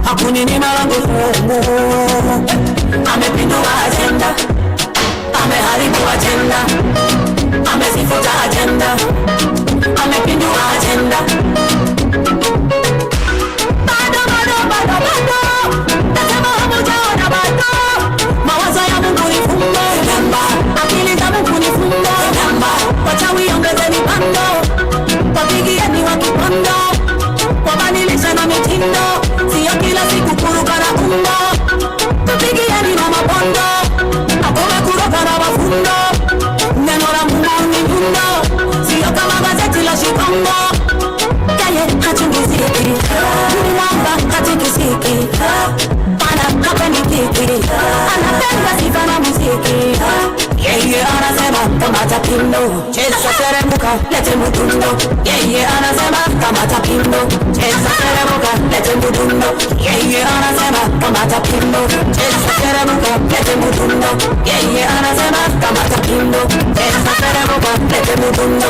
hakuninyima langu fungu. Amepindua agenda, ameharibu agenda, amezifuta agenda, amepindua agenda. Bado nasema hamujaona bado. Mawazo ya Mungu ni fumbo, akili za Mungu ni fumbo. Wachawi ongezeni pando, wapigieni wa kipondo, wabadilisha na mitindo, sio kila siku kuruka na kumbo. Tupigieni na mapondo, akome kuruka na mafundo. Neno la Mungu ni fundo, sio kama gazeti la Shikongo. Yeye hachungiziki, mwamba hatikisiki, pana hapendi kiki, anapenda sifa na muziki. Yeye anasema kamata pindo, cheza seremuka, lete mudundo. Yeye anasema kamata pindo, cheza seremuka, lete mudundo. Yeye anasema kamata pindo, cheza seremuka, lete mudundo. Yeye anasema kamata pindo, cheza seremuka, lete mudundo.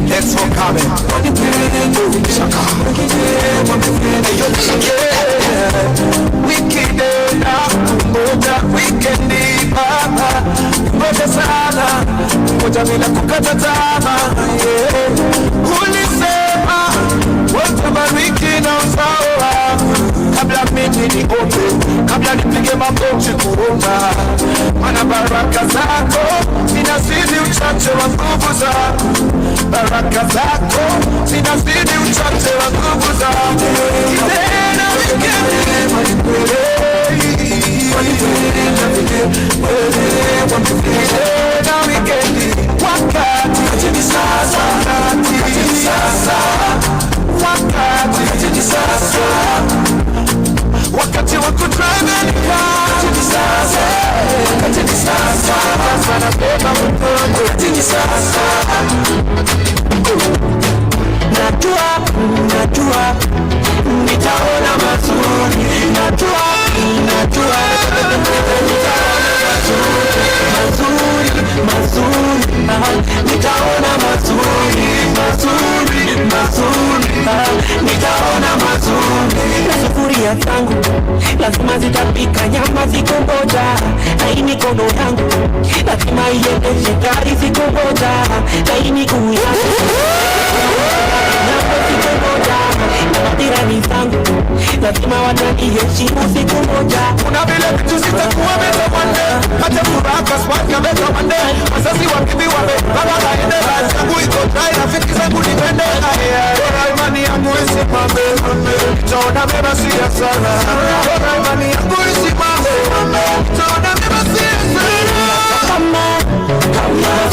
Let's go coming. Wicked ngoja sana, ngoja bila kukata tamaa. Ulisema watabariki na usawa, kabla mimi niombe, kabla nipige magoti kuomba. Maana baraka zako zinazidi uchache wa nguvu zako, baraka zako zinazidi uchache wa nguvu zako. Tena wikendi tena wikendi, wakati ni sasa, wakati ni sasa, wakati wa kutrenga ni sasa, wakati ni sasa, sana beba mkono, wakati ni sasa. Najua nitaona mazuri, najua nitaona mazuri, nitaona mazuri, nitaona mazuri. Na sufuria zangu lazima zitapika nyama zikongoja, na hii mikono yangu lazima iendeshe gari zikongoja, na hii miguu yangu na matirani zangu lazima wataniheshimu siku moja. Kuna vile vitu zitakuwa meza mwande, hata furaka swaka meza mwande. Wazazi wakibi wame, baba laende basi yangu iko try, rafiki zangu nipende. Bora imani yangu isimame, nitaona mema siya sana. Bora imani yangu isimame, nitaona mema siya sana. Kama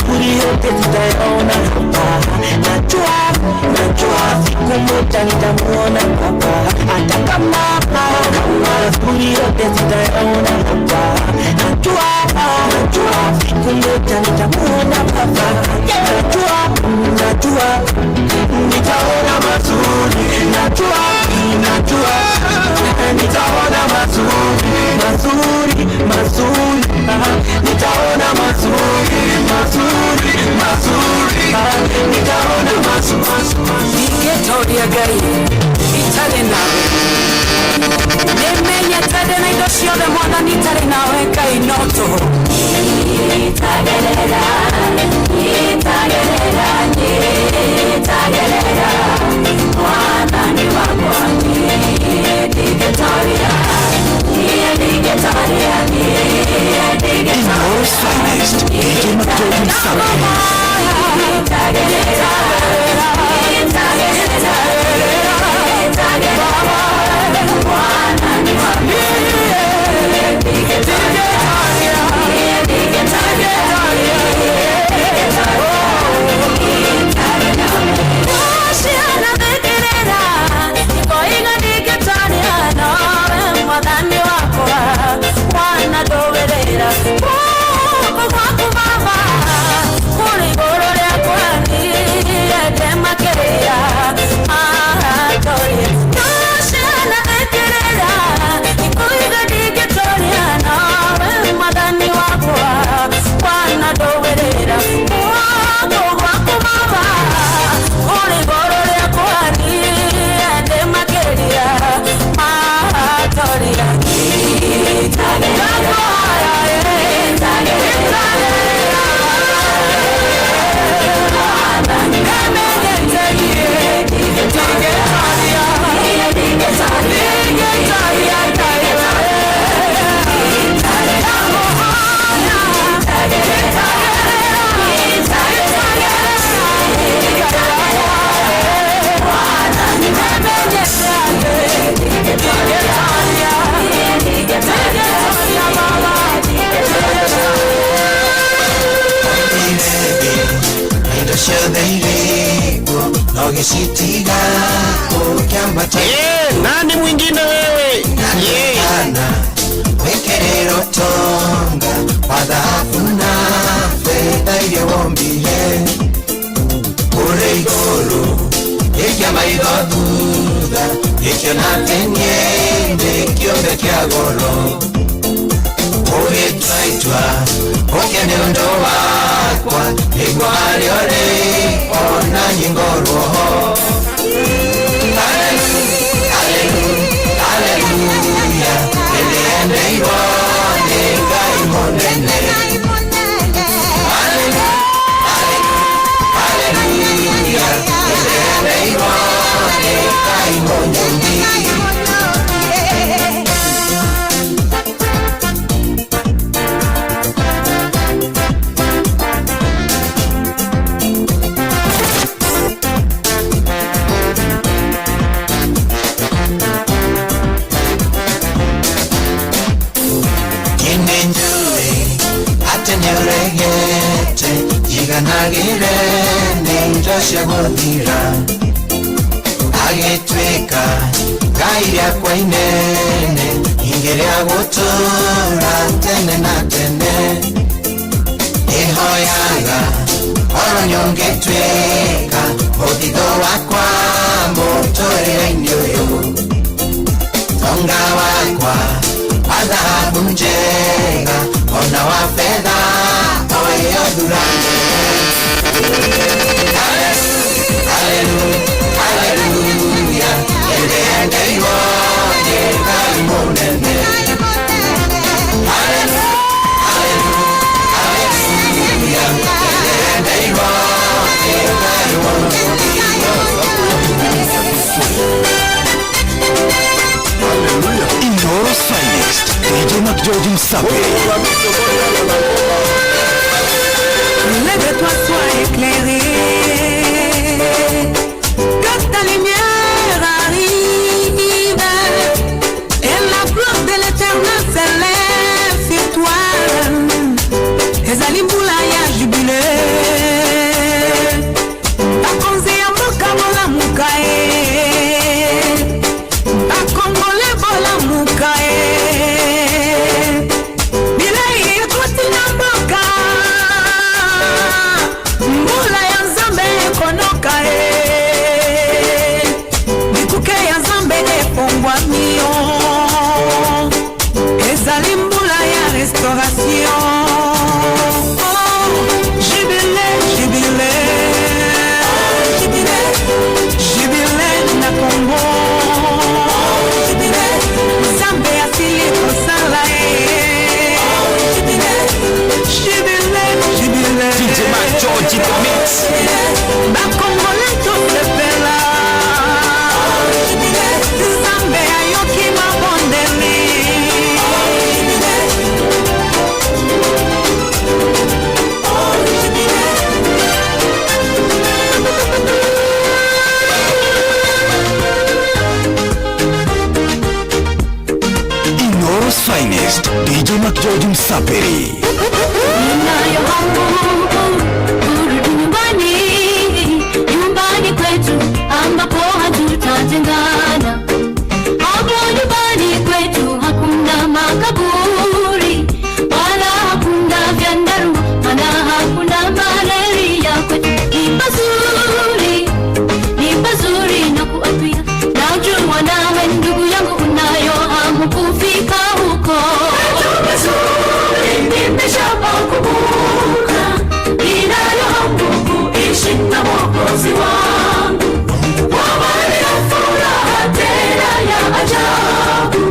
kuri yote tutayaona hapa. Najua siku moja nitamuona hapa. Hata kama kuri yote tutayaona hapa. Najua siku moja nitamuona hapa. Najua nitaona mazuri. Najua nitaona mazuri. Nitaona mazuri. Nitaona mazuri. Niketoria gai itale nawe, nemenya tade na idoshio de mwana nitare nawe kainoto. Itagerera mwana ni wako. Niketoria Most finest, DJ McDogan Summit. Yeah. Umeshitiga ukiambata nani mwingine wewe? Wekerero tonga wadhafu na fedha iliyowombihe ure igoro ikya maigoduda ikyo natenye nekiombe kya goro ure twaitwa okene undo wakwa igwariore ona nyingoroho. Nagire ninjoshe godira agetweka gairia kwa inene ingeria gutura tene na tene ihoyaga oronyongetweka oditho wakwa muturire-ini uyu tonga wakwa wa dhahabu njega ona wa fedha oyo thurane. Inoros Finest, DJ Mac George Msabe. Lève-toi, sois éclairé, que ta lumière arrive, et la gloire de l'Éternel s'élève sur toi. Ezali mbula ya jubilé, bakonzi ya mboka bolamuka bakongole bolamuka bilei ekoti na mboka mbula ya Nzambe ekonoka bikuke ya Nzambe efongwami ezali mbula ya restauration. George in the mix. Bakongole tosepela Nzambe ayoki mabondeli Inoros Finest, DJ Mac George Msaperi. Nyumbani kwetu ambapo hatutatengana, hapo nyumbani kwetu hakuna makaburi wala hakuna vyandarua wala hakuna malaria. Kwetu ni pazuri na kuapia, najua nawe ndugu yangu unayo hamu kufika huko. Nimeshapakumbuka ninayo hamu kuishi na Mwokozi wangu, wawali ya furaha tena ya ajabu,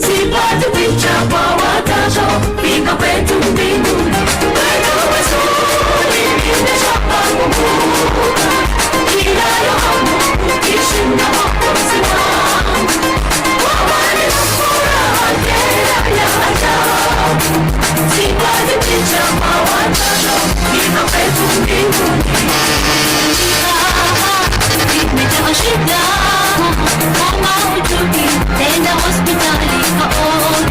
sipati picha kwa watasho fika kwetu mbinguni. Wewe wazuri nimeshapakumbuka ninayo hamu kuishi na Mwokozi wangu, wawali ya furaha tena ya ajabu, sipati picha kwa watasho fika kwetu mbinguni. Nimejawa shida kama uchuki, tenda hospitali kaona,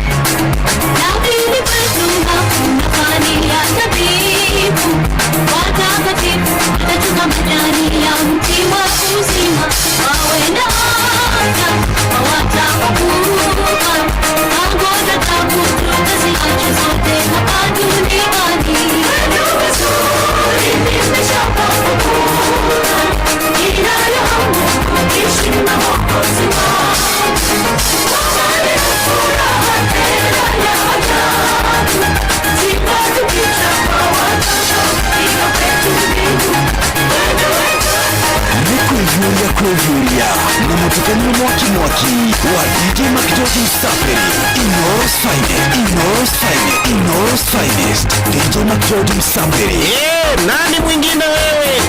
lakini kwetu hakuna fani ya tabibu, watakatifu watachunga majani ya mti wa uzima. mutukani mwaki wa DJ Mark George Msaperi. Inoros Finest DJ Mark George Msaperi. Nani mwingine wewe?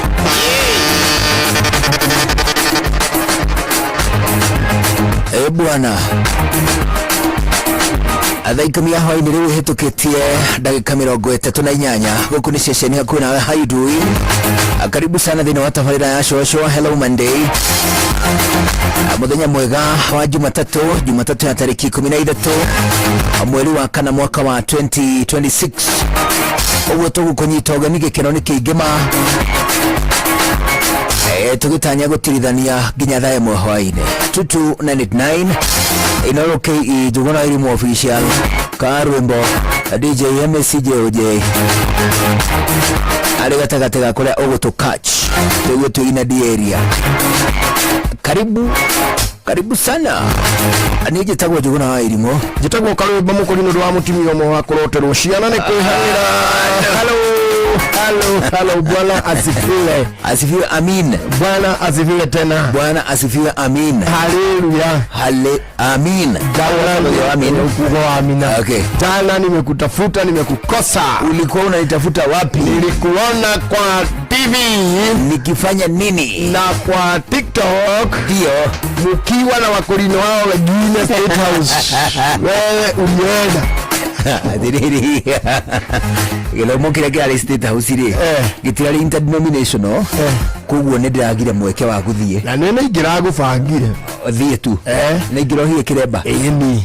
Bwana athaikami ya hwaini riu hitukitie ndagika 38 guku ni ceceni hakuhi nawe haidui. Karibu sana thini wa tabarira ya shosho Hello Monday, muthenya mwega wa Jumatatu ya tariki 13 mweri wa kana mwaka wa 2026. Uguo tugukunyita ugeni gikeno ni kiingima tugitanya gutirithania nginya thaa imwe hwaini. 2299 inoroke ijugona irimu official karwimbo DJ MCJOJ ari gatagate ga kuria ugutukatch tuguo tuina di area. Karibu sana. Ani jitagwo juguna wa irimo jitagwo karwimbo mukurino rwa mutimio mo wa kuroterwo ciana ni kwihanira. Hello Bwana asifiwe amin. Bwana asifiwe tena. Bwana asifiwe amin. Haleluya. Amin. Amina. Okay. Jana nimekutafuta nimekukosa. Ulikuwa unanitafuta wapi? Nilikuona kwa TV nikifanya nini? Na kwa TikTok. Ndio. Mkiwa na wakolino wao wengine State House. Wewe umeenda diriri gelo mokire kira State House ri gitira interdenominational kuguo ne ndiragire mweke wa guthie na nene ingira gubangire thie tu ne ngiro hie kiremba ni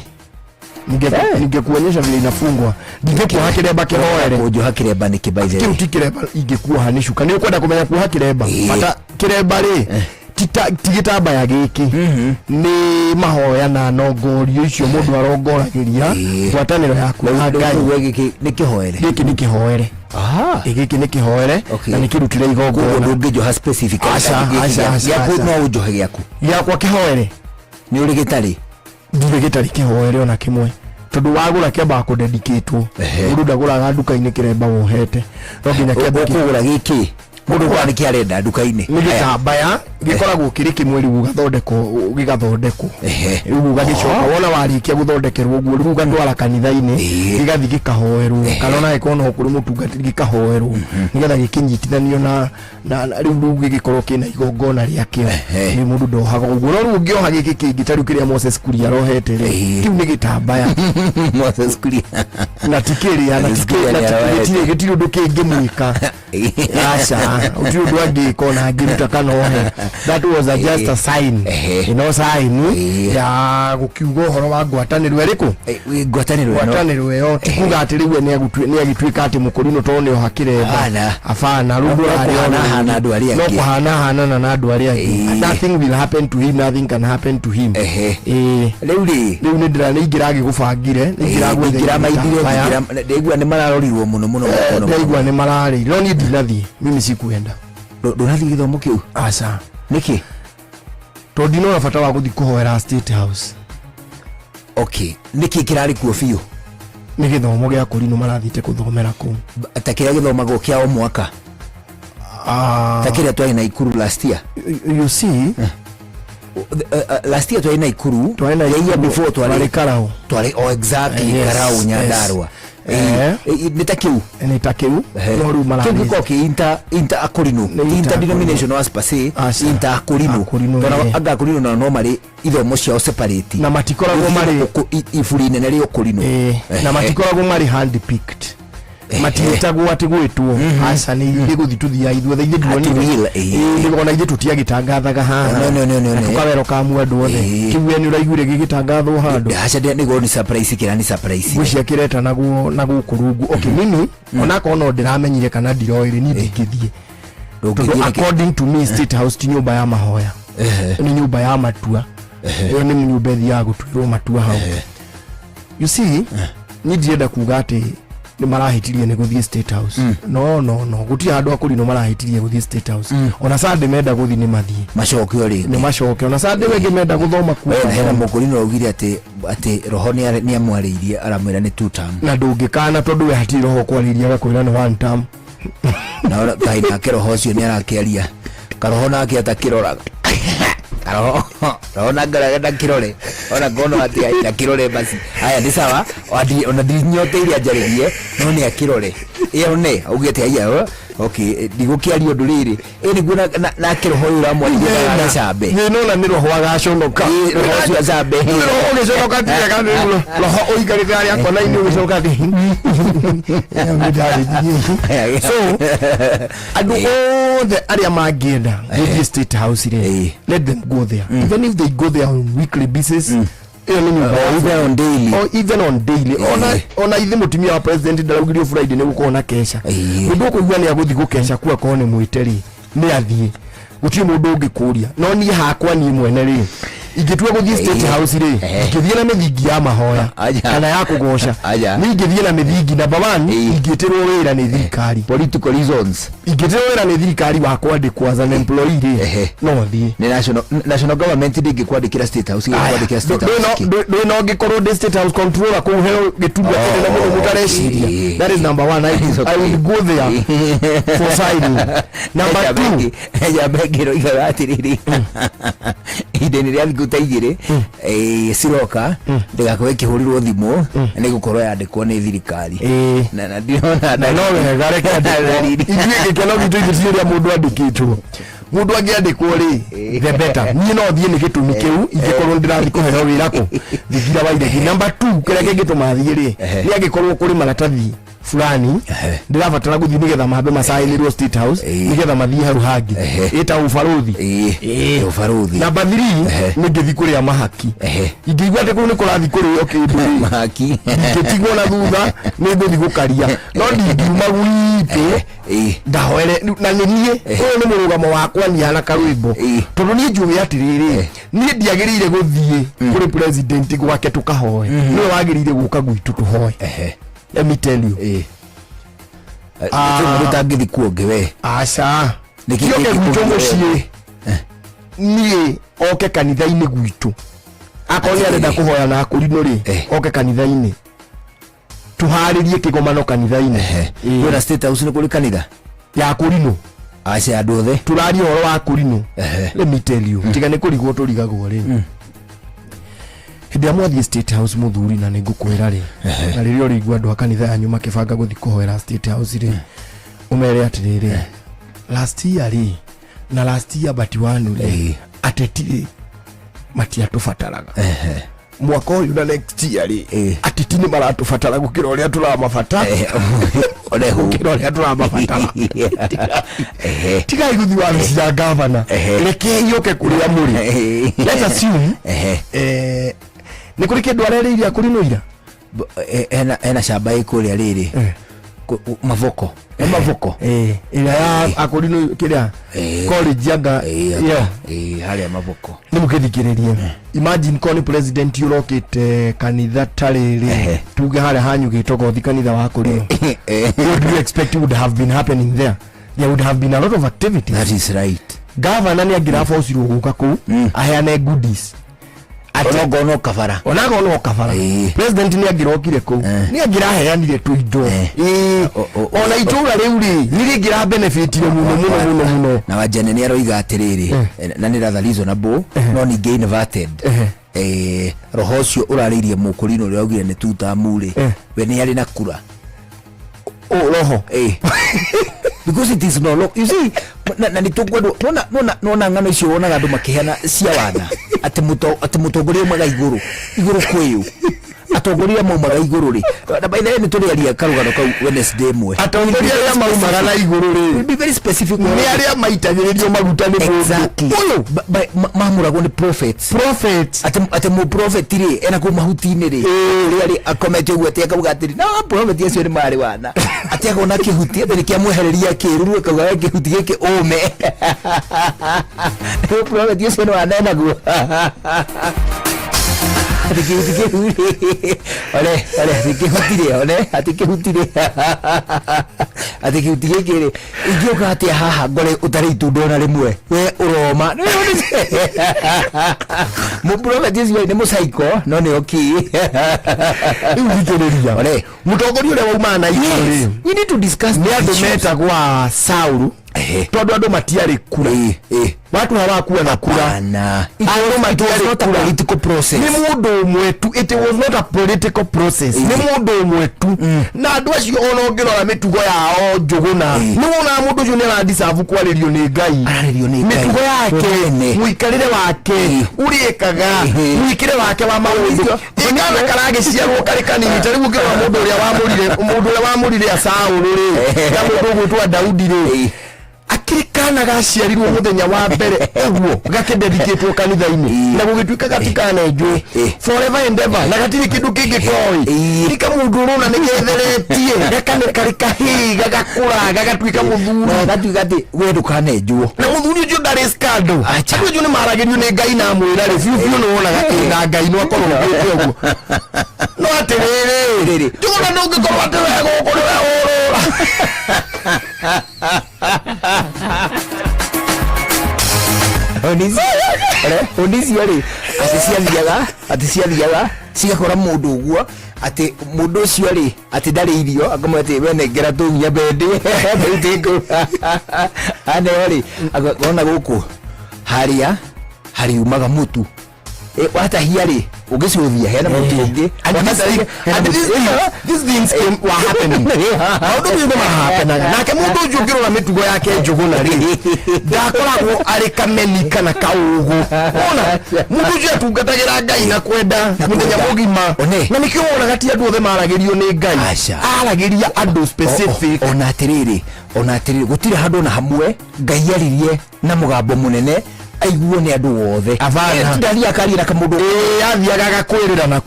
ningekuonyesha vile inafungwa ningekuwa kiremba kihoere kujo kiremba ni kibaije kiu tikiremba ingekuwa hanishuka ni ukwenda kumenya kuha kiremba pata kiremba ri tigitamba ya giki ni mahoya na nongorio icio mundu arongoragiria gwataniro yaku Ngai giki ni kihoere giki ni kihoere na ni kirutire igongona ndungijo specific ya no ujohe yaku yakwa kihoere ni uri gitari ndire gitari kihoere ona kimwe tondu wagura kiamba kudedicatwo mundu ndaguraga nduka-ini kiremba wohete no nginya kiamba kugura giki mundu kwa niki arenda nduka-ini ni gitambaya gikoragwo kiri kimwe riu gigathondekwo riu gagicoka wona warikia guthondekerwo guo riu gatwara kanitha-ini gigathi gikahoerwo kana ona gikona kuri mutungati gikahoerwo nigetha gikinyitithanio na riu gigikorwo kina igongona riakio ni mundu ndohaga uguo no riu ngioha giki kingi tariu kiria Moses Kuria rohete ri kiu ni gitambaya Moses Kuria na tikiria na gitiri undu kingi mwika acha utiri undu angikona ngiruta kana ohe. That was just a sign sign ya gukiuga horo wa ngwataniro eriku ngwataniro yo tikuga ati riu ni agitwika ati mukurino tone o hakiremba afana rundo hana andu aria no hana na andu aria nothing will happen to him, nothing can happen to him. Riu ni ndirani ingira gigubangire ngira maithire ndigua ni mararorirwo muno ndigua ni marari no ni ndinathi mimi sikuenda ndunathi githomo kiu asa niki tondi no bata wa guthi kuhoera State House. Okay, niki kirari kuo fiu ni githomo gia kurino marathite kuthomera ku atakira githomago kia o mwaka takira twari na Ikuru last year. You see last year twari na Ikuru year before twari Karau exactly Karau Nyandarua nitakiu no ru mara kiko ki inta akurino interdenomination was passe inta akurino tona aga akurino no mari ithomo ciao separate na matikorago mari ifuri nene ri okurino na matikorago mari hand picked matitagwo ati gwitwo asa ni iguthi tuthia ithuothe ithe ndwoni ndikona ithe tutiagitangathaga haha no tukawero ka mwandu othe kiwe ni uraigure gigitangathwo handu acha ni go ni surprise kirani surprise gucia kireta naguo kurungu. Okay, mimi ona kono ndiramenyire kana ndiroire ni ndikithie according to me State House ti nyumba ya mahoya ni nyumba ya matua yo ni nyumba ya gutwirwo matua hau. You see ni ndienda kuga ati ni marahitirie ni guthie State House no guti andu akurino marahitirie guthie State House ona sande menda guthi ni mathie macokio ri ni macokio ona sande wengi menda guthoma ku hena mukurino ugire ati roho ni amwariirie aramwira ni 2 term na ndungikana tondu we hati roho kwariirie gakwira ni 1 term na kaina kiroho cio ni arakiaria karoho nake atakiroraga Ona ngara kirore ona ngono ati ya kirore basi haya ni sawa ona dinyote ile ajaririe no ni akirore iyo ne ugete aya okay digukiario nduriri ni guna na kiroho ura mwali na sabe ni no ni roho agaconoka roho sabe roho ugiconoka tiga ni roho uigarira ya kona ini ugiconoka thi so adu the area magenda the state house let them go there even if they go there on weekly basis even on daily ona ithe mutumia wa president ndaraugire Friday ne gukona kesha ndu kuigua ni aguthi gukesha kwa kone mwiteri ni athie gutie mundu ungikuria no ni hakwa ni mwene ri ingitua guthie state house ri ingithie na mithingi ya mahoya kana ya kugoca ni ingithie na mithingi number 1 ingitirwo wira ni thirikari political reasons ingitirwo wira ni thirikari wa kwandikwa as an employee ri no thie ni national government ndingikwandikira state house kwandikira state house no ngikorwo state house controller ko heo gituga tena muno mutareciria that is number 1 I will go there for signing number 2 ya begiro igatiriri ideni ria gutaigire siroka ndegakwe kihurirwo thimo ni gukorwo yandikwo ni thirikari na ndiona no wega reke ithuĩ gĩkeno gitũ ithuĩ rĩa mũndũ andĩkĩtwo mundu angiandikwo ri the better ni no thie ni gitumi kiu ingikorwo ndirathi kuheo wira ko thigira waire number 2 kira kingituma thie ri ni angikorwo kuri maratathi fulani ndirabatara guthii nigetha mabe masainirwo state house nigetha mathie haru hangi ita ufaruthi ufaruthi number 3 ni ngithi kuria mahaki ingigwa ati kuru ni kurathi kurio kindu mahaki ngitigwo na thutha ni nguthi gukaria no ndingiuma gwitu ndahoere na ninie uyu ni murugamo wakwa ni ana karwimbo tondu ni njuge atiriri ni ndiagirire guthie kuri president gwake tukahoe ni wagirire guka gwitu tuhoe let me tell you mutangithi kuongewe aca nikioke gwitu mucie ni oke kanitha-ini gwitu akoni arenda kuhoya na akurino ri oke kanitha-ini tuharirie kigomano kanitha-ini wira state house ni kuri kanitha ya akurino aca andu othe turari horo wa akurino let me tell you tiga ni kurigwo turigagwo ri hindi amwathie state house muthuri na ningukwira ri na ririo rigwa andu akanitha yanyu makibanga guthi kuhoera state house ri umere atiriri last year ri na last year but wanu ri atetire matia tufataraga mwaka uyu na next year ri atetini maratufatara gukira uria turamafatara oreho gukira uria turamafatara tiga iguthi wa mcia governor reke yoke kuria muri let's assume ni kuri kindu areriria kuri noira ena shamba ikuria riri mavoko ila ya akurino kiria college yaga haria mavoko ni mukithikiririe imagine koni president urokite kanitha tariri tuge haria hanyu gitoko thi kanitha wa kurino what do you expect would have been happening there would have been a lot of activities that is right governor ni agira force guka ku aheane goodies onogono kafara president ni agirokire ku ni agira heanire tu indo ona itura riu ri ni rigira benefit muno na wajane ni aroiga atiriri na ni rather reasonable no ni gain inverted roho cio uraririe mukurino ri augire ni tuta muri we ni ari na kura roho because it is no look you see na nitugwendo nona ngano icio wonaga andu makihana cia wana ati mutongoria mwaga iguru kwiu atongoria maumaga iguru ri na by the way nituriaria karugano kau Wednesday mwe atongoria ya maumaga na iguru ri be very specific ni aria maitagiririo maguta ni uyu mamuragwo ni prophets ati mu prophet ri ena ku mahuti-ini ri ri akomete uguo ati akauga atiri no prophet yesu ni mari wana ati akona kihuti ati kiamwehereria kiruru akauga kihuti giki ume prophet yesu ni wana na guo ati kihutire kiri ingioka ati haha ngore utari itundo na rimwe we uroma mu prophet yesu ni musaiko no ni oki mutongoria uria wauma na iguru we need to discuss ni andu metagwa Saulu tondu andu matiari kura watu hawakuwa na kura andu matiari kura political process ni mundu umwe tu it was not a political process ni mundu umwe tu na andu acio ona ngirora mitugo yao njuguna ni wona mundu ucio ni aradisavu kwaririo ni Ngai mitugo yake muikarire wake uriekaga muikire wake wa maundu ingana karagiciarwo kari kanini tari gukirwa mundu uria wamurire Saul ri ya mundu gwitwa Daudi ri akirikana gaciarirwo muthenya wa mbere eguo gakendedicatwo kanitha-ini na gugituika gatikanenjwo forever and ever na gatiri kindu kingikoi rika mundu runa nigetheretie gakane gagakura gagatuika muthuri gatuika ati we ndukanenjwo na muthuri ucio ndari scandal acho ucio ni maragirio ni Ngai na mwira ri biu no wona gatina Ngai no akorwo ngite uguo no atiriri njuguna ndungikorwo ati we guku ni we urura Onisi yari aticiathiaga cigakora mundu uguo ati mundu ucio ri ati ndari irio akamwe ati wene ngera tunyia bendi ndiko ane yari akona guku hari umaga mutu wata hiari ugicuthia hena mutu ungi and these things were happening how do you know happen nake mundu ucio ngirora mitugo yake njuguna ri ndakoragwo ari kameni kana kaugu ona mundu ucio atungatagira Ngai na kwenda muthenya mugima na nikio ona gati andu othe maragirio ni Ngai aragiria andu specific ona atiriri gutire handu na hamwe Ngai aririe na mugambo munene aiguo ni andu wothe ndari akarira kamundu athiaga gakwirira na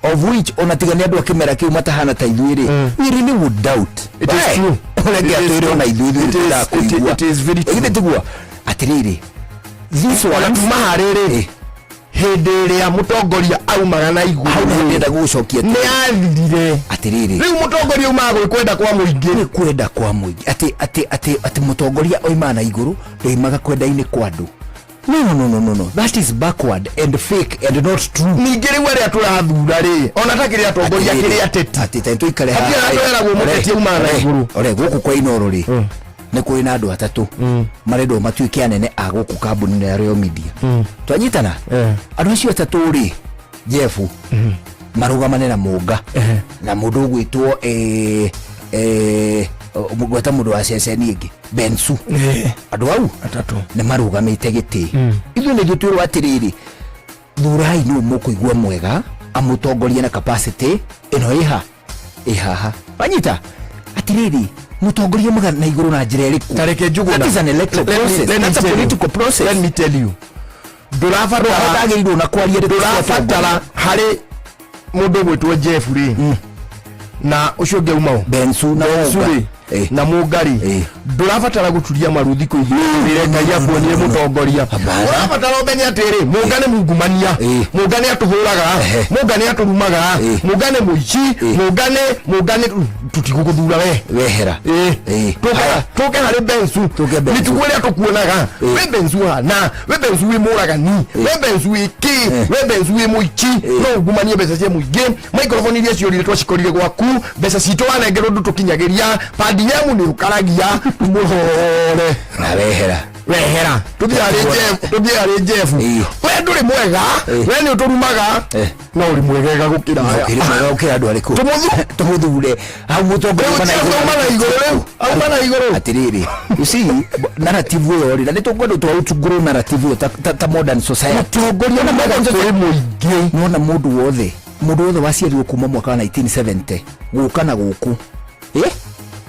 of which ona tigani andu akimera kiu matahana ta ithuiri we really would doubt it is true ona ithuiri it is very true tigwa atiriri this one mahariri hindi ria mutongoria aumaga na iguru ndenda gucokia ni athirire atiriri riu mutongoria umaga kwenda kwa muingi ni kwenda kwa muingi ati mutongoria oima na iguru ndoimaga kwenda-ini kwa andu no that is backward and fake and not true ningiri wale aturathura ri ona takiri atongoria kiri ateti tuikare ha atira gwo muteti uma na iguru ore guku kwa inoro ri ni kuri na andu atatu marendo matuike anene a guku kambuni ya Royal Media twanyitana andu acio atatu ri Jeff marugamane na Munga na mundu gwitwo mugweta mundu wa ceceni ingi Bensu andu au atatu ni marugamite giti ithu ni gitwirwo atiriri thurai ni mukuigwa mwega amutongoria na capacity ino ihaha banyita atiriri mutongoria muga na iguru na njira iriku tareke njuguna that is an electoral process that's a political process let me tell you ndurafatara na kwaria ndurafatara hari mundu gwitwo Jeff ri na ucio ngeumao Bensu na Mugari ndurafatara guturia maruthi kuigire Ngai akuonire mutongoria urafatara umenye atiri Mugane mungumania Mugane atuhuraga Mugane aturumaga Mugane muici Mugane tutiguguthura wehera tuke hari Bensu nitugwire atukuonaga we Bensu na we Bensu wi muragani we Bensu iki we Bensu wi muici no ngumanie mbeca cia muingi microphone iria ciorire twacikorire gwaku mbeca citu wanengerwo ndu tukinyagiria padiemu ni ukaragia muhore na wehera tubiari Jeff we nduri mwega we ni uturumaga no uri mwegega gukira andu ariku tumuthure au mutongoria mana iguru atiriri you see narrative yo ri na nitugwenda twauchuguru narrative ta modern society mutongoria na mwega kuri muingi nona mundu wothe waciarirwo kuma mwaka wa 1970 guka na guku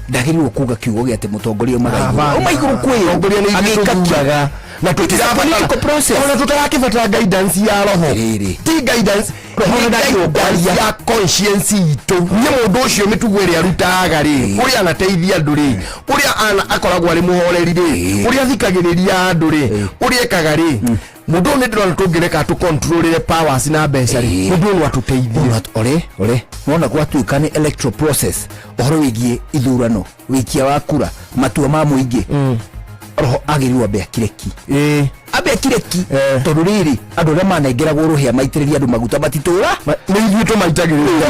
ndagirirwo kuga kiugo giate mutongoria maiguru mutongoria ni agikakiaga na tutirabatara process ona tutarakibatara guidance ya roho ti guidance ya conscience itu ni mundu ucio mitugo iri arutaga ri uria anateithia andu ri uria akoragwo ari muhoreri ri uria thikagiriria andu ri uria ekaga ri mundu ni ndiro tungireka tu controlire powers na mbeca ri mundu ni atuteithia ore wona gwatuika ni electoral process ohoro wigie ithurano wikia wa kura matua ma muingi roho agiriwa be akireki abe akireki tondu riri andu ria manengera guruhia maitiriria andu maguta matitura ni ithuĩ tũmaitagĩrĩria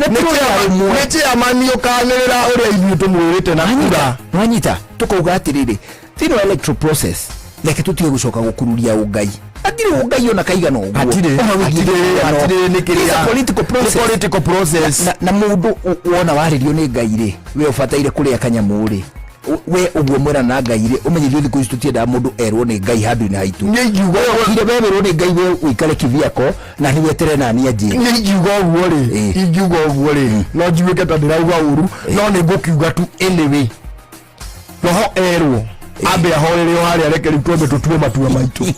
nĩ amani ũkanĩrĩra ũrĩa ithuĩ tũmwĩrĩte na kura nwanyita tukauga atiriri thĩinĩ wa electoral process reke tutige gucoka gukururia ungai atire ungai ona kaigana uguo atire nĩ kĩrĩa political process na mundu wona waririo nĩ ngai ri we ubataire kuria kanyamu ri we uguo mwera na ngai ri umenyithio thiku ici tutienda mundu erwo nĩ ngai handu-inĩ haitu nĩngiuga ire wemerwo nĩ ngai we uikare kiviako na ni wetere na ni anjĩ nĩngiuga ũguo ri ingiuga ũguo ri no njiũke ta ndĩrauga ũru no nĩ ngũkiuga tu anyway roho erwo ambe ahorere harĩa reke rĩu twambe tũtue matua maitũ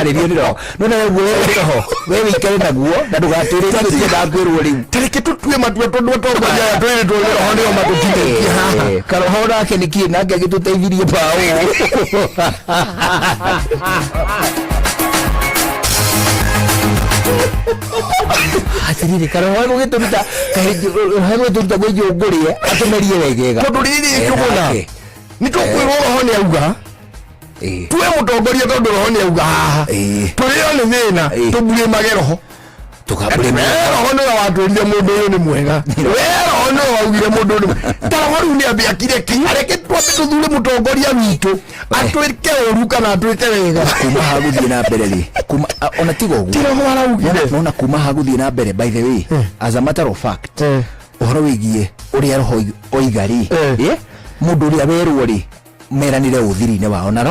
arĩrio nĩ roho nona weguo roho we wĩikare naguo na ndũgatũrĩrie gũtienda kwĩrwo rĩu tareke tũtue matua tondũ atongoria twĩrĩ twĩ roho nĩo matũkinyĩtie haha karoho nake nĩ kĩĩ nake agĩtũteithirie mbaũ atiriri karoho gũgĩtũruta gũgĩtũruta gwĩjio ngũrĩe atũmerie wegega tondũ rĩrĩ tũmona nĩ tũkwĩrwo roho nĩ auga tuwe mũtongoria tondũ roho nĩ auga haha tũrĩo nĩ thĩna tũmburĩmage roho roho nĩwe watwĩrire mũndũ ũyũ nĩ mwega roho nĩwe waugire mũndũ ũyũ ta roho rĩu nĩ ambe akireki areke twambe tũthure mũtongoria witũ atwĩke ũru kana atwĩke wega kuma hagũthiĩ na mbere rĩ ona tiga ũguo ti roho araugire nona kuma hagũthiĩ na mbere by the way as a matter of fact ũhoro wĩgiĩ ũrĩa roho oiga rĩ mũndũ ũrĩa werwo rĩ meranire ũthiri-inĩ wao na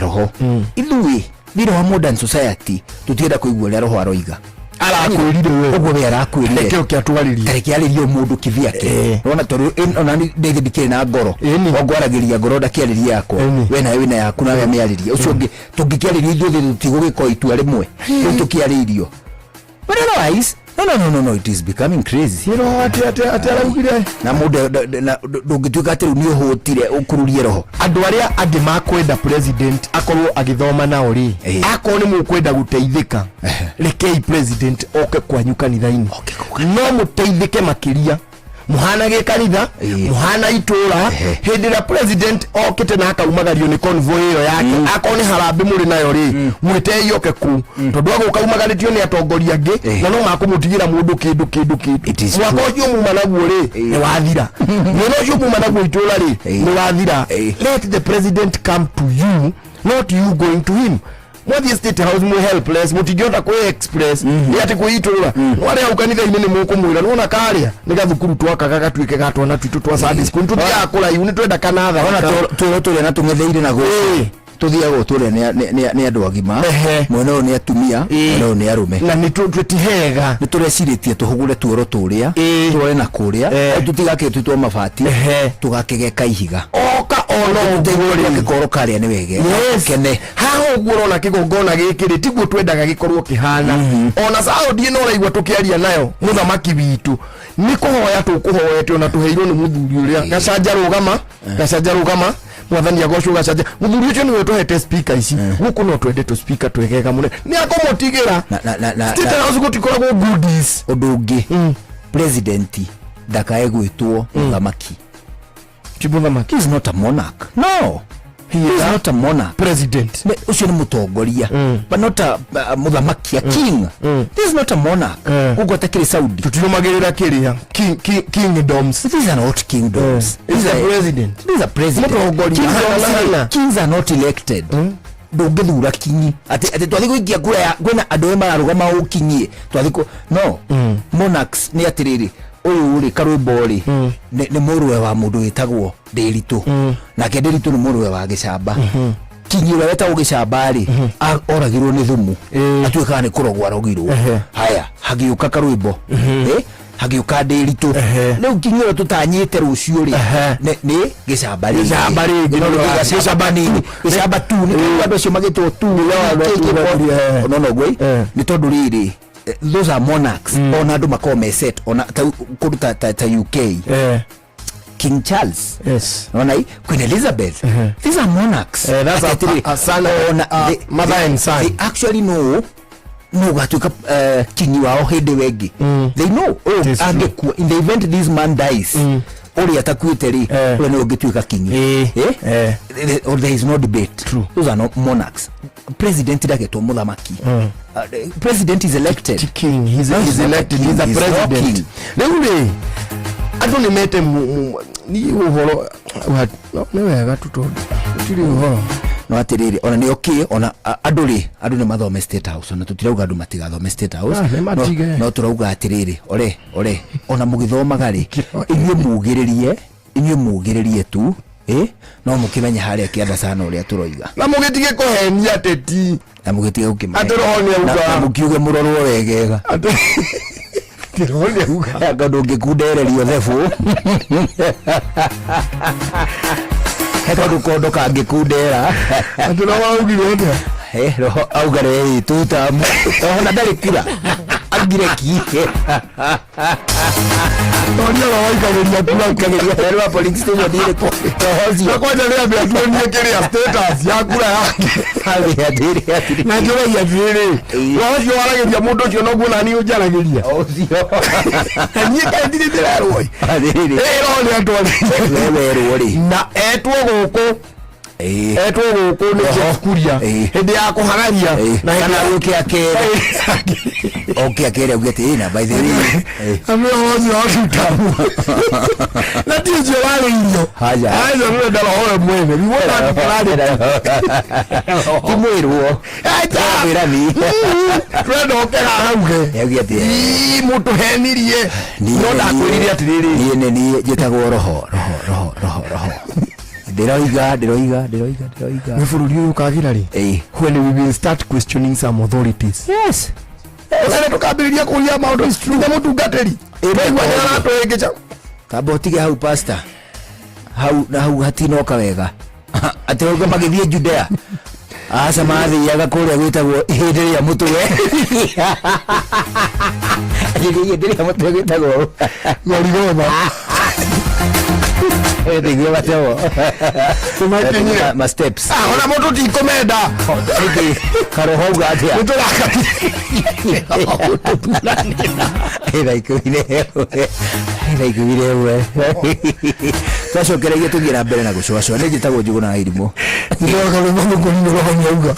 roho ithuĩ thĩinĩ wa modern society tũtienda kũigua ũrĩa roho aroiga arakwĩrire we ũguo we arakwĩrire reke ũkĩatwarĩrie tareke arĩrio mũndũ kiviake nona tondũ ona ndĩgĩ ndikĩrĩ na ngoro ngwaragĩria ngoro ndakĩarĩria yakwa we nawe wĩna yaku nawe amĩarĩria ũcio ũngĩ tũngĩkĩarĩria ithuothe tũtigũgĩkorwo itua rĩmwe rĩu tũkĩarĩirio but otherwise no it is becoming crazy roho ati araugire na mũndũ ndũngĩtuĩka atĩ rĩu nĩ ũhũtire ũkururie roho andũ arĩa angĩ makwenda president akorwo agĩthoma nao rĩ akorwo nĩ mũkwenda gũteithĩka rekei president oke kwanyu kanitha-inĩ no mũteithĩke makĩria muhanage kanitha muhana itũra hĩndĩ ĩrĩa president okĩte na akaumagario nĩ convoy ĩyo yake akorwo nĩ harambĩ mũrĩ nayo rĩ mwĩteioke kũ tondũ agũka umagaritio nĩ atongoria angĩ na no makũmũtigĩra mũndũ kĩndũ mwaka ũcio muma naguo rĩ nĩ wathira mwena ũcio muma naguo itũra rĩ nĩ wathira let the president come to you not you going to him mwathi state house mwe helpless mutingĩhota kwĩ express nĩ atĩ kwĩitũra warĩa kanitha-inĩ nĩ mũkũmwĩra nĩwona karĩa nĩ gathukuru twakaga gatuĩke gatwana twitũ twa Sunday school tũthiaga kũraihu nĩ twenda kanatha ona tũrĩa na tũng'etheire na gũkũ tuthiagwo tũrĩa nĩ andũ agima mwena ũyũ nĩ atumia mwena ũyũ nĩ arũme na nĩ twĩtihega nĩ tũrecirĩtie tũhũgũre tuoro tũrĩa tũrore na kũrĩa tũtigake twĩtwo mabati tũgakĩgeka ihiga oka ono gĩkoro karĩa nĩ wege kene haha ũguo ũrona kĩgongona gĩkĩ rĩ tiguo twendaga gĩkorwo kĩhana ona Saudi no ũraigua tũkĩaria nayo mũthamaki witũ nĩ kũhoya tũkũhoete ona tũheirwo nĩ mũthuri ũrĩa gacanja rũgama mwathani agocwo gacanja mũthuri ũcio nĩwe tũhete speaker ici gũkũ no twende tũ speaker twegega mũno nĩ akũmũtigĩra state house gũtikoragwo goodies ũndũ ũngĩ president ndakae gwĩtwo mũthamaki He is not a monarch. No. He is not a monarch. President. Ucio ni mutongoria. But not a muthamaki, a king. This is not a monarch. Ugo atakiri Saudi. Tutirumagirira kiria kingdoms. These are not kingdoms. These are president. These are president. Kings are not elected. Ndũngĩthura kinyi ati twathi gũikia kura ya kwĩna andũ mararũgama ũkinyie twathi no monarchs nĩ atiriri ũyũ rĩ karũimbo rĩ nĩ mũrũwe wa mũndũ wĩtagwo Ndĩritũ nake Ndĩritũ nĩ mũrũwe wa Gĩcamba kinyi ũrĩa wetagwo Gĩcamba rĩ oragirwo nĩ thumu atuĩkaga nĩ kũrogwo arogirwo haya hagĩũka karũimbo hagĩũka Ndĩritũ rĩu kinyi ũrĩa tũtanyĩte rũciũ rĩ nĩ Gĩcamba nini Gĩcamba tu nĩ andũ acio magĩtwo tu no gwĩ nĩ tondũ rĩrĩ those are monarchs ona andũ makoo meset ona kũruta ta UK King Charles ona Queen Elizabeth these are monarchs that's a son mother and son they actually know no gatuika kinyi wao hĩndĩ wengi they know angekuwa in the event this man dies uri atakuite ri uri no gituika king or there is no debate. True. Those are not monarchs. President dageto muthamaki. President is elected. King. He's elected. He's a president. Leule atoni mete ni uhoro no wega tuto tiri uhoro no atiriri ona ni okay ona andu ni mathome State House ona tutirauga andu matigathome State House no turauga atiriri ore ona mugithomaga ri inyuĩ mugiririe tu no mukimenye haria kianda sana uria turoiga na mugitige kuhenia ateti na mugitige ukimenya atironi uga na mukiuge murorwo wegega tironi uga ngado ngikudererio thefu heka dukondo kangikundera atirawa ugirode roho augare tuta ona ndari kira agire kihe Toria roho ikageria wa police station dire ko hozio kwa ndio ndio tunie kile status ya kura yake adire na ndio ya vile hozio warageria mundu ucio no guona ni ujarageria hozio anyika ndire roi adire roho ni atwali wewe roi na etwo guku etwo guku ni kuria hindi ya kuhagaria na kana uke akere okay akere ugete ina by the way amwe hozi hoshutamu na tije wale hiyo haja ndio ndalo howe mwene biwona kalade kimwirwo aita birani twendo okera hauge ugete mutu henirie no ndakwirire atiriri ni jetagwo roho Deroiga. We bururi uyu kagira ri. When we will start questioning some authorities. Yes. Sasa tukabilia kulia maundu instrument mutungateri. Ego nyara to egecha. Kabotige hau pastor. Hau hatinoka wega. Atiroga magithie Judea. Asa mathi yaga kuria gwitagwo hindiri ya mutwe. Hindiri ya mutwe gwitagwo. Gorigoma. Ndio bateo. Tumakenye ma steps. Ona moto tikomenda. Karohoga atia. Mutulaka. Iraikuire we. Twacokeragia tugira mbere na gucwacwa ni njitagwo Njuguna na Irimũ. Ndio kama mungu ni roho nyauga.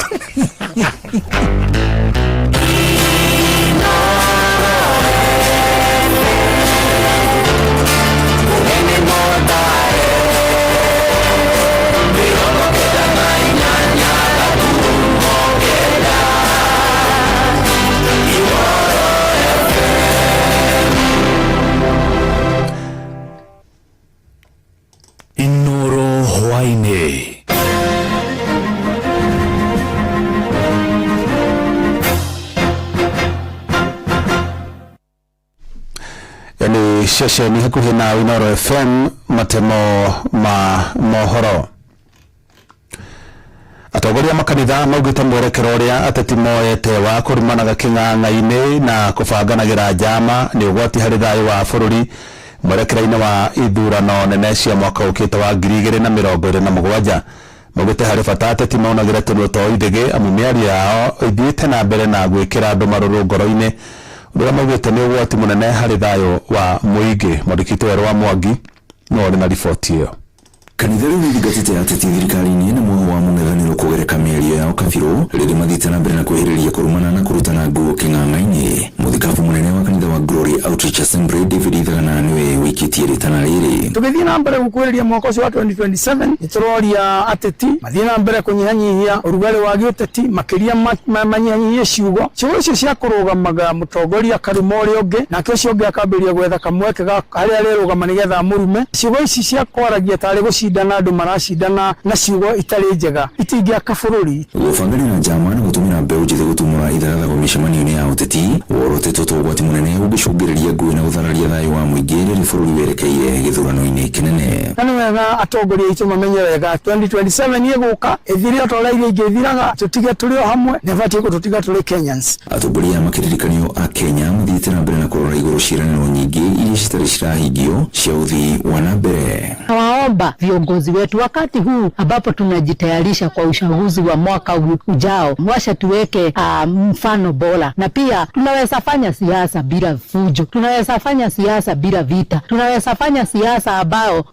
Inoro Hwaine. Yani shesheni hakuhi na Inoro FM matemo ma mohoro. Atongoria makanitha maugite mwerekero uria ateti moyete wa kurumanaga king'ang'a-ini na kubanganagira njama ni ugwati hari thayu wa bururi mwerekero-ini wa ithurano nene cia mwaka ukite wa 2027 maugite hari bata ateti maunagire tunuo twa ithige amu miario yao ithiite na mbere na gwikira andu maruru ngoro-ini uria maugite ni ugwati munene hari thayu wa muingi mwandĩkĩtwo Werũ wa Mwangi no na riboti iyo. Kanitha rĩu rĩthingatĩte ateti thirikari-inĩ na muoyo wa mũng'ethanĩro kũgereka mĩario yao kabirũ rĩrĩa mathiĩte na mbere na kwĩhĩrĩria kũrumana na kũrutana nguo kĩng'ang'a-inĩ. Mũthikabu mũnene wa kanitha wa Glory Outreach Assembly David Ithagana nĩwe wĩkĩtie rĩtana rĩrĩ. Tũgĩthiĩ na mbere gũkuhĩrĩria mwaka ũcio wa 2027 nĩtũroria ateti mathiĩ na mbere kũnyihanyihia ũrugarĩ wa gĩũteti makĩria manyihanyihie ciugo icio cia kũrũgamaga mũtongoria karuma ũrĩa ũngĩ nake ũcio ũngĩ akambĩrĩria gwetha kamweke harĩa arĩrũgama nĩgetha mũrume. Ciugo ici cia kwaragia tarĩ gũcindana andũ maracindana na ciugo itarĩ njega itingĩaka bũrũri. Gũbangania njama na gũtũmĩra mbeũ njĩthĩ gũtumũra ithagathago mĩcemanio-inĩ ya ũteti worotetwo ta ũgwati mũnene ũngĩcũngĩrĩria ngũĩ na gũthararia thayũ wa mũingĩ rĩrĩa bũrũri werekeire gĩthurano-inĩ kĩnene. Na nĩ wega atongoria aitũ mamenye wega 2027 ĩgũka ĩthire o ta ũrĩa iria ingĩ ithiraga tũtige tũrĩ o hamwe na batiĩ gũtũtiga tũrĩ Kenyans. Atongoria makĩririkanio a Kenya mathiĩte na mbere na kũrora igũrũ ciĩranĩro nyingĩ iria citarĩ cirahingio cia ũthii wa na mbere. tunaomba viongozi wetu wakati huu ambapo tunajitayarisha kwa uchaguzi wa mwaka ujao, washa tuweke mfano bora, na pia tunaweza fanya siasa bila fujo, tunaweza fanya siasa bila vita, tunaweza fanya siasa ambao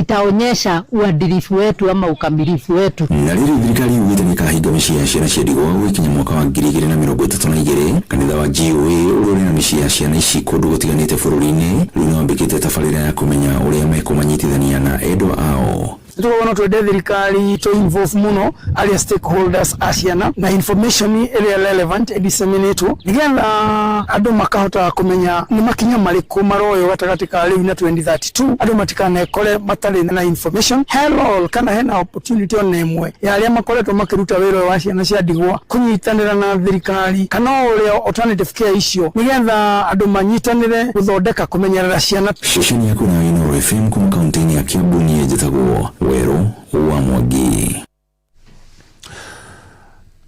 itaonyesha uadilifu wetu ama ukamilifu wetu. Na rĩrĩ thirikari yugĩte nĩ kahinga mĩciĩ ya ciana cia ndigwa gũkinya mwaka wa 2032. Kanitha wa GOA ũrĩa na mĩciĩ ya ciana ici kũndũ gũtiganĩte bũrũri-inĩ rĩu nĩ wambĩkĩte tabarĩra ya kũmenya ũrĩa mekũmanyitithania na endwa ao. Tukabona twende thirikari to involve muno alia stakeholders asiana na information area relevant and disseminate nigetha andu makahota kumenya ni makinya mariku maroyo gatagati ka riu na 2032 andu matikane kole matari na information hello kana hena opportunity on emwe ya alia makoretwo makiruta wĩra wa ciana cia ndigwa kunyitanira na thirikari kana uria alternative care icio nigetha andu manyitanire guthondeka kumenyerera ciana. Shesheni yako na Ino FM kuma kaunti ya Kiambu ni jetagwo Wero wa Mwangi.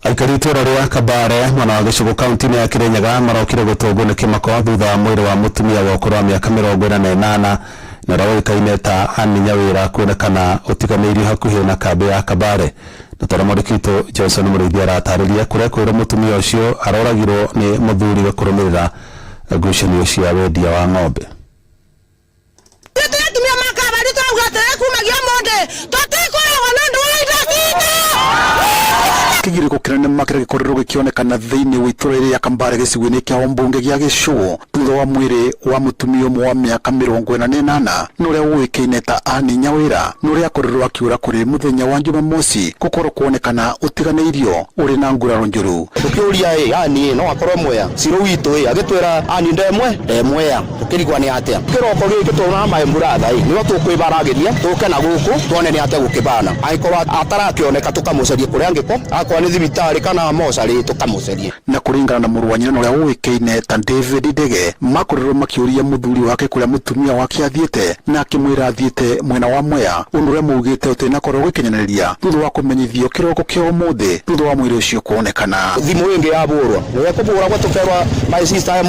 Aikari itura ria Kabare mwana wa gĩcigo kaunti ya Kirinyaga marokire gũtũngwo nĩ kĩmako thutha wa mwĩrĩ wa mũtumia wa ũkũrũ wa mĩaka 48 na rawoĩkaine ta Anne Nyawĩra kuonekana ũtiganĩirio hakuhĩ na kambĩ ya Kabare. Na tara mũrikito Johnson Mũrĩithi aratarĩria kũrĩa kwĩra mũtumia ũcio aroragirwo nĩ mũthuri kũrũmĩrĩra ngucanio cia wendia wa ng'ombe. Kigiriko kirane makire gikorero gikionekana thiini wa itura ya Kambare gĩcigo-inĩ kĩa Ombunge gĩa Gĩcũgũ thutha wa mwĩrĩ wa mũtumia ũmwe wa mĩaka 48 n'ũrĩa ũĩkaine ta Anne Nyawĩra n'ũrĩa akorirwo akiura kũrĩ mũthenya wa Jumamosi gũkorwo kuonekana ũtiganĩirio ũrĩ na nguraro njũru. Tukiuria Anne no akorwo mwea ciro witũ agĩtwĩra Anne ndemwea tukirigwa nĩ atĩa kĩroko gĩkĩ tũna maemburatha nĩo tũkwĩbaragĩria tũke na gũkũ tuone nĩ atĩa gũkĩbana angĩkorwo atarakĩoneka tũkamũcaria kũrĩa angĩko ni thibitari kana mocarĩ tukamucerie. Na kũringana na mũrũ wa nyina ũrĩa ũĩkaine ta David Ndege makorirwo makĩũria mũthuri wake kũrĩa mũtumia wake athiĩte na akĩmwĩra athiĩte mwena wa Mwea ũndũ ũrĩa maugĩte ũtenakorwo gũkinyanĩria thutha wa kũmenyithio kĩroko kĩa ũmũthĩ thutha wa mwĩrĩ ũcio kuonekana. Thimũ ĩngĩ yabũrwo nĩwe kũbũragwo tũkerwa my sister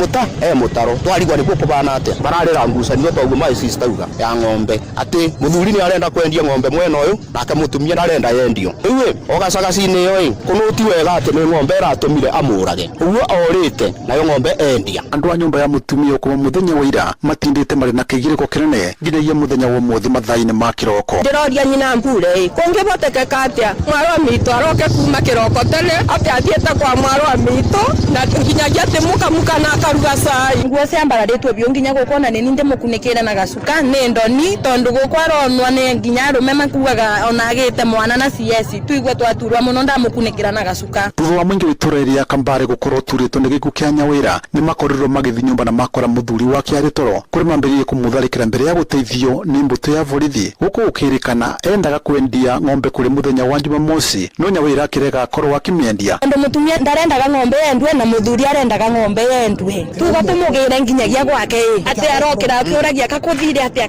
mũtaro twarigwa nĩkuo kũbana atĩa mararĩra ngucanio toguo my sister uga ya ng'ombe atĩ mũthuri nĩ arenda kwendia ng'ombe mwena ũyũ nake mũtumia ndarenda yendio rĩu ogacagaci-inĩ ĩyo kunuti wega ati ni ng'ombe ratumire amurage uguo orite nayo ng'ombe endia. Andu a nyumba ya mutumia kuma muthenya wa ira matindite mari na kigiriko kinene nginyagia muthenya wa muthi mathaini ma kiroko. Ndiroria nyina mbure kungibotekeka atia mwaro wa mito aroke kuma kiroko tene ati athiete kwa mwaro wa mito na nginyagia ati muka na akaruga cai nguo ciambaratwo bio nginya gukona ni ninde mukunikira na gacuka ni ndoni tondu gukwaronwa ni nginya rume makuaga ona agite mwana na CS tuigwe twaturwa muno ndamukunikira na gacuka. Thutha wa mwingi w'itura ya Kambare gukorwo turitwo ni gikuũ kĩa Nyawĩra ni makorirwo magithi nyumba na makora muthuri wake arĩ toro kuri mambĩrĩrie kumutharĩkĩra mbere ya guteithio nĩ mbũtũ ya borithi guku ukirikana endaga kwendia ng'ombe kuri muthenya wa Jumamosi no Nyawĩra akirega akorwo akimĩendia. Ndo mutumia ndarendaga ng'ombe endwe na muthuri arendaga ng'ombe endwe tuga tumugire nginyagia gwake ati arokira akĩũragia akakuthire atia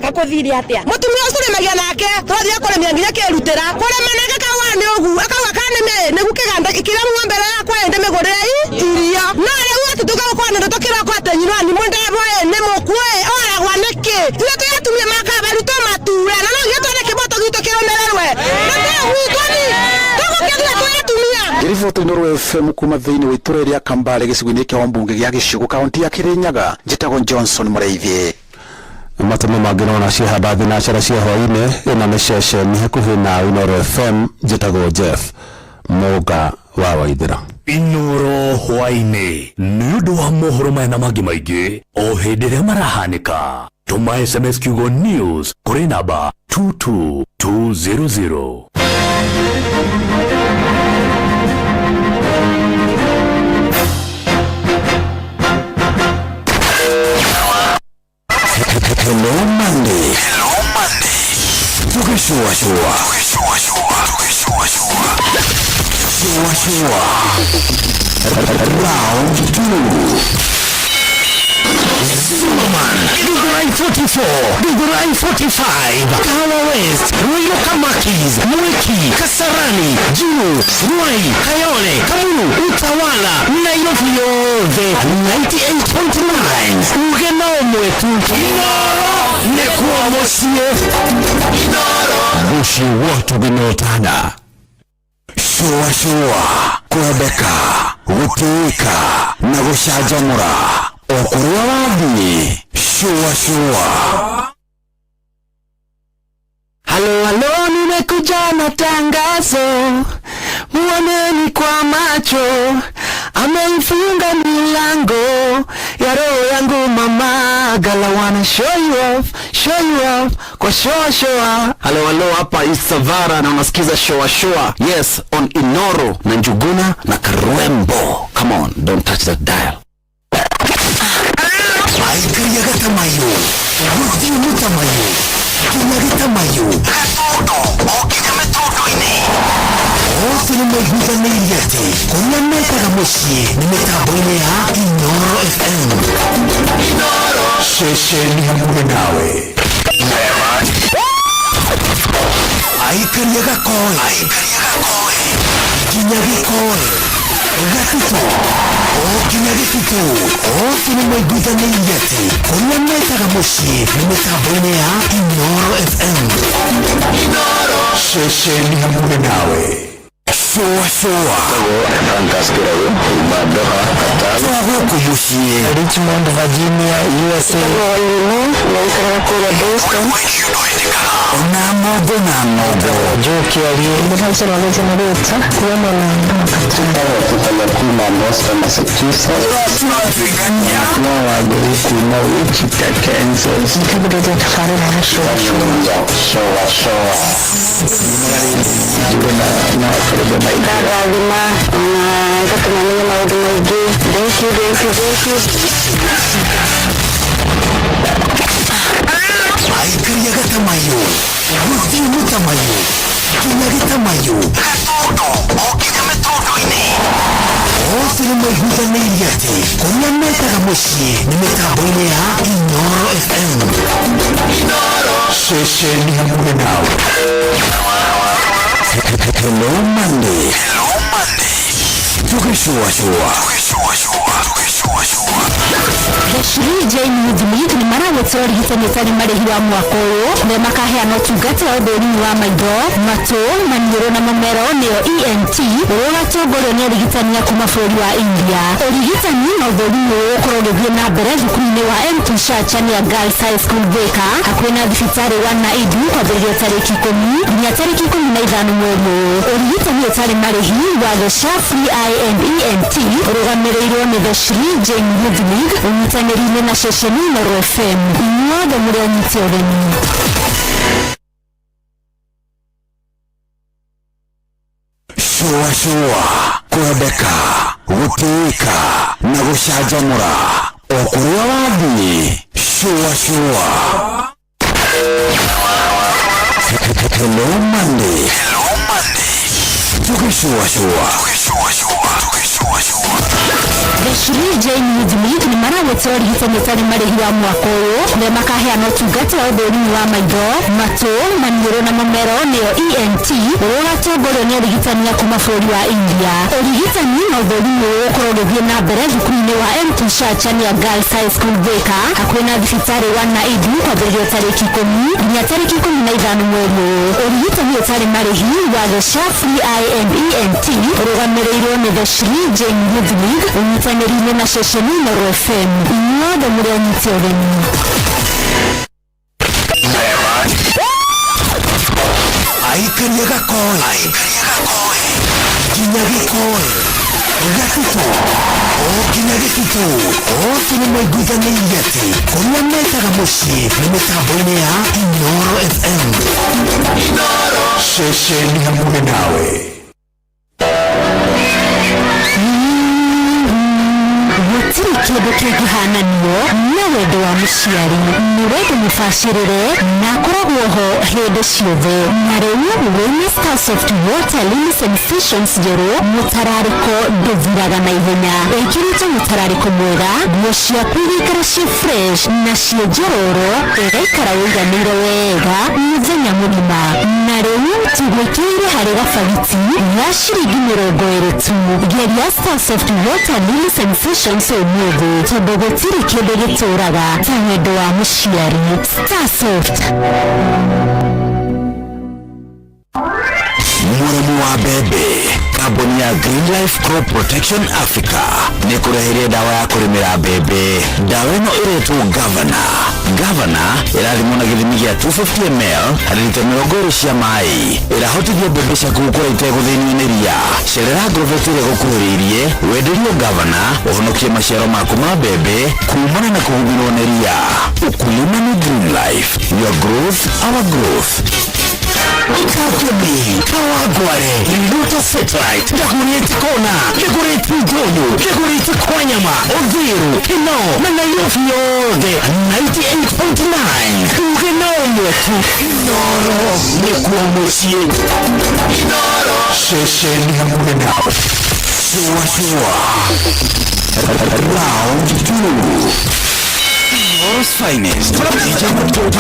mutumia ũcio rĩmagia nake twathia kũrĩmia nginya kĩrutĩra kũrĩmanage kawane ũgu akawa kanime nĩgu kĩganda ikira ng'ombe yakwa ende mĩgũrĩre iria no rĩu ati tũgakwana ndo kĩroko atenyirwo ni mũndebo nĩ mũkue oragwa nĩkĩ tuo tuyatumia makabaru to mature na no gĩtware kĩboto gitũ kĩrũmererwe Riboti Nuru FM kuma thĩinĩ wa itura rĩa Kambare gĩcigo-inĩ kĩa Ombunge gĩa Gĩcũgũ kaunti ya Kirinyaga njĩtagwo Johnson Mũrĩithi. Matemo mangĩno na ciehaba thinacara cia hwaĩ-inĩ ĩno nĩ ceceni hakuhĩ na Nuru FM njĩtagwo Jeff Mũga wa Waithĩra. Inoro hwaĩ-inĩ nĩ ũndũ wa mohoro maya na mangĩ maingĩ o hĩndĩ ĩrĩa marahanĩka tũma SMS kiugo news kũrĩ namba 22200. Hello Monday. Tukishua. Round 2. Zimmerman, Dugurai 44, Dugurai 45, Kahawa West, Ruyo Kamakis, Mweki, Kasarani, Junu, Ruai, Kayole, Kamunu, Utawala, Nairobi yote 98.9 Ugeno mwetu Kinoro nekuwa mosie mushi watu binotana shua kwebeka gutiika na gushanjamura okuria wathi shua. Halo, nimekuja na tangazo, muoneni kwa macho, ameifunga milango ya roho yangu mama, gala wanna show you off, kwa show. Halo, hapa Isavara na unasikiza show. Yes, on Inoro na Njuguna na Karwembo. Come on, don't touch that dial. Aikariya gatamayo, wuti mutamayo, kinyaritamayo, hatodo, okinyametudo ine. Sini maiguza niliyate, kuna meta gamoshi, nimetambo ine ya Inoro FM. Inoro, shesheni hamure nawe. Aikariya gakoe, kinyagikoe, gatito. Kinagitutu, sini maiguza niliyate, kuna meta gamoshi, nimetambo ine ya Inoro FM. Inoro, shesheni hamure nawe. Shua Frankaskirawe Madoha Qatar Kumushie Richmond Virginia USA Naikara Boston Namodo Joki aliye Mwanzo waweze na leta kuona na Qatar Kuna Boston Massachusetts No wagiriku na Wichita Kansas Nikabidete tafari na Shua na karibu Daragima na katumania maudu maigi. Thank you. Aikariya gatamayo, wuti mutamayo, kinyaritamayo, hatodo, okinyametudo ine. Sini maiguza niliyate, kuna meta gamoshi, nimetambo ine ya Inoro FM. Inoro, shesheni hamure nawe. Hello Monday. Tukishua. Dashiri Jane Mudimit ni mara wetori hitanitani marehi wa mwakoyo na makahea notugate wa odoni wa maido mato maniro na mamero neo ENT uwa togoro ni origitani ya kumafori wa India origitani na odoni uwa korogevye na berezu kumine wa Mtusha chani ya Girls High School Beka hakwena dhifitari wana idu kwa berio tariki komi dunia tariki komi na idhanu mwemo origitani yotari marehi wa the Shafri INENT uruga mereiro ni Dashiri Jane Mudimit Unitangerine na shesheni Inoro FM. Inyada muri onyitoreni. Shua kwebeka gutiika na gushanjamura okuria wathi shua. Hello Monday. Tukishua. Dashiri Jane Mudimit ni mara wetori hitanitani marehi wa mwakoyo na makahea notugate wa odoni wa maido mato maniro na mamero neo ENT uwa togoro ni origitani ya kumafori wa India origitani na odoni uwa korogevye na berezu kumine wa Mtusha chani ya Girls High School Beka hakwena dhifitari wana idu kwa berio tariki komi dunia tariki komi na idhanu mwemo origitani yotari marehi wa the Shafri INENT uruga mereiro ni Dashiri Jane Mudimit Unitangerine na shesheni Inoro FM. Inyada muri onyitoreni. Aikariya gakoe, kinyagikoe, gatito, kinyagitutu, sini maiguza niliyate, kuna meta gamoshi, nimetambo ine ya Inoro FM. Inoro, shesheni hamure nawe. Kebe kegihana niyo na wedo wa mushiyari niwedo mufashirire nakora guoho hede shiove narewe Wellness Soft Water Lily Sensations jero mutarariko doviraga na ihenya ekirito mutarariko mwega guoshia kwirikara shi fresh na shie jororo egaikara wiganire wega muzenya murima narewe tugwekire harega fagiti ya shirigi 70 Geria Soft Water Lily Sensations ũmũthĩ tondũ gũtirĩ kĩndũ gĩtũraga ta wendo wa mũciari. Starsoft. Mũrĩmi wa mbembe, kambuni ya Green Life Crop Protection Africa nĩ kũreheire dawa ya kũrĩmĩra mbembe. Dawa ĩno ĩretwo Governor ĩrathimwo na gĩthimi gĩa 250 ml harĩ lita 20 cia maĩ. Ĩrahotithia mbembe ciaku gũkũra itegũthĩnio nĩ ria. Cerera Agrovet ĩrĩa gũkuhĩrĩirie wenderio Governor ũhonokie maciaro maku ma mbembe kumana na kũhuhĩrwo nĩ ria. Ukulima ni Green Life. Your growth, our growth. Ikakumi, Kawagware, Luta Satellite, Dakureti Kona, Dakureti Jomo, Dakureti Kwanyama, Oviru, Kino, na Nairobi yote 98.9. Kugenomu yetu, Inoro, Nikuamushie, Inoro, Shesheni ya Mwena, Shua, Round 2. Inoro's finest, DJ Majoji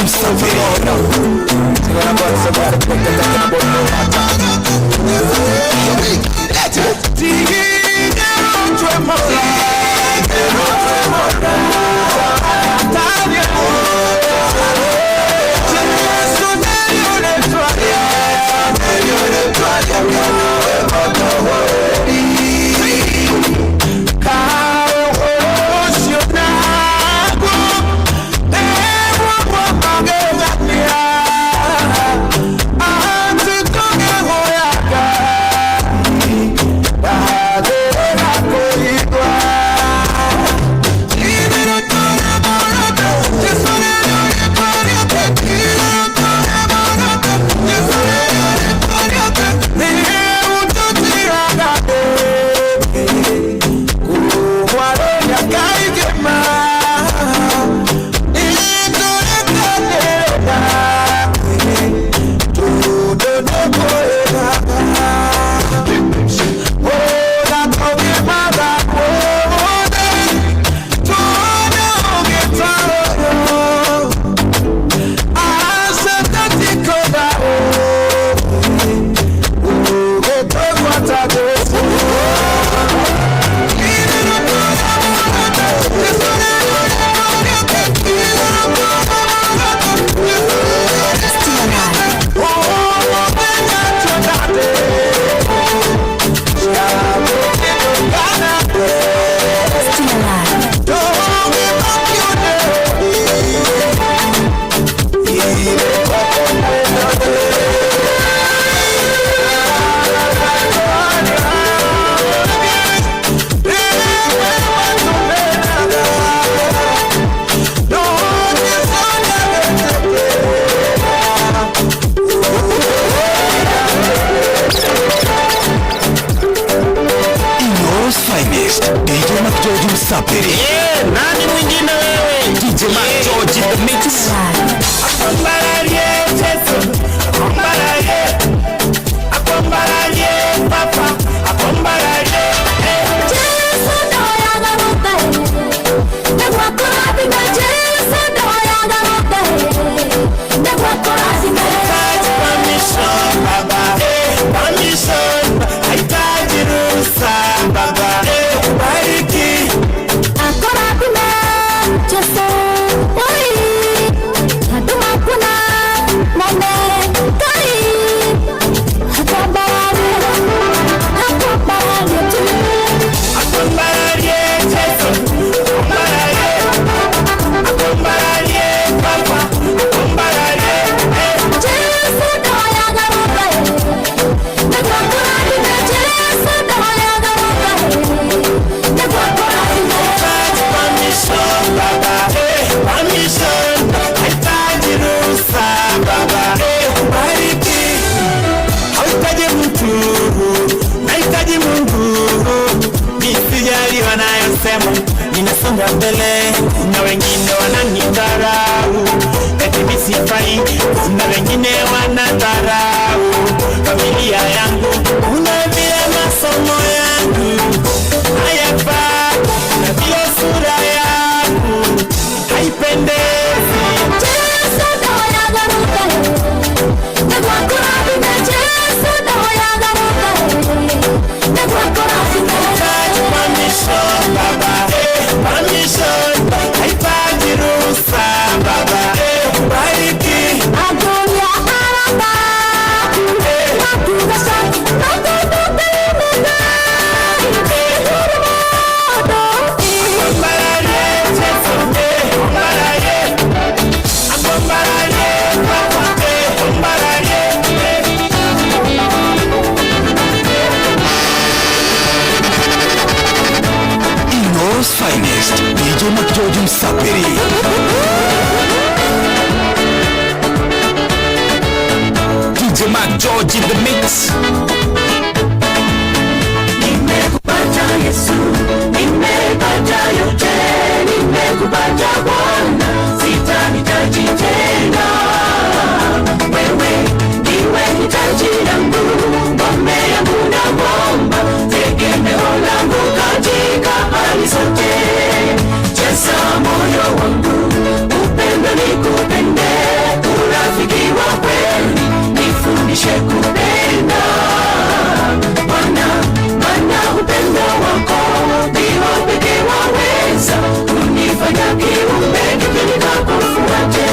Nani mwingine wewe? DJ Majoji the mix. Papa. Ninasonga mbele, kuna wengine wananidharau, eti mimi sifai, kuna wengine wanadharau familia yangu, kuna vile masomo yangu hayafaa, na vile sura yangu haipendezi. DJ George Msapiri. DJ George in the mix. Nimekupata Yesu, nimepata yote, nimekupata Bwana, sitahitaji tena. Wewe ndiwe hitaji langu, ngome yangu na mwamba, tegemeo langu katika hali zote. Jaza moyo wangu, upendo nikupende, urafiki wa kweli, nifundishe kupenda. Maana upendo wako ndio pekee waweza kunifanya kiumbe kipya nikakufuate.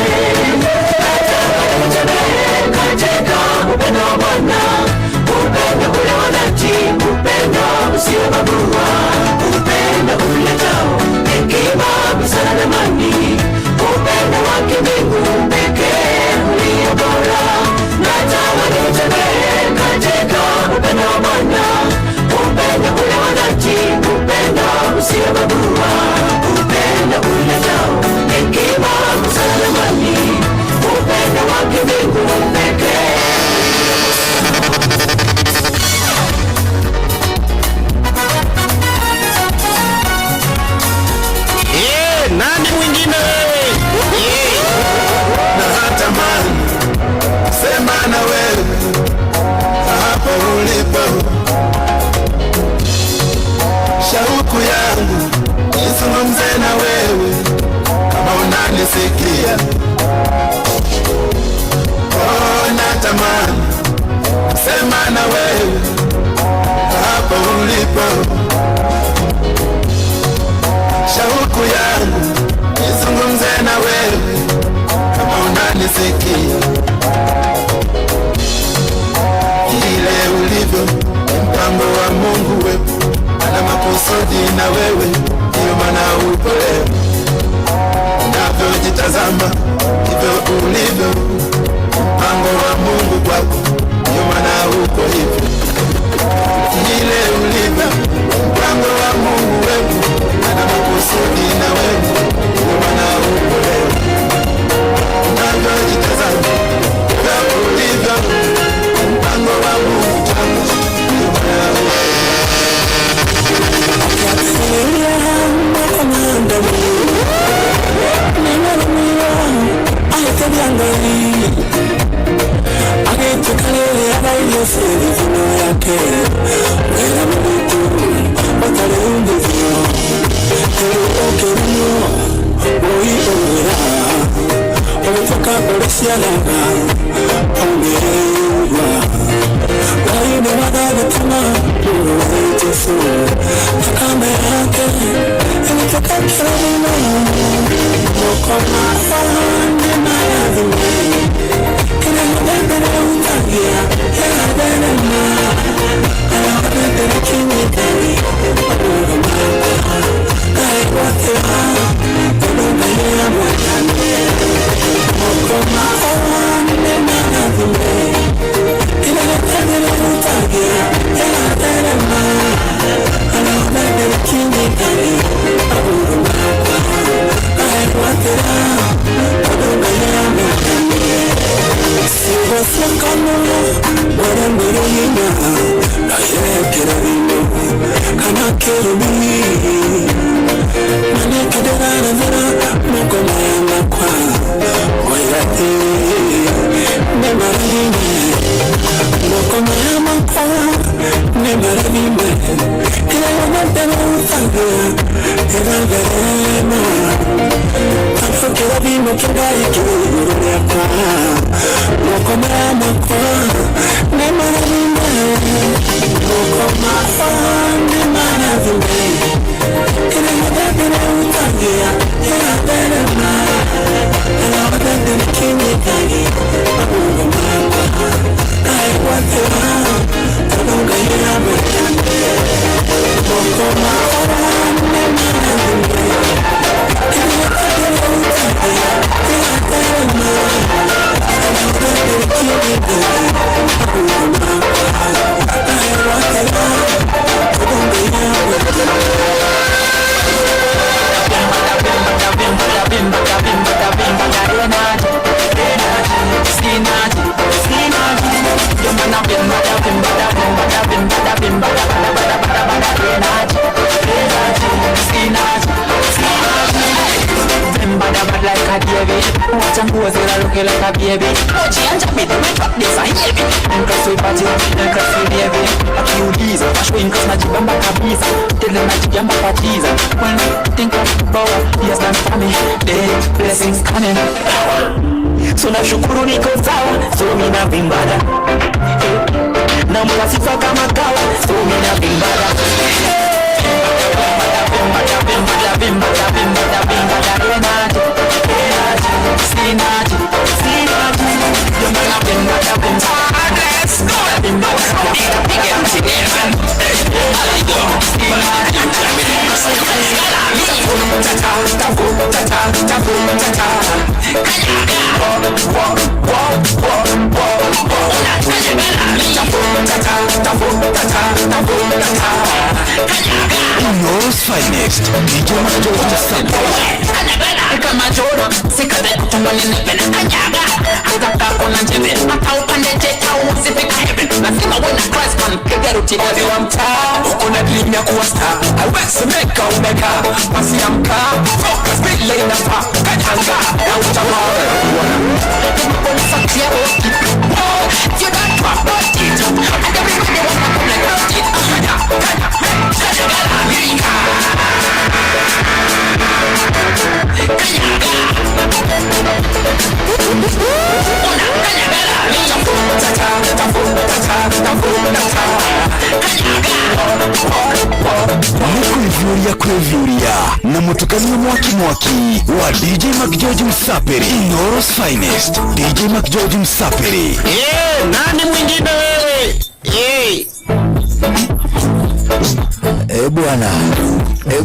Katika upendo wa Bwana, upendo ule wa dhati, upendo usiobagua, upendo uletao hekima, busara na amani, upendo wa kimbingu pekee ulio bora. Natamani nitembee katika upendo wa Bwana, upendo ule wa dhati, upendo usiobagua, upendo uletao hekima, busara na amani, upendo wa kimbingu pekee. Nani mwingine wewe? Na hata mani sema na wewe hapo ulipo. Shauku yangu nizungumze na wewe kama unanisikia. Natamani sema na wewe hapo ulipo. Shauku yangu nizungumze na wewe kama unanisikia. Ile ulivyo mpango wa Mungu wewe, ana makusudi na wewe, ndio maana upo leo. Unavyojitazama hivyo ulivyo, mpango wa Mungu kwako, ndio maana upo hivyo. Ile ulivyo mpango wa Mungu wewe, ana makusudi na wewe, ndio maana upo leo. Unavyojitazama hivyo ulivyo, mpango wa Mungu kwako, ndio maana upo leo. baby. Watch and pose it, I look like a baby. Mochi and chop it, we drop this and heavy. And cause we party, and cause we baby. A few days, wash wing cause my jibamba kabisa. Tell them my jibamba patiza. When I think of power, yes I'm coming. The blessings coming. So na shukuru niko sawa, so mina vimbada. Na mwa sifa kama kawa, so mina vimbada. North's finest, DJ Majoda Sunday. Kama joro, sikate kutumani nipena kanyaga. Ataka kona njebe, ata upande jeta usifika heaven. Lazima wena Christ man, kegeru tigazi wa mtaa. Ukuna klinya kuwa star, awesi meka umeka. Pasi ya mka, focus big lane na pa. Kanyanga, ya utamare. Kama kona sakia oki. If you don't drop, don't eat. And everybody wanna come like don't eat. Kanya, kanya, kanya gala America. Kuivyuria na mutukanio mwaki wa DJ McGeorge Msaperi. North's finest, DJ McGeorge Msaperi. Nani mwingine wewe?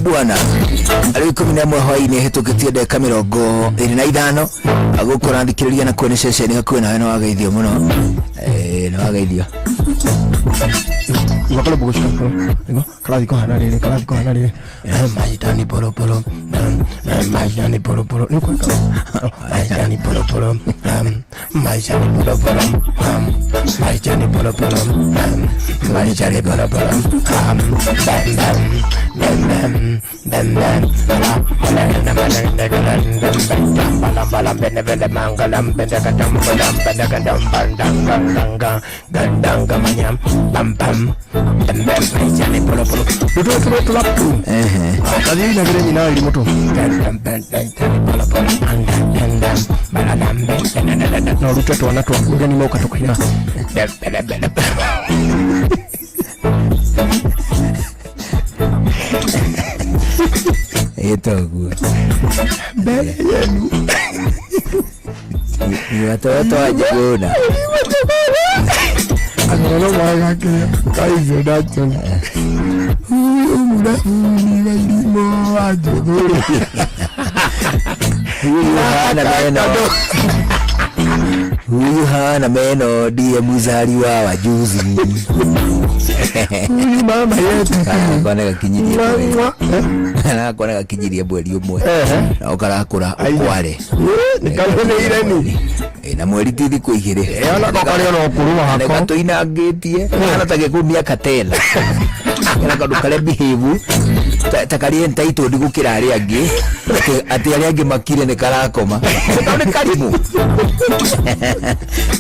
Bwana ari 11 hwaini hitukitie ndeka 25 agukora thikiriria na kuone ceceni hakuwe nawe no wageithio muno no wageithio Wakala bugoshka ngo kala diko hana rere maitani polo maitani polo ni kwa maitani polo maitani polo maitani polo maitani polo Tadi na vile nina ili moto. Na ruto wanatu wakuja ni moka toka ina. Eto good. Bele yenu. Ni watu wajagona. Anono mwaga kile kaizo dacho. Muda limo ajogoro. Huyu hana meno ndiye mzaliwa wa juzi. Huyu mama yetu kona gakinyirie mweri umwe na ukarakura kware nikabone ireni na mweri tithi kuigire ona kokario no kuruma hako gato inangitie ana tagegumia katela kana kandu kare behave takari entaito ndigukira ari angi ati ari angi makire ne karakoma kana karimu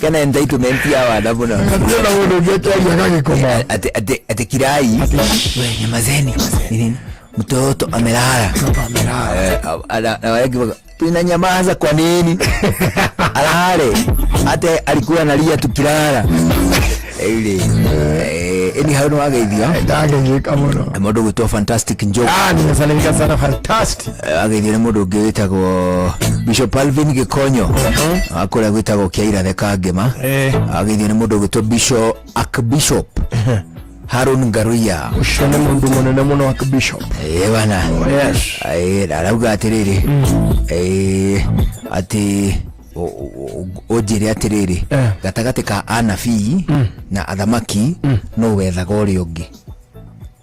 kana entaito menti ya wada bona kana wono geto yagagikoma ati kirai nyamazeni nini mtoto amelala na wagi tunanyamaza kwa nini alale hata alikuwa analia tukilala ile ni hayo wageithia ndagejeka muno modo gutwa fantastic njoke nimesalimika sana fantastic ageithia modo gwitagwo Bishop Alvin Gikonyo akora gwitagwo Kiaira the Kangema ageithia modo gutwa Bishop Harun Ngaruya ushone mundu munene muno wa Bishop bana yes arauga atiriri ati ojire atiriri gatagati ka anabii na athamaki no wethaga uri ungi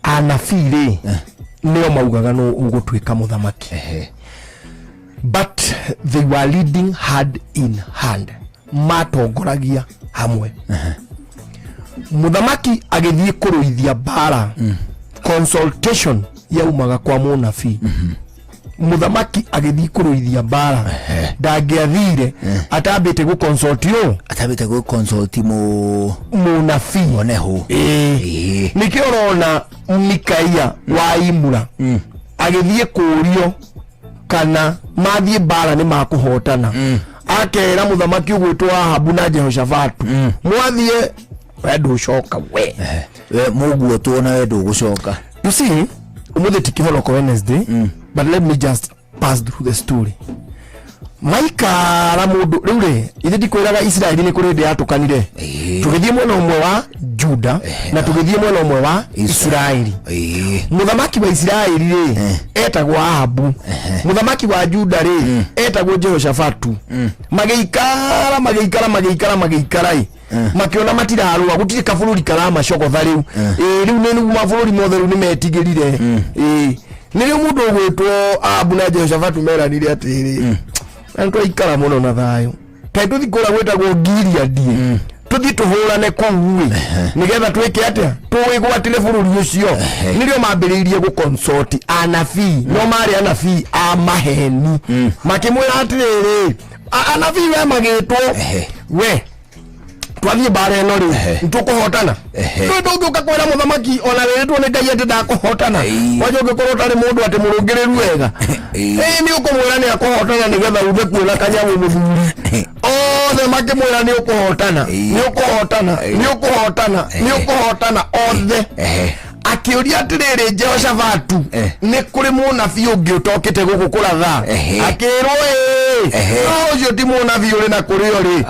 anabii nio maugaga no ugutwika muthamaki but they were leading hand in hand matongoragia hamwe muthamaki agithie kuruithia bara consultation yaumaga kwa munabii muthamaki agithi kuruithia bara ndangiathire atambite gu consult munabii oneho nikio rona Mikaia wa Imura agithie kurio kana mathie bara ni makuhotana akera muthamaki ugwitwa Ahabu na Jehoshafatu mwathie wendu ucoka we muguo tuona wendu gucoka. You see, umuthi tikihoroko Wednesday, but let me just pass through the story. Maikara mundu riure ithe ndikwiraga Israeli ni kuri ndi atukanire tugithie mwena umwe wa Juda na tugithie mwena umwe wa Israeli. Muthamaki wa Israeli ri etagwo Ahabu, muthamaki wa Juda ri etagwo Jehoshafatu. Magiikara makiona matirarua gutire kabuluri karama cokotha riu riu ni mabuluri mothe riu ni metigirire nirio mundu ugwitwo Ahabu na Jehoshafatu meranire atiri antu ikara muno na thayo kai tuthi kura gwetagwo Gilead tuthi tuhurane kuwe nigetha twike atia tuwigwatire bururi ucio nirio mambiriirie gu consult anabii no mari anabii a maheni makimwira atiri anabii we magitwo we twathie bara eno ri ntukuhotana nduguka kwira muthamaki ona wiritwo ni Ngai ati ndakuhotana waje ugikorwo tari mundu ati murungiriru wega ni ukumwira ni akuhotana nigetha uthe kuona kanyamu muthuri othe makimwira ni ukuhotana othe akiuria atiriri Jehoshafatu ni kuri munabii ungi utokite guku kuratha akirwo ucio ti munabii uri na kuri uri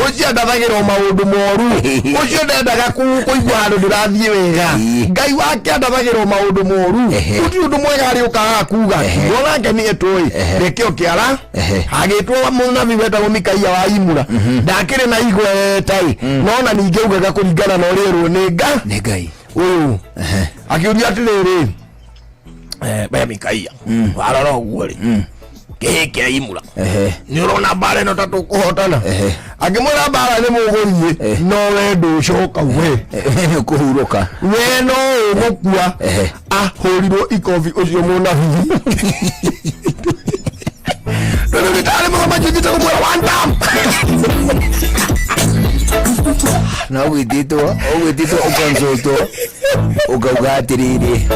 ucio ndathagirwo maundu moru ucio ndendaga kuigua handu ndirathie wega Ngai wake ndathagirwo maundu moru uti undu mwega ari ukaga kuga wonake ni etoi rekio kiara agitwo munabii wetagwo Mikaia wa Imura ndakire na igwe tai nona ninge ugaga kuringana na urirwo ni Ngai uyu akiuria atiriri baya Mikaia warora uguo ri kihike Imura ni urona bara ino tatu kuhotana akimwira bara ni mugurie no wendu ucoka we ni kuhuruka we no ugukua ahurirwo ikofi ucio munabii ndio nitale mama jikita kumwira one time na ugititwo ukonsultwo ukauga atiriri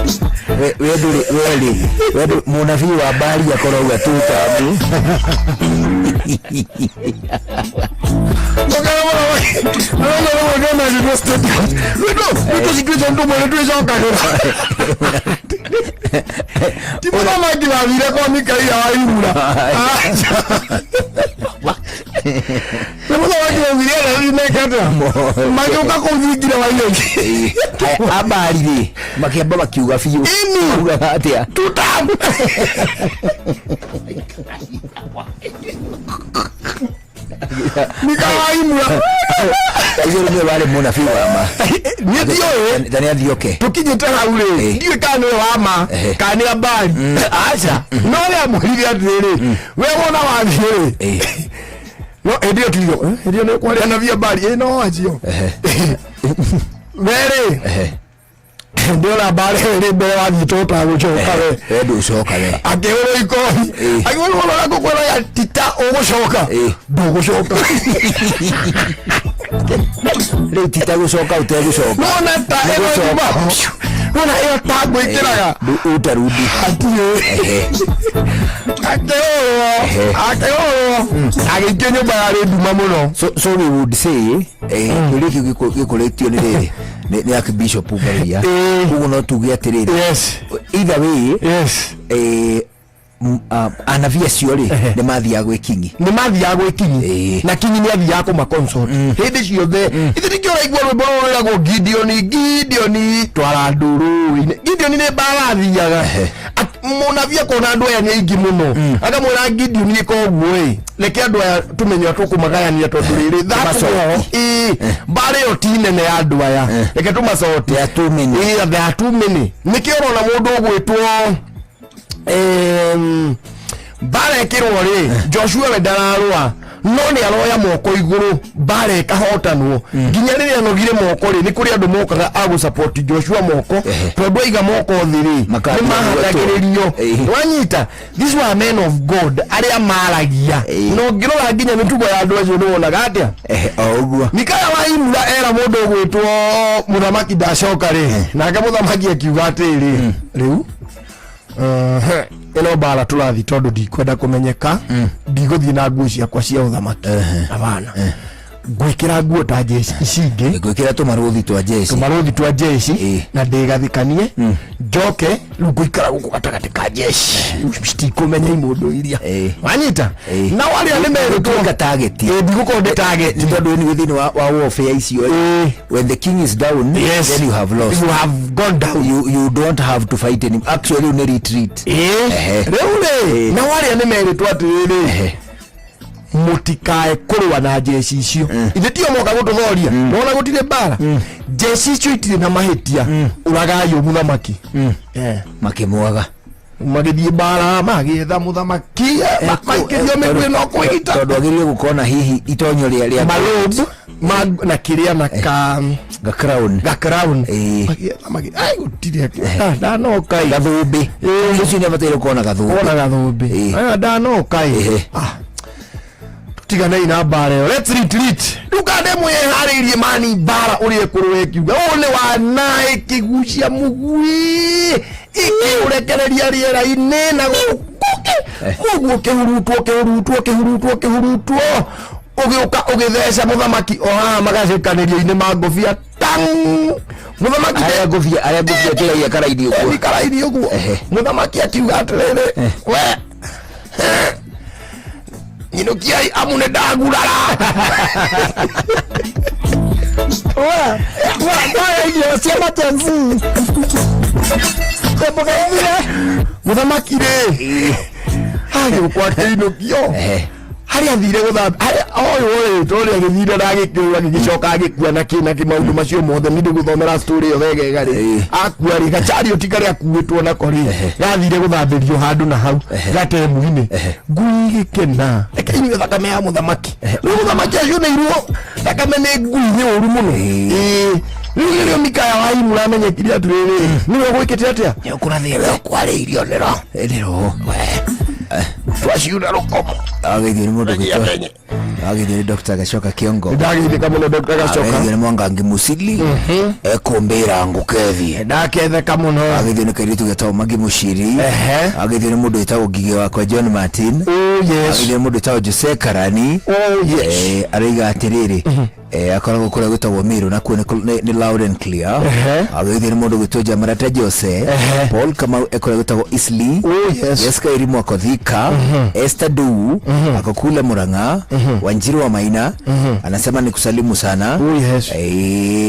wedu munabii wa bari akoragwa tutamu kwa Mikaia wa Imura magiuka kuvingira wa iyo abarire makiamba makiuga fiu uga atia tutamu Mikaia wa Imura hiyo ndio wale munabii wa ma ndio ndani ya dioke tukijita haule ndio kana wa ma kana abali acha no ya muhiri atiriri we wona wa thire no edio tilio edio ne kwa na via bali no ajio were ndio la bali ile mbele wa vitota gucoka we edu coka we akero iko ayo wala ko kwa ya tita ugucoka ndugucoka le tita gucoka utegucoka no na ta ero ba Nona hiyo tabu ikiraga utarudi akeo agikyo nyumba ya nduma muno so we would say kiriki gikoletio ni riri ni archbishop Ugaria kugo no tugia tiriri either way anavia ciori ni mathia gwikinyi na kinyi ni athia ko ma consort hindi ciothe ithi ndio raigwa rwimbo ruragwo Gideon twara nduru Gideon ni barathiaga munavia kona andu aya ni aingi muno akamwira Gideon ni koguo leke andu aya tumenye tukumagayania tondu riri thaso bare yo tinene ya andu aya leke tumacote atumini nikio rona mundu ugwitwo bara ekirwo ri Joshua we ndararua no ni aroya moko iguru bare kahotanwo nginya riria nogire moko ri ni kuri andu mokaga agu support Joshua moko tondu aiga moko thiri ni mahagagiririo wanyita these were men of God aria maragia no ngirora nginya mitugo ya andu acio ni wonaga atia oguo Mikaya wa Imura era mundu gwitwo muthamaki ndacoka ri nake muthamaki akiuga atiri riu eno bara turathi tondu ndikwenda kumenyeka ndiguthii na nguo ciakwa cia uthamaki abana gwikira nguo ta jeshi icingi gwikira tumaruthi twa jeshi na ndigathikanie njoke ngwikara guku gatagati ka jeshi stikumenya imundu iria wanyita na wali anemeretwo target ndigukonde target tondu ni within wa warfare icio when the king is down then you have lost, you have gone down, you don't have to fight anymore, actually you retreat reule na wali anemeretwo atiriri mutikae kurwa na jeshi icio ithe tio moka gututhoria nona gutire bara jeshi icio itire na mahitia uragayo muthamaki makimwaga magithie bara magietha muthamaki makirio migwe no kwita tondu agirio gukona hihi itonyo ria marob na kiria na ga crown magietha ai gutire ndanoka gathumbi ucio ni abatire kuona gathumbi ndanoka tigana ina bara let's retreat dukade mwe haririe mani bara urie kurwe kiuga one wanae kigucia mugwi iki urekereria riera ine na gukuke kehurutwo ugiuka ugithesha muthamaki oha magacikaniria ine magofia tang muthamaki aya gofia kila karaidi uguo muthamaki akiuga atiriri we Kiai amune dagurara wa siama tenzi muthamaki ri hayo kwa Inokio hari athire guthamba oyo tori agithire ndagikirwa gigicoka agikua na kina kimaundu macio mothe nindi guthomera story yo wegega ri akua ri gachari utikari akuitwo na kori gathire guthambirio handu na hau gate muine ngui gikena ekinyo thakame ya muthamaki muthamaki acio ni iruo thakame ni ngui ni uru muno Niyo Mikaya wa Imura amenyekire aturiri niwe gwikite atia ukurathie kwari irio nero twashiura rokomo agithio ni mundu gwitwa agithio ni Dr. Gacoka Kiongo ndagithie kamuno Dr. Gacoka agithio ni Mwangangi Musili ekumbira ngukethie ndaketheka muno agithio ni kairitu getwa Magi Mushiri agithio ni mundu etagwo Ngige wakwa John Martin agithio ni mundu etagwo Jose Karani ariga atiriri akoragwo kuria gwitagwo Miru na kuo ni loud and clear agithio ni mundu gwitwa Jamarata Jose Paul Kamauekuria gwitagwo Isli Yeska Irimu Akothika Esther Du akakula Muranga Wanjiru wa Maina anasema ni kusalimu sana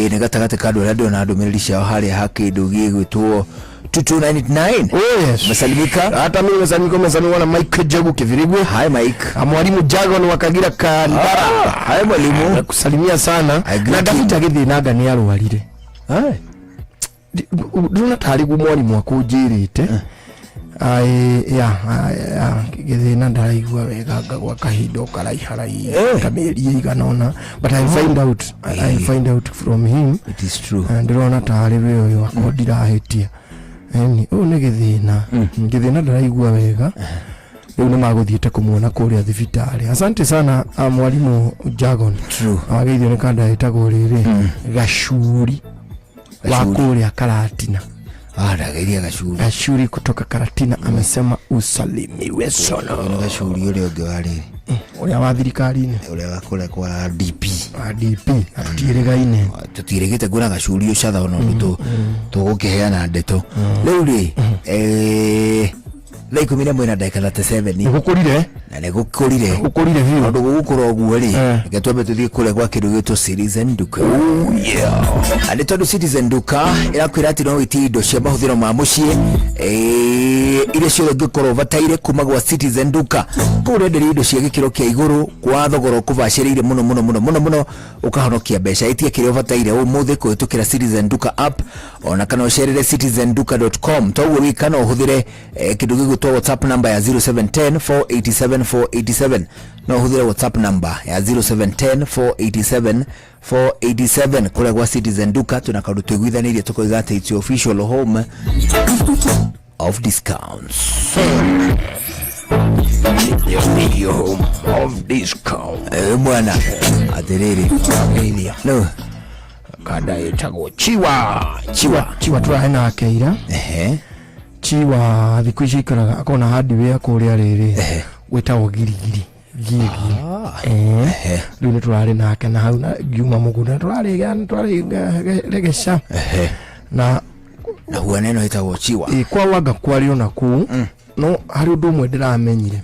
ni gatagate kadu radio na adumirisha hali haki ndugi gwitwo 2299 Masalimika hata mimi mesalimika na Mike Jagu Kivirigwe hi Mike mwalimu Jago ni wakagira Kandara hi mwalimu kusalimia sana na Gafita githinaga ni arwarire nduna tari kumwalimu akujirite githina ndaraigua wega gwa kahindo karaiharai kameria iganona but I find out from him it is true ndirona tari we uyu akodirahitia ni githina ndaraigua wega riu ni maguthiete kumuona kuria thibitari asante sana mwalimu Jagon agithio ni kanda itagwo riri Gashuri wa kuria Karatina ndagairia Gashuri kutoka Karatina amesema usalimiwe sana Gashuri ule ogewari uria wa thirikari-ini uria wakore kwa DP atutiregaine tutiregete gura Gashuri ucatha ono ndu tugukiheana ndeto riu ri na 11:37 nigukurire na nigukurire hiyo ndu gukura oguo ri getwambe tuthie kure gwa kindu gitwo Citizen Duka andi tondu Citizen Duka irakwira ati no witi indo cia mahuthiro ma mucii ile cio ngikoro bataire kuma gwa Citizen Duka kure ndiri indo cia gikiro kia iguru kwa thogoro kubashirire muno ukahonokia mbeca itie kirio bataire umuthi kuhitukira Citizen Duka app ona kana ucerere citizenduka.com toguo wikana uhuthire kindu gutwa WhatsApp number ya 0710487487 no huthire WhatsApp number ya 0710487487 kule kwa Citizen Duka tunakaru twiguithanirie tukoiga ati it's official home of discounts. Your home of discount. Bwana atiriri no kada itago chiwa turahe nake ira chiwa thiku ici ikaraga akona hardware kuria riri gwitagwo girigiri riu ni turari nake na hau na giuma mugunda turari regesha na huwa neno itagwo chiwa kwa wanga kwario na ku no hari undu mwe ndiramenyire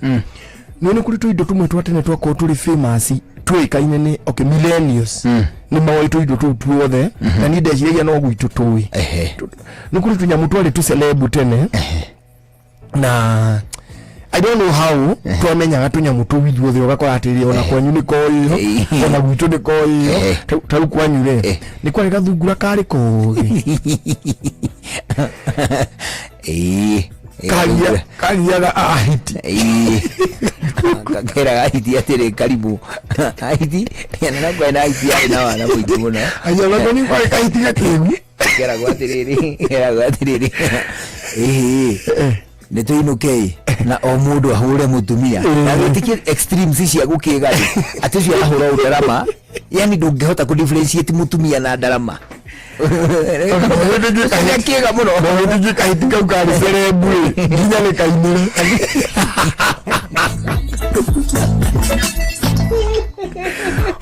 ni kuri tuindo tumwe twatene twako turi famous twikaine ni millennials ni mawaitu indo tu tuothe na ni ndeciria no gwitu tui ni kuri tunyamu twari tu celeb tene na I don't know how twamenyaga tunyamu tu withuothe ugakora atiri ona kwanyu ni koyo ona gwitu ni koyo tau kwanyu re ni kwari gathungura kari kogi kagia ahiti kakera ahiti atire karibu ahiti yana kwa na ahiti yana wana mwingi muno ayo ni kwa ahiti gakigu kera gwatiriri ni tuinuke na o mundu ahure mutumia na gitikie extremes cia gukigari ati cio ahura udarama yani ndungihota ku differentiate mutumia na darama kiega muno ndigi kahitika ukari cerebu nginya ni kainire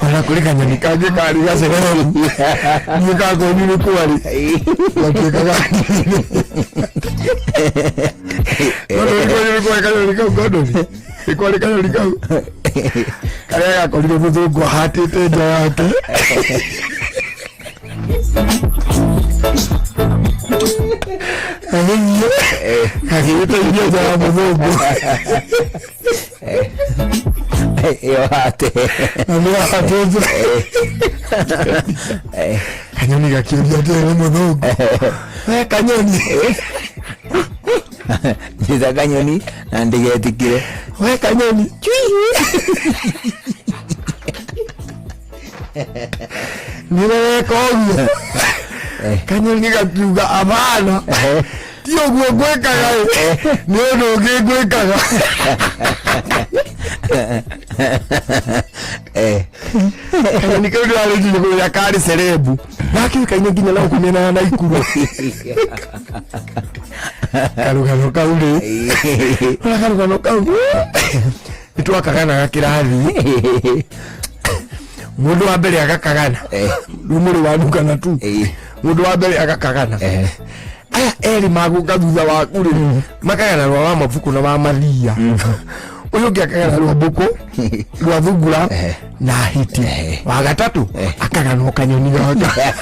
ona kuri kanyoni kage kari gacerebu ni kago ni kwari lakika gani Ikwari kanyoni kau kaya gakorire muthungu ahatite nja yake Kakita inyo za muzungu yohate kanyoni gakiuria tere muzungu kanyoni niza kanyoni na ndigetikire kanyoni nire kogu kanyoni gakiuga abana tio gwe gwekaga ni undu gwekaga kanyoni kau ndari nginya ya kari cerebu nakikaine nginya na kumena na ikuru karugano kau ri karugano kau nitwakagana gakirathi mundu wa mbere agakagana rumuri wa dukana tu mundu wa mbere agakagana aya eri maguka thutha wa kuri makagana rwa wa mafuku na wa mathia uyu ngakagana rwa buku rwa thungura na hiti wa gatatu akagana kanyoni gaka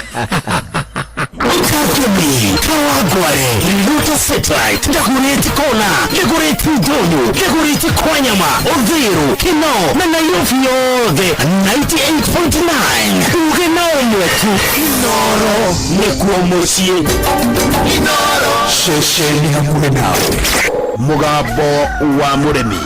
Kawagware Luta Satellite Ndagureti Kona Ndagureti Ndonyo Ndagureti Kwanyama Odhiru Kino na Nairobi yothe 98.9 Ugena omwetu Inoro Nekuwa mochie Inoro Shesheni hamwe nawe Mugambo wa muremi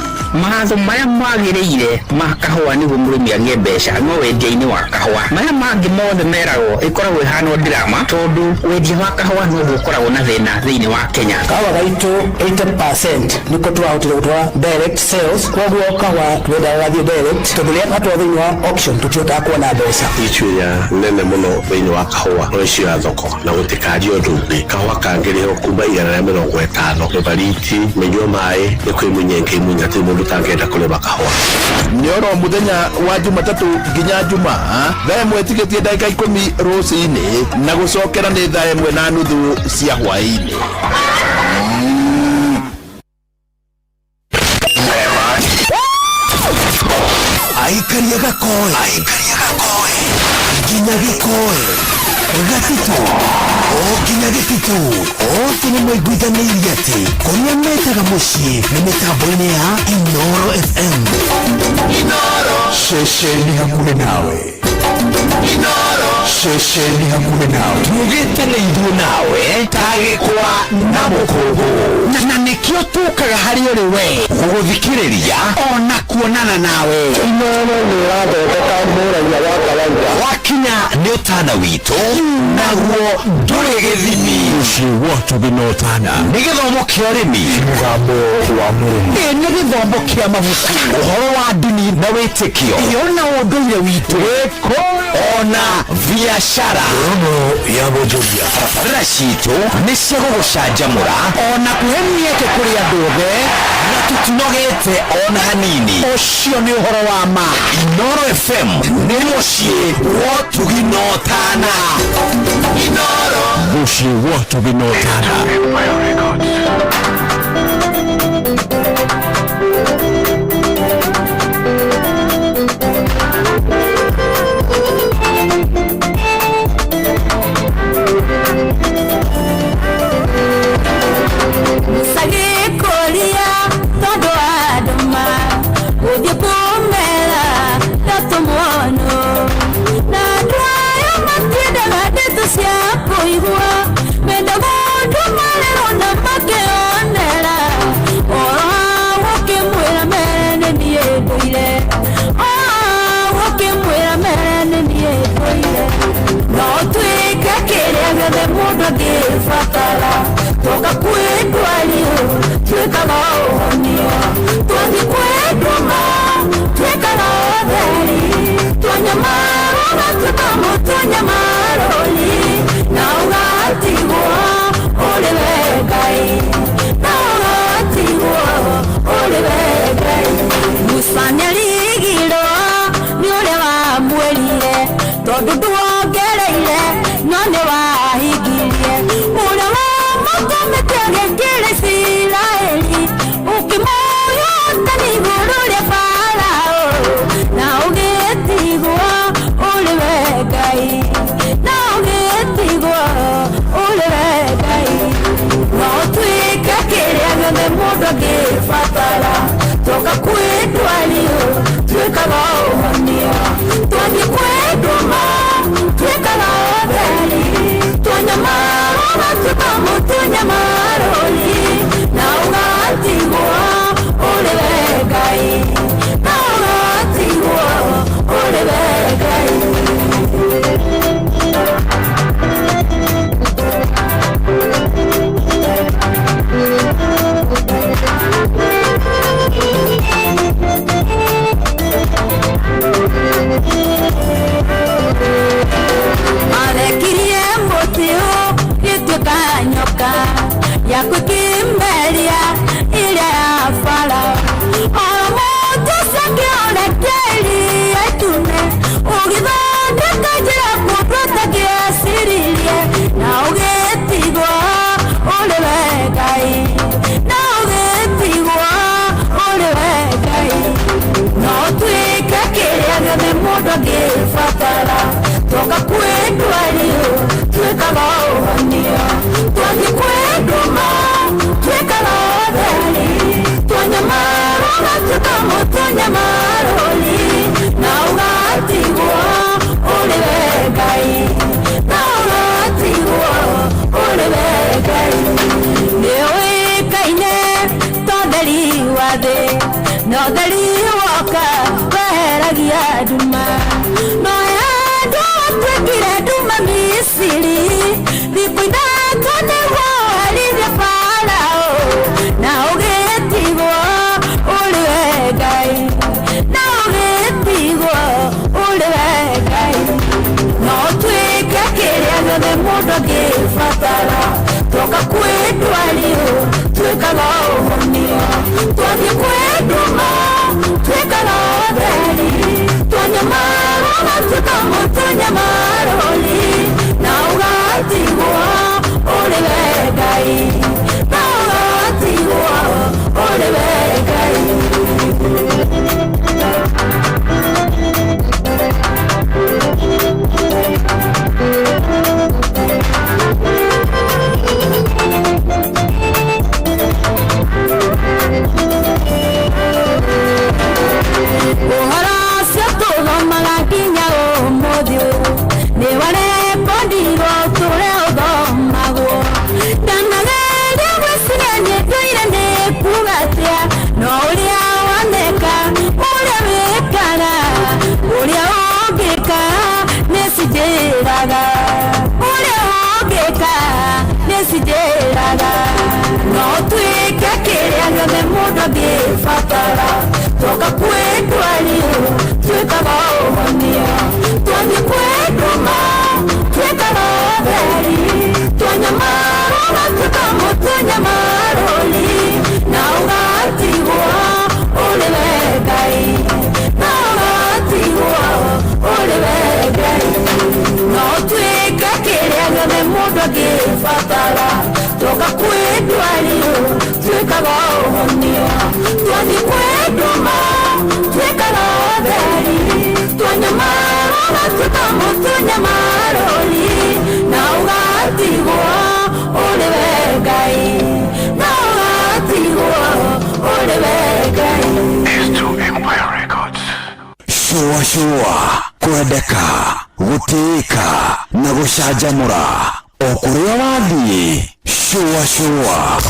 mahatho maya magiriire makahwa ni murimi agie mbeca no wendia-ini wa kahwa maya mangi mothe meragwo ikoragwo ihana drama tondu wendia wa kahwa no gukoragwo na thina thiini wa Kenya kahwa gaitu 80% niko twahotire gutwara direct sales koguo kahwa twenda gathie direct tondu ria atwa thiini wa auction tutioka kuona mbeca ichuya nene muno thiini wa kahwa rocio ya thoko na gutikario ndumbi kahwa kangiriho kuma 150 bariti menyo mai ikwimunyenge imunyati mundu tangenda kulema kahwa nyoro muthenya wa Jumatatu nginya Jumaa thaa imwe tigetie ndagika 10 ruciini na gucokera ni thaa imwe na nuthu cia hwaini aikaria gakoe nginya gikoe gatito okinya gitito okini mwaiguithanirie ati kuria metaga mucii ni mitambo-ini ya Inoro FM Inoro shesheni hamwe nawe Inoro ceceni hakuhĩ nawe tugĩte nĩ ithuĩ nawe tagĩkwa na mũkũgũ na nĩkĩo tũkaga harĩ ũrĩ we gũgũthikĩrĩria ona kuonana nawe inono nĩrathondeka mũraia wa kawaida wakinya nĩ ũtana witũ naguo ndũrĩ gĩthimi ũcio wotu binotana nĩ gĩthomo kĩa ũrĩmi mũgambo wa mũrĩmi nĩ gĩthomo kĩa mabuku ũhoro wa ndini na wĩtĩkio ona ũndũire witũ ona biashara ya bonjoria barabara citũ nĩ cia gũgũcanjamũra ona kũhe mĩeke kũrĩ andũ othe na tũtinogete ona hanini ũcio nĩ ũhoro wa ma Inooro FM nĩ mũciĩ wa ũtugi na ũtana Inooro mũciĩ wa ũtugi na ũtana Sagikolia todo adoma Udi kumela Tato mono Na dwaya matida Hadetu siapo igua Meda modu malero na make onela Oha wake mwela mene niye doile Oha wake mwela mene niye doile No tuika kere agade muda gifakala Toka kwetu alio, tuweka maonio Tuwazi kwetu ma, tuweka laodheri Tuanyamaro na tukamo tuanyamaroli Na ugatigwa, uliwegai Na ugatigwa, uliwegai Musanya ligilo, ni ule wa mwelile Todo duogereile, none wa higilie Ule wa Kometege kile Israeli Ukimoyo tani gurule Farao Na ugetigwa uliwegai Na ugetigwa uliwegai Na utuika kile agade muda gifatara Toka kwetu alio tuika waohonio Tuwazi kwetu ma tuika laodheri Tuanyamaro na tukamo tuanyamaroli Na ugatigwa uliwegai Na ugatigwa uliwegai Arekirie mboteo ituka nyoka ya kukimeria ile ya Farao Omoto sakione keli etune Ugithondeka njĩra kũprota kĩasiririe Na ũgĩtigwo uliwegai Na ũgĩtigwo uliwegai No tuika kĩrĩa gĩothe mũndũ angĩbatara Toka kwetu alio, tuweka maohanio Tuwazi kwetu ma, tuweka laodheri Tuanyamaro na tukamo tuanyamaroli Na ugatigwa uliwegai Na ugatigwa uliwegai Niwikaine tonderi wathe No theri woka weheragia nduma No twekire nduma Misiri Thikũ ithatũ nĩguo warithia Farao Na ũgĩtigwo uliwegai Na ũgĩtigwo uliwegai No tuĩke kĩrĩa gĩothe mũndũ angĩbatara Toka kwetu alio, tuĩka laohonio Tuwathi kwetu ma, tuĩka laodheri Tuanyamaro na tukamo tuanyamaroli Na ugatigwa uliwegai Na ugatigwa uliwegai fatara toka kwetu alio tweka baohonia twani kwetu ma tweka baoberi twanyamara tweka mutunyamaroli na ugatigwa ule wegai na ugatigwa ule wegai no tweka kiria gane mundu agifatara toka kwetu alio tweka baohonia twani kwetu ma tweka baoberi twanyamara tweka mutunyamaroli na ugatigwa ule wegai na ugatigwa ule wegai. Empire Records. Shua kwendeka gutika na gucanjamura okuria wathie shua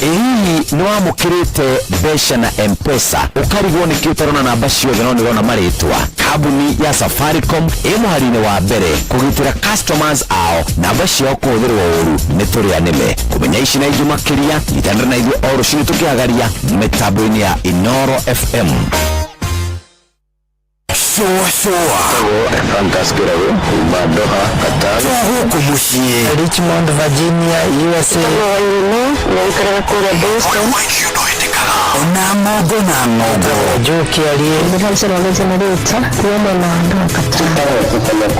Hii ni wamukirite besha na M-Pesa ukarigwo niki utarona namba ciothe no nirona maritwa kabuni ya Safaricom imuharine wa mbere kugitira customers ao namba ciao kuthirwo uru ni turia nime kumenya ici na ijuma kiria itandra na ithuĩ o rucini tukiagaria mitambo-ini ya Inoro FM. Shua Fantastic Doha Qatar huku mushie Richmond, Virginia, USA. na mogo Joki aliye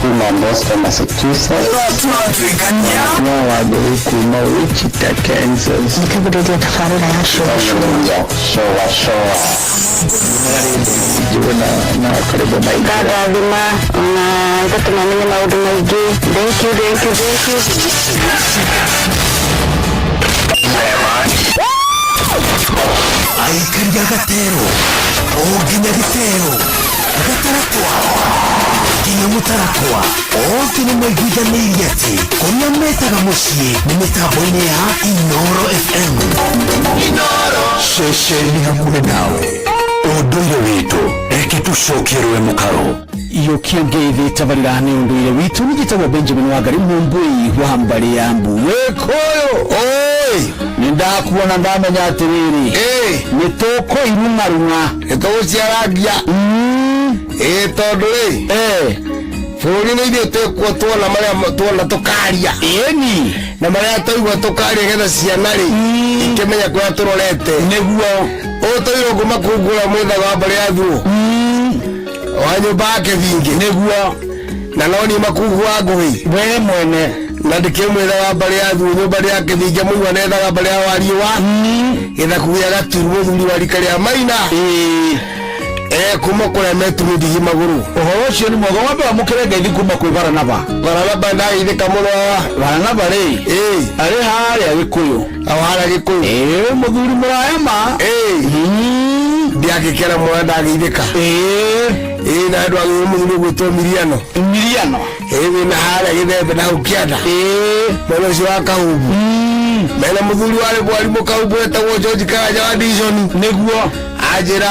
kuma Boston, Massachusetts. Kansas. Aikaria gatero oginya gitero gatarakwa kinya mutarakwa oke ni mwaiguithanirie ati kuria metaga mucii ni mitambo-ini ya Inoro FM. Inoro ceceni hakuhi nawe unduire witu reke tucokierwe mukaro iyo kiongeithi tabarira ni unduire witu nigitagwo Benjamin Wangari Mumbui wa mbari ya Mbuwekoyo. Nindakuona ndamenya atiriri nituko irungarunga nituguciaragia tondu bũrũri nĩ ithuĩ twĩkuo tuona marĩa tuona tukaria ĩni na marĩa twaigua tukaria getha ciana rĩ ikĩmenya kũrĩa tũrorete nĩguo ũtũire ngũma kũngũra mwĩthaga wa mbarĩ ya thuo wa nyũmba yake vingi nĩguo na no ni makungu wa ngũhi we mwene na ndikĩmwĩthaga mbarĩ ya thuo nyũmba yake vingi mũigua nethaga mbarĩ ya wariũa gĩthaku gĩa gaturũ mũthuri wa rika rĩa Maina kuma kũrĩa metumithigi magũrũ ũhoro ũcio nĩ mwega wambe wamũkĩre ngeithi kuma kwĩ Baranaba ndageithĩka mũno Baranaba rĩ arĩ harĩa Gĩkũyũ harĩa Gĩkũyũ mũthuri mũraya ma ndiagĩkĩra mwana ndageithĩka na andũ agĩrĩ mũthuri gwĩtwo Miriano na harĩa Gĩthembe na hau kĩanda mwena ũcio wa Kahumbu mena mũthuri warĩ mwarimũ Kahumbu etagwo George Karanja wa Diconi nĩguo ajira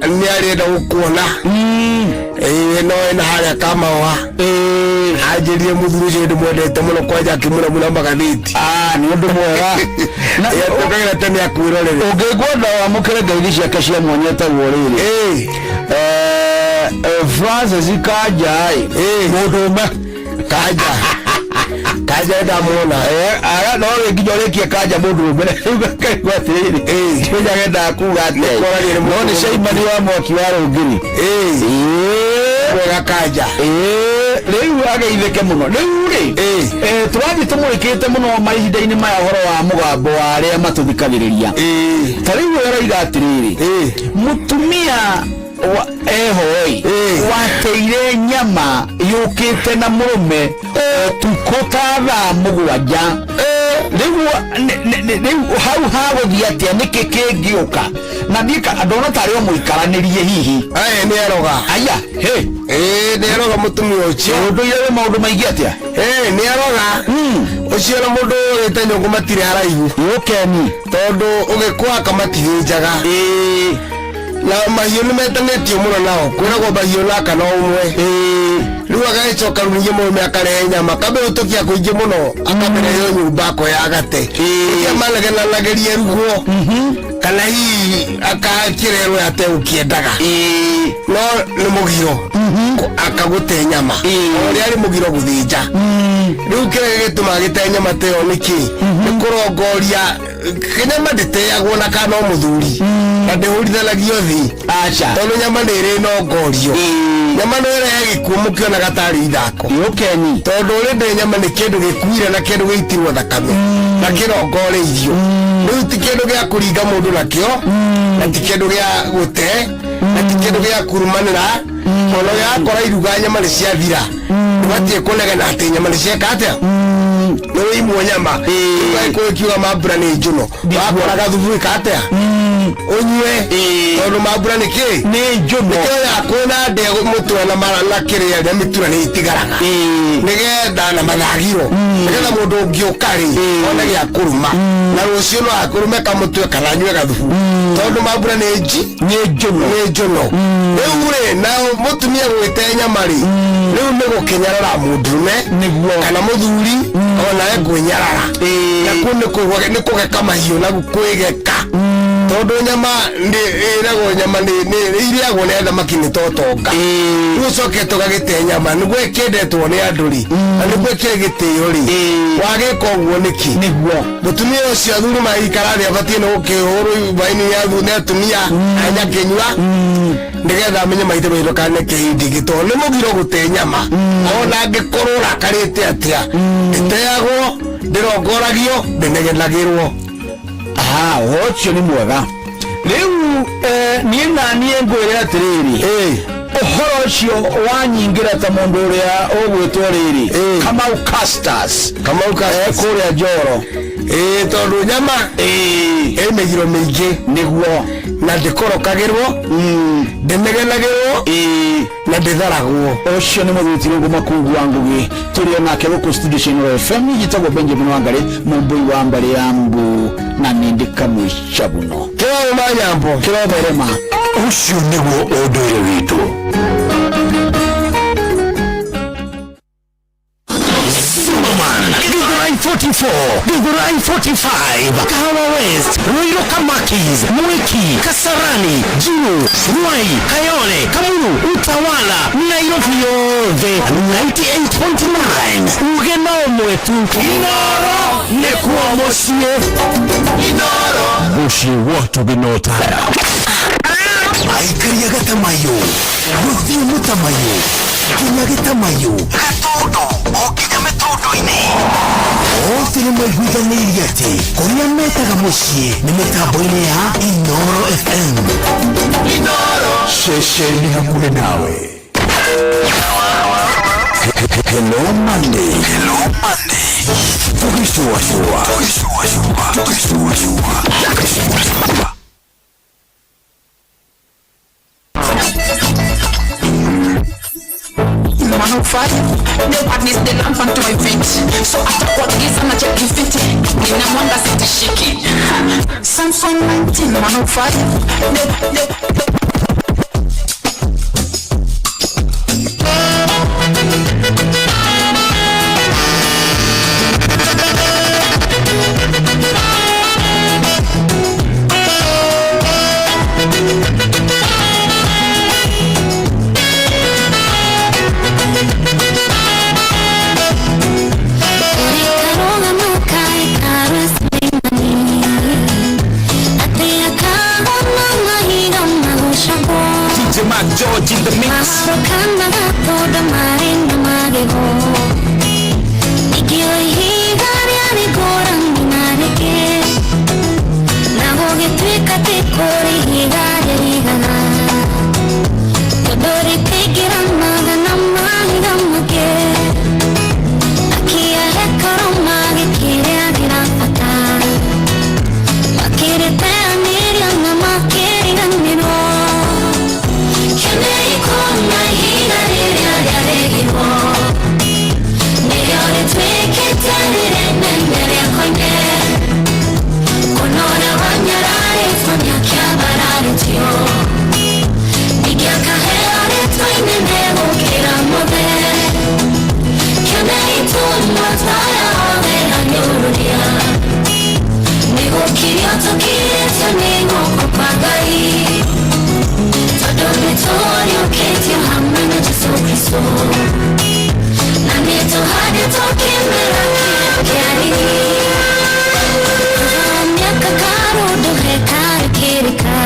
ni arenda gũkuona no ena harĩa Kamawa ajirie mũthuri ũcio ndĩmwendete mũno kwanja akĩmũramũra magathĩti nĩ ũndũ mwega na yatũkagira tene akwĩrorere ũngĩngwenda wamũkĩre ngeithi ciake cia mwanya etagwo rĩrĩ Francis Kanja mũndũme Kanja ndamuona no nginya ũrĩkie Kanja mũndũme rĩu atirĩrĩ nĩnyagenda kuga atĩ no nĩ Caimani wa Mwaki wa Rũngĩri mwega Kanja rĩu ageithĩke mũno rĩu rĩ tũrathiĩ tũmũrĩkĩte mũno mahinda-inĩ maya ũhoro wa mũgambo wa arĩa matũthikagĩrĩria ta rĩu ũraiga atĩrĩrĩ mũtumia ehoi wateire nyama yũkĩte na mũrũme tuko ta thaa mũgwanja rĩu hau hagũthiĩ atĩa nĩkĩ kĩngĩũka na ndona tarĩ o mũikaranĩrie hihi nĩ eroga aya nĩ eroga mũtumia ũcio ũndũire wĩ maũndũ maingĩ atĩa nĩ eroga ũcio na mũndũ ũrĩte nyũngũ matirĩ haraihu ũkeni tondũ ũgĩkũaka matithĩnjaga na mahiũ nĩmetanĩtio mũno nao kwĩragwo mahiũ naka no ũmwe rĩu agagĩcoka rũningĩ mũrũme akarehe nyama kambe ũtũkia kũingĩ mũno akamerehe nyũmba akoya agate iria manegenanagĩrie rugwo kana hihi akakĩrerwo ate ũkĩendaga no nĩ mũgiro akagũte nyama ũrĩa arĩ mũgiro gũthĩnja rĩu kĩrĩa gĩtũmaga gĩte nyama teo nĩkĩ nĩ kũrongoria kĩnyama ndĩteagwo na kana mũthuri na ndĩhũrithanagio thĩ tondũ nyama nĩ ĩrĩ nongorio nyama no ĩrehe gĩkuũ mũkĩona gatarĩ ithako tondũ ũrĩ nyama nĩ kĩndũ gĩkuire na kĩndũ gĩitirwo thakame na kĩrongoreirio rĩu ti kĩndũ gĩa kũringa mũndũ nakĩo na ti kĩndũ gĩa gũte na ti kĩndũ gĩa kurumanĩra ona gĩakora iruga nyama nĩ ciathira ndũbatiĩ kũnegena atĩ nyama nĩ cieka atĩa nĩ wĩimwo nyama ũgagĩkiuga mambura nĩ njũno wakora gathubu ĩka atĩa ũnyue tondũ mambura nĩ kĩ nĩ njũno nĩkĩoya kwĩna ndĩa mũtwe na kĩrĩa rĩa mĩtura nĩ itigaraga nĩgetha na mathagiro nĩgetha mũndũ ũngĩũka-rĩ one gĩa kũruma na rũciũ no akũrume kamũtwe kana anyue gathubu tondũ mambura nĩ njũno rĩu-rĩ na mũtumia gwĩte nyama-rĩ rĩu nĩ gũkĩnyarara mũndũrume kana mũthuri onawe kwĩnyarara na kũu nĩ kũgeka mahiũ na kwĩgeka tondũ nyama ĩragwo nyama nĩ iriagwo nĩ thamaki nĩ totonga rĩu ũcoke tũgagĩte nyama nĩguo ĩkĩendetwo nĩ andũ-rĩ na nĩguo ĩkĩrĩ gĩtĩo-rĩ wagĩka ũguo nĩkĩ mũtumia ũcio athuri maikara thĩ abatiĩ nĩ gũkĩhũrwo ibaini nĩ atumia anyakĩnyua nĩgetha amenye maithe maitho kana nĩ kĩhindi gĩtoo nĩ mũgiro gũte nyama ona angĩkorwo rakarĩte atĩa ndĩteagwo ndĩrongoragio ndĩnegenagĩrwo ũcio nĩ mwega rĩu niĩ na niĩ ngwĩre atĩrĩrĩ ũhoro ũcio wanyingĩra ta mũndũ ũrĩa ũgwĩtwo rĩrĩ Kamau Custas kũrĩa Njoro tondũ nyama ĩ mĩgiro mĩingĩ nĩguo na ndĩkorokagĩrwo ndĩnegenagĩrwo na ndĩtharagwo ũcio nĩ mũthuti rĩngũ Makungu wa Ngugi tũrĩ onake gũkũ studio cia Inooro FM gĩtagwo Benjamin Wangari mũmbui wa mbarĩ ya Mbu na nĩndĩ kamũica mũno kĩroma nyambo kĩrotherema ũcio nĩguo ũndũire witũ Githurai 44, Githurai 45, Kahawa West, Ruiru Kamakis, Mwiki, Kasarani, Juru, Ruai, Kayole, Kamuru, Utawala, Nairobi yothe 98.9 ugeno mwetu Inooro nĩkuo mũciĩ mũciĩ watu binotara aikaria gatamayo gũthiĩ mũtamayo kinya gĩtamayo gatondo okinya mĩtondo-inĩ othe nĩmaiguithanĩirie atĩ kũrĩa metaga mũciĩ nĩ mĩtambo-inĩ ya Inooro FM ceceni hakuhĩ nawe Hello Monday tũgĩcũacũa No partners, the lamp onto my feet. So after what is I'm not checking fit. In a wonder city shaking. Samsung 19 105. George in the mix. Con hora bañará, Sonia que amará el tío. kristo na nito hadi tokimera kiani miaka karudu hekari kirika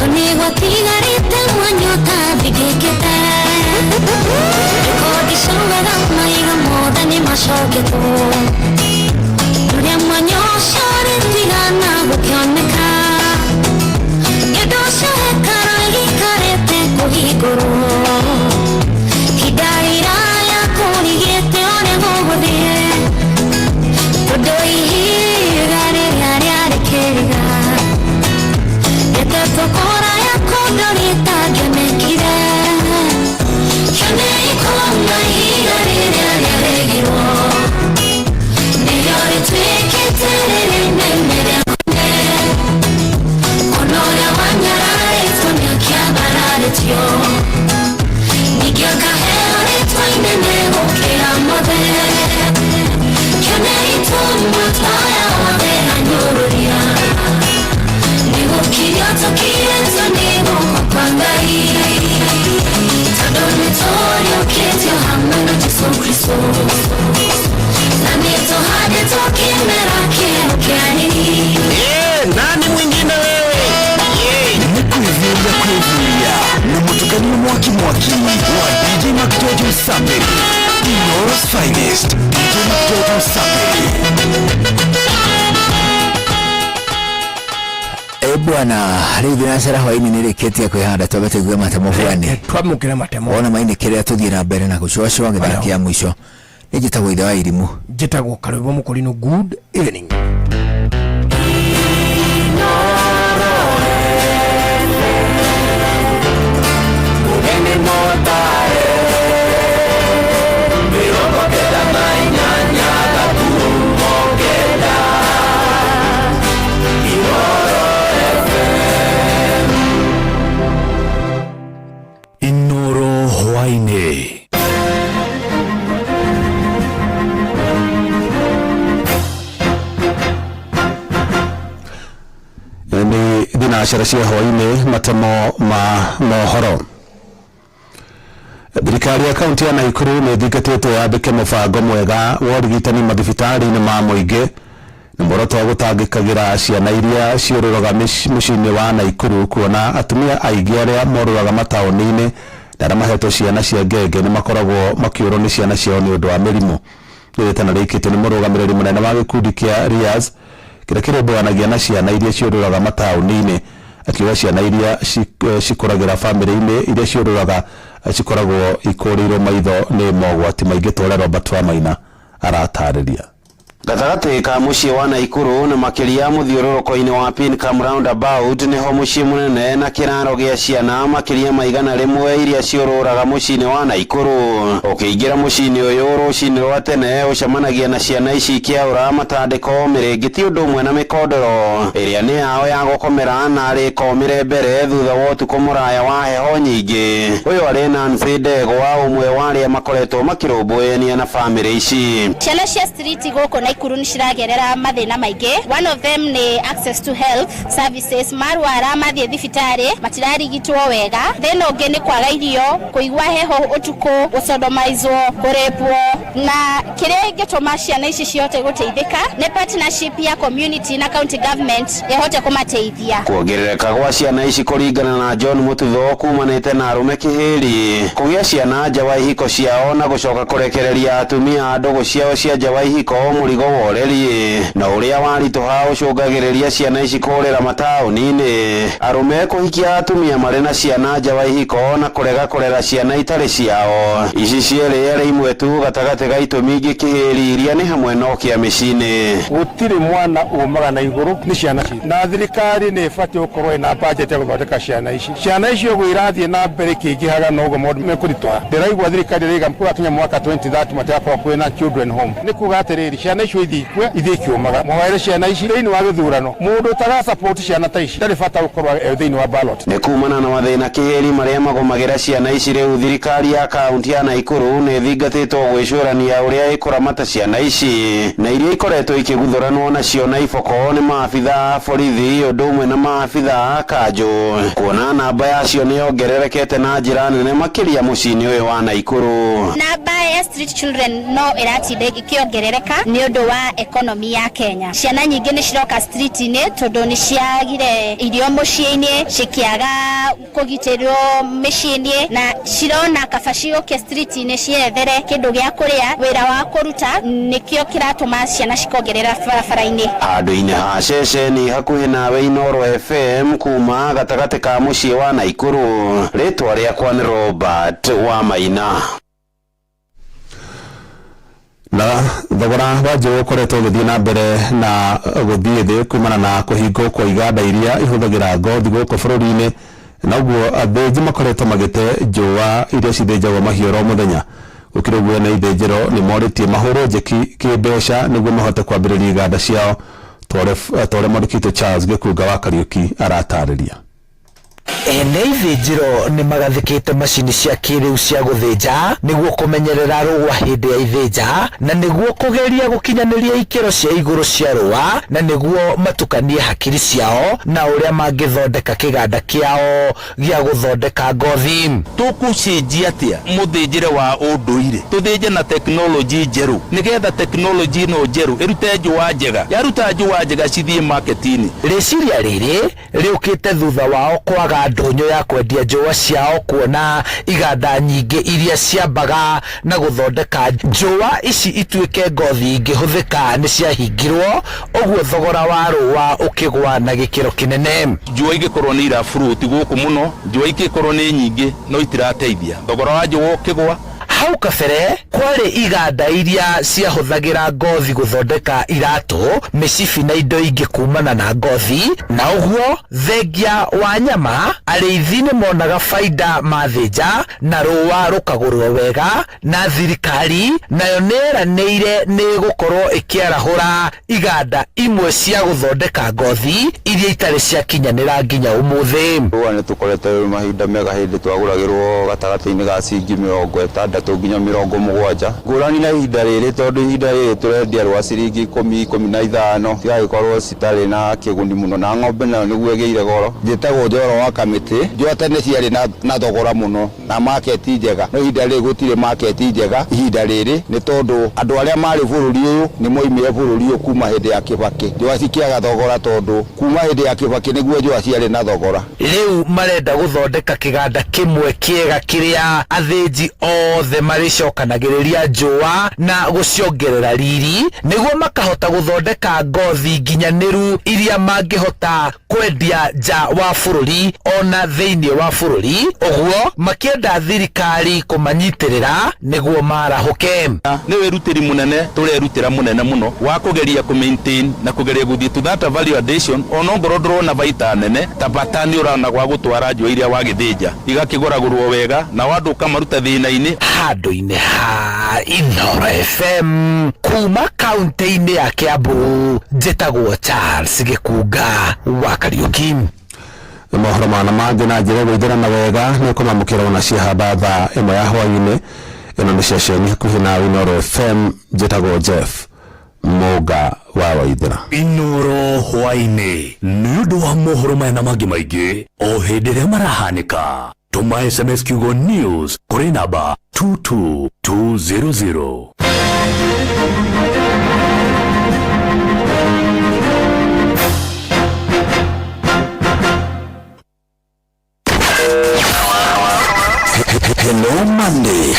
Oni watigarite mwanyota vigekete Rekodi shongara maiga moda ni mashoketo Nuria mwanyosha retigana gukioneka Gedosha hekara hikarete kuhiguru Hidaira ya kurigete one guguthie Todoi higare yare yare keriga Tokora ya kondorita gemekire Kene ikonga higariragiragiro Niyori tweketerere nemere kone Onora wanyarare tonya kiabarare tiyo Nikya kahere twainene okera mode Kene itonwa twaya wade anyoruria Kiriato kienzo nigo kwapangai Tadonitorio ketio hamano Jesu Kristo Nanito hade toki merake okeani Nani mwingine wewe? Nikuivulia na mutukani mwaki wa DJ Maktojo Saperi Inoros Finest DJ Maktojo Saperi Bwana riu binacera hwaini nirikitie kwihanda twabete gwe matemo fulani twamukira matemo ona maine kiria tuthira mbere na gucoa githaki ya mwisho nijitagwo ithe wa irimu jitagwo Karubo Mukurino. Good evening. Inoro Hwaine ni thinacara cia hwaine matemo ma mohoro. Thirikari ya kaunti ya Naikuru nĩ thingatĩte yambĩke mũbango mwega wa ũrigitani mathibitarĩ-inĩ ma mũingĩ na muoroto wa gũtangĩkagĩra ciana iria ciũrũraga mũciĩ-inĩ wa Naikuru, kuona atumia aingĩ arĩa morũraga mataũni-inĩ na arĩa mahetwo ciana cia ngenge nĩ makoragwo makĩũrwo nĩ ciana ciao nĩ ũndũ wa mĩrimũ. Rĩrĩtana rĩikĩtio nĩ mũrũgamĩrĩri mũnene wa gĩkundi kĩa Riaz kĩrĩa kĩrũmbũyanagia na ciana iria ciũrũraga mataũni-inĩ, akiuga ciana iria cikũragĩra bamĩrĩ-inĩ iria ciũrũraga cikoragwo ikũrĩirwo maitho nĩ mogwati maingĩ tũrĩa Robert Wamaina aratarĩria. Gatagatĩ ka mũciĩ wa Naikuru na makĩria mũthiũrũrũko-inĩ wa Pincam Roundabout nĩho mũciĩ mũnene na kĩraro gĩa ciana makĩria maigana rĩmwe iria ciũrũraga mũciĩ-inĩ wa Naikuru. Ũkĩingĩra mũciĩ-inĩ ũyũ rũcinĩ rwa tene ũcemanagia na ciana ici ikĩaũra matandĩko, mĩrĩngĩti ũndũ ũmwe na mĩkondoro ĩrĩa nĩ yao ya gũkomera na arĩkomire mbere thutha wa ũtukũ mũraya wa heho nyingĩ. Ũyũ arĩ Nancy Ndegwa, ũmwe wa arĩa makoretwo makĩrũmbũyania na bamĩrĩ ici. Ciana cia street gũkũ Naikuru ni ciragerera mathina maingĩ. One of them ni access to health services. Marwara mathie thibitarĩ matirarigitwo wega. Thĩna ũngĩ ni kwaga irio, kũigua heho ũtukũ, gũcodomaizwo, kũrepwo, na kĩrĩa ingĩtũma ciana ici cihote gũteithĩka nĩ partnership ya community na county government ĩhote kũmateithia. Kuongerereka gwa ciana ici kũringana na John Mututho kumanĩte na arũme kĩhĩri. Kũgĩa ciana nja wa ihiko ciao na gũcoka kũrekereria atumia ndũgũ ciao cia nja wa ihiko mũrigo woreri na ũrĩa waritũha ũcũngagĩrĩria ciana ici kũrĩra mataũni-inĩ. Arũme kũhikia atumia marĩ na ciana nja wa ihiko na kũrega kũrera ciana itarĩ ciao. Ici cierĩ arĩ imwe tu gatagatĩ ga itũmi ingĩ kĩhĩri iria nĩ hamwe no kĩa mĩciĩ-inĩ. Gũtirĩ mwana umaga na igũrũ nĩ ciana ici, na thirikari nĩ ĩbatiĩ gũkorwo ĩna budget ya gũthondeka ciana ici. Ciana ici ũguo irathiĩ na mbere kĩingĩhaga na ũguo maũndũ mekũritũha. Ndĩraigua thirikari ĩraiga mpaka kinya mwaka 2030 matakorwo kwĩna children home. Nĩ kuuga atĩrĩrĩ, ciana ici icio ithikwe ithikiumaga mwaire ciana ici thiini wa githurano mundu taga support ciana ta ici ndari bata gukorwa thiini wa ballot ni kumana na mathina kiheri maria magomagira ciana ici riu thirikari ya kaunti ya Naikuru ni thingatitwo gwicurania uria ikuramata ciana ici na iria ikoretwo ikiguthuranwo nacio na iboko ni maabitha borithi udumwe na maabitha kanju kuona namba yacio ni yongererekete na njira nene makiria mucini uyu wa Naikuru. Namba ya street children no iratinde ikiongerereka ni undu wa economy ya Kenya. Ciana nyingi ni ciroka street-ini tondu ni ciagire irio muciini cikiaga kugitirwo miciini na cirona kabacio ke street-ini ciethere kindu gia kuria wira wa kuruta nikio kiratuma ciana cikongerera barabara-ini. Andu-ini ha ceceni hakuhi nawe Inoro FM kuma gatagati ka mucii wa Naikuru. Ritwa riakwa ni Robert wa Maina. Na thogora wa njũgũ ũkoretwo ũgĩthiĩ na mbere na gũthiĩ thĩ kumana na kũhingwo kwa iganda iria ihũthagĩra ngothi gũkũ bũrũri-inĩ, na ũguo athĩnji makoretwo magĩte njũa iria cithĩnjagwo mahiũ oro mũthenya. Gũkĩrĩ ũguo na ithĩnjĩro nĩ morĩtie mahũrwo njeki kĩmbeca nĩguo mahote kwambĩrĩria iganda ciao, tore Mũrikito Charles Gĩkunga wa Kariuki aratarĩria. Ene ithĩnjĩro nĩ magathĩkĩte macini cia kĩrĩu cia gũthĩnja nĩguo kũmenyerera rũa hĩndĩ ya ithĩnja na nĩguo kũgeria gũkinyanĩria ikĩro cia igũrũ cia rũa na nĩguo matukanie hakiri ciao na ũrĩa mangĩthondeka kĩganda kĩao gĩa gũthondeka ngothi. Tũkũcenjia atĩa mũthĩnjĩre wa ũndũire tũthĩnje na tekinoronjĩ njerũ nĩgetha tekinoronjĩ no njerũ ĩrute njũa njega, yaruta njũa njega cithiĩ market-inĩ. Rĩciria rĩrĩ rĩũkĩte thutha wao kwaga ndonyo ya kwendia njũa ciao kuona iganda nyingĩ iria ciambaga na gũthondeka njũa ici ituĩke ngothi ingĩhũthĩka nĩ ciahingirwo, ũguo thogora wa rũa ũkĩgwa na gĩkĩro kĩnene. Njũa igĩkorwo nĩ irafruti gũkũ mũno, njũa igĩkorwo nĩ nyingĩ no itirateithia, thogora wa njũa ũkĩgwa. Hau kabere kwarĩ iganda iria ciahũthagĩra ngothi gũthondeka iratũ, mĩcibi na indo ingĩ kumana na ngothi, na ũguo thengia wa nyama arĩithi nĩ monaga baida mathĩnja na rũa rũkagũrwo wega, na thirikari nayo nĩeranĩire nĩ gũkorwo ĩkĩarahũra iganda imwe cia gũthondeka ngothi iria itarĩ ciakinyanĩra nginya ũmũthĩ. Rũa nĩ tũkoretwo mahinda mega hĩndĩ twagũragĩrwo gatagatĩ-inĩ ga ciringi 60 nginya 70. Ngũrani na ihinda rĩrĩ tondũ ihinda rĩrĩ tũrendia rwa ciringi 10-15 tigagĩkorwo citarĩ na kĩguni mũno, na ng'ombe nayo nĩguo ĩgĩire goro. Njĩtagwo Njoro wa Kamĩtĩ. Njũa tene ciarĩ na thogora mũno na market njega, no ihinda rĩrĩ gũtirĩ market njega ihinda rĩrĩ nĩ tondũ andũ arĩa marĩ bũrũri ũyũ nĩ moimire bũrũri ũyũ kuma hĩndĩ ya Kĩbakĩ. Njũa cikĩaga thogora tondũ kuma hĩndĩ ya Kĩbakĩ nĩguo njũa ciarĩ na thogora. Rĩu marenda gũthondeka kĩganda kĩmwe kĩega kĩrĩa athĩnji othe maricokanagĩrĩria njũa na gũciongerera riri nĩguo makahota gũthondeka ngothi nginyanĩru iria mangĩhota kwendia nja wa bũrũri ona thĩinĩ wa bũrũri, ũguo makĩenda thirikari kũmanyitĩrĩra nĩguo marahũke. Nĩ wĩrutĩri mũnene tũrerutĩra mũnene mũno wa kũgeria kũ-maintain na kũgeria gũthiĩ to that value addition, ona ongorwo ndũrona baita nene ta bata nĩ ũrona gwa gũtwara njũa iria wagĩthĩnja igakĩgũragũrwo wega na wandũ ũkamaruta thĩna-inĩ. Handũ-inĩ ha Inoro FM kuma kaunti-inĩ ya Kiambu, njĩtagwo Charles Gĩkunga wa Kariuki. Mohoro mana mangĩ na njĩra gwĩthĩrana wega nĩ kũmamũkĩra na ciahamba thaa 1 ya hwaĩ-inĩ. Ĩno nĩ ceceni hakuhĩ na Inoro FM, njĩtagwo Jeff Mũga wa Waithĩra. Inoro hwaĩ-inĩ nĩ ũndũ wa mohoro maya na mangĩ maingĩ o hĩndĩ ĩrĩa marahanĩka. Tuma SMS kiugo news kũrĩ namba 22200. Hello Monday.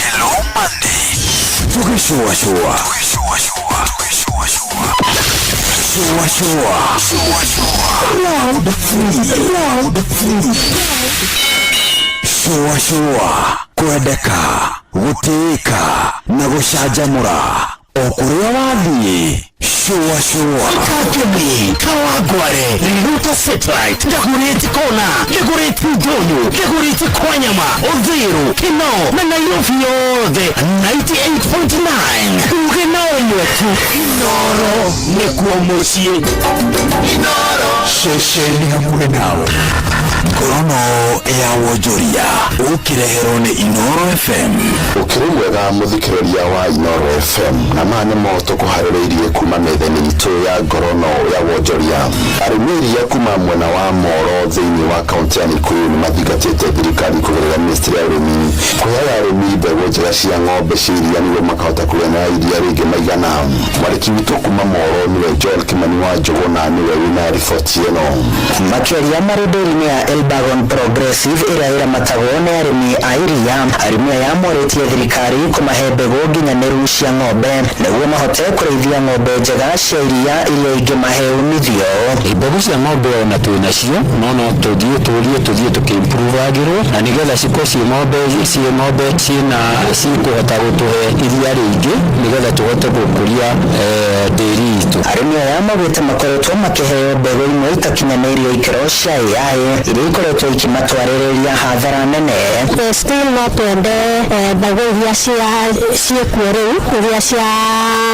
Tukishua. Round 3. Kwendeka, gũtĩĩka na gũcanjamũra okuria wathie shua kakemi kawagware Riruta Satellite Dagoretti Kona Dagoretti Donyo Dagoretti Kwanyama Odhiru Kino na Nairobi yothe 98.9 ugenonyo tu Inoro nekuo mucie Inoro shesheni hamwe nawe Ngorono ya Wonjoria ukirehero ni Inoro FM ukirumwega muthikiriria wa Inoro FM na mane moto kuhariririe kuma metheni itu ya Ngorono ya Wonjoria arumiri ya kuma mwena wa Moro thini wa kaunti ya Nakuru ni mathigatite thirikari kugerera ministry ya urimi kuhaya arumi mbegu njega cia ng'ombe ciria niguo makahota kuria na iria ringi maigana mwariki witu kuma Moro niwe Joel Kimani wa Njuguna niwe wina riboti ino makiria marinda-inĩ ya Elbagon Progressive ĩrĩa matagone arĩmi aya moretie thirikari kũmahe mbegũ nginyanĩru cia ng'ombe nĩguo mahote kũrĩithia ng'ombe njega cia iria iria ingĩmahe umithio. Mbegũ cia ng'ombe ona twĩnacio no tũthiĩ tũkĩimpruvagĩrwo na nĩgetha cikorwo ciĩ ng'ombe cikũhota gũtũhe iria rĩingĩ nĩgetha tũhote gũkũria ndĩri itũ. Arĩmi aya maugĩte makoretwo makĩheo mbegũ imwe itakinyanĩirio ikĩro cia AI iria ikoretwo ikimatwarĩrĩria hathara nene. Still no twende mbegũ iria ciĩkuo rĩu iria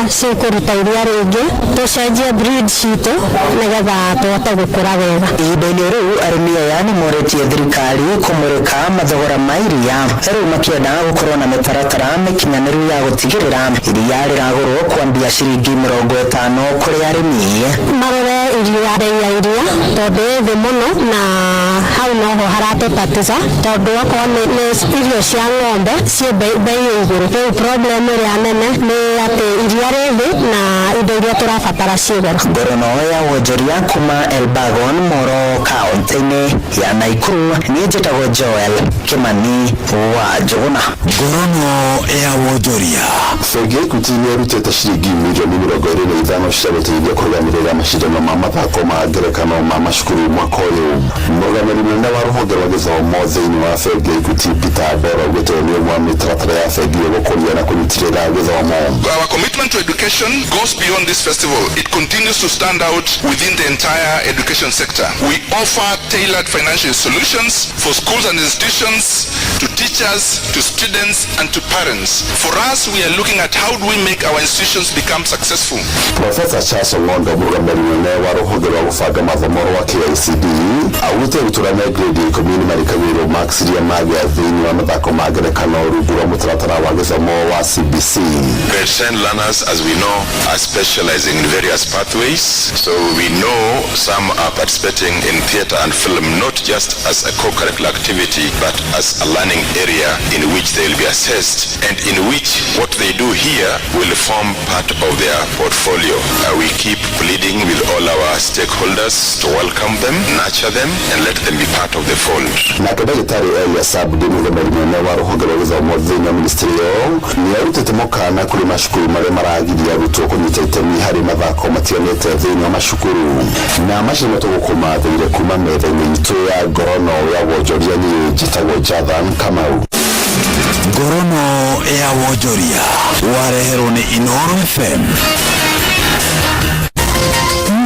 cikũruta iria rĩingĩ tũcenjie breed citũ nĩgetha tũhote gũkũra wega. Ihinda-inĩ rĩu arĩmi aya nĩ moretie thirikari kũmũrĩka mathogora ma iria rĩu makĩenda gũkorwo na mĩtaratara mĩkinyanĩru ya gũtigĩrĩra iria rĩragũrwo kwambia ciringi 50 kũrĩ arĩmi. Marore bei ya iria tondũ thĩ mũno na hau noho haratũtatiza tondũ okorwo nĩ irio cia ng'ombe ciĩ bei igũrũ. Rĩu problem ĩrĩa nene nĩ atĩ iria rĩ thĩ na indo iria tũrabatara ciĩ goro. Ngorono ya Wonjoria kuma Elbagon Moro kaunti-inĩ ya Nakuru niĩ njĩtagwo Joel Kimani wa Njuguna. Ngorono ya Wonjoria bengi ya Equity nĩ ĩrutĩte ciringi mirioni 25 cia gũteithia kũrũgamĩrĩra macindano ma mathako ma ngerekano ma macukuru mwaka ũyũ. Mũrũgamĩrĩri mũnene wa rũhonge rwa gĩthomo thĩinĩ wa bengi ya Equity Peter Ndoro augĩte nĩ ũmwe wa mĩtaratara ya bengi ya gũkũria na kũnyitĩrĩra gĩthomo. Our commitment to education goes beyond this festival. It continues to stand out within the entire education sector. We offer tailored financial solutions for schools and institutions, to teachers, to students and to parents. For us, we are looking at how do we make our institutions become successful. Professor Charles Ngondo mũrũgamĩrĩri mũnene wa rũhonge rwa gũbanga mathomo rwa KICD augĩte gũtũrania grade 10 nĩ marĩkagĩrĩrwo marks iria magĩa thĩinĩ wa mathako ma ngerekano rungu rwa mũtaratara wa gĩthomo wa CBC. Grade 10 learners, as we know, are specializing in various pathways. So we know some are participating in theatre and film not just as a co-curricular activity but as a learning area in which they will be assessed and in which what they do here will form part of their portfolio. We keep pleading with all our stakeholders to welcome them, nurture them and let them be part of the fold. Nake Ndagĩtarĩ Elias Abdi mũrũgamĩrĩri mũnene wa rũhonge rwa gĩthomo thĩinĩ wa ministry ĩyo nĩ arutĩte mũkana kũrĩ macukuru marĩa maragiria arutwo kũnyita itemi harĩ mathako matiganĩte thĩinĩ wa macukuru na macio matũgũkũmathĩire kuma metha-inĩ itũ ya Ngorono ya Wonjoria niĩ njĩtagwo Jathan Kamau. Ngorono ya Wonjoria wareherwo nĩ Inoro FM.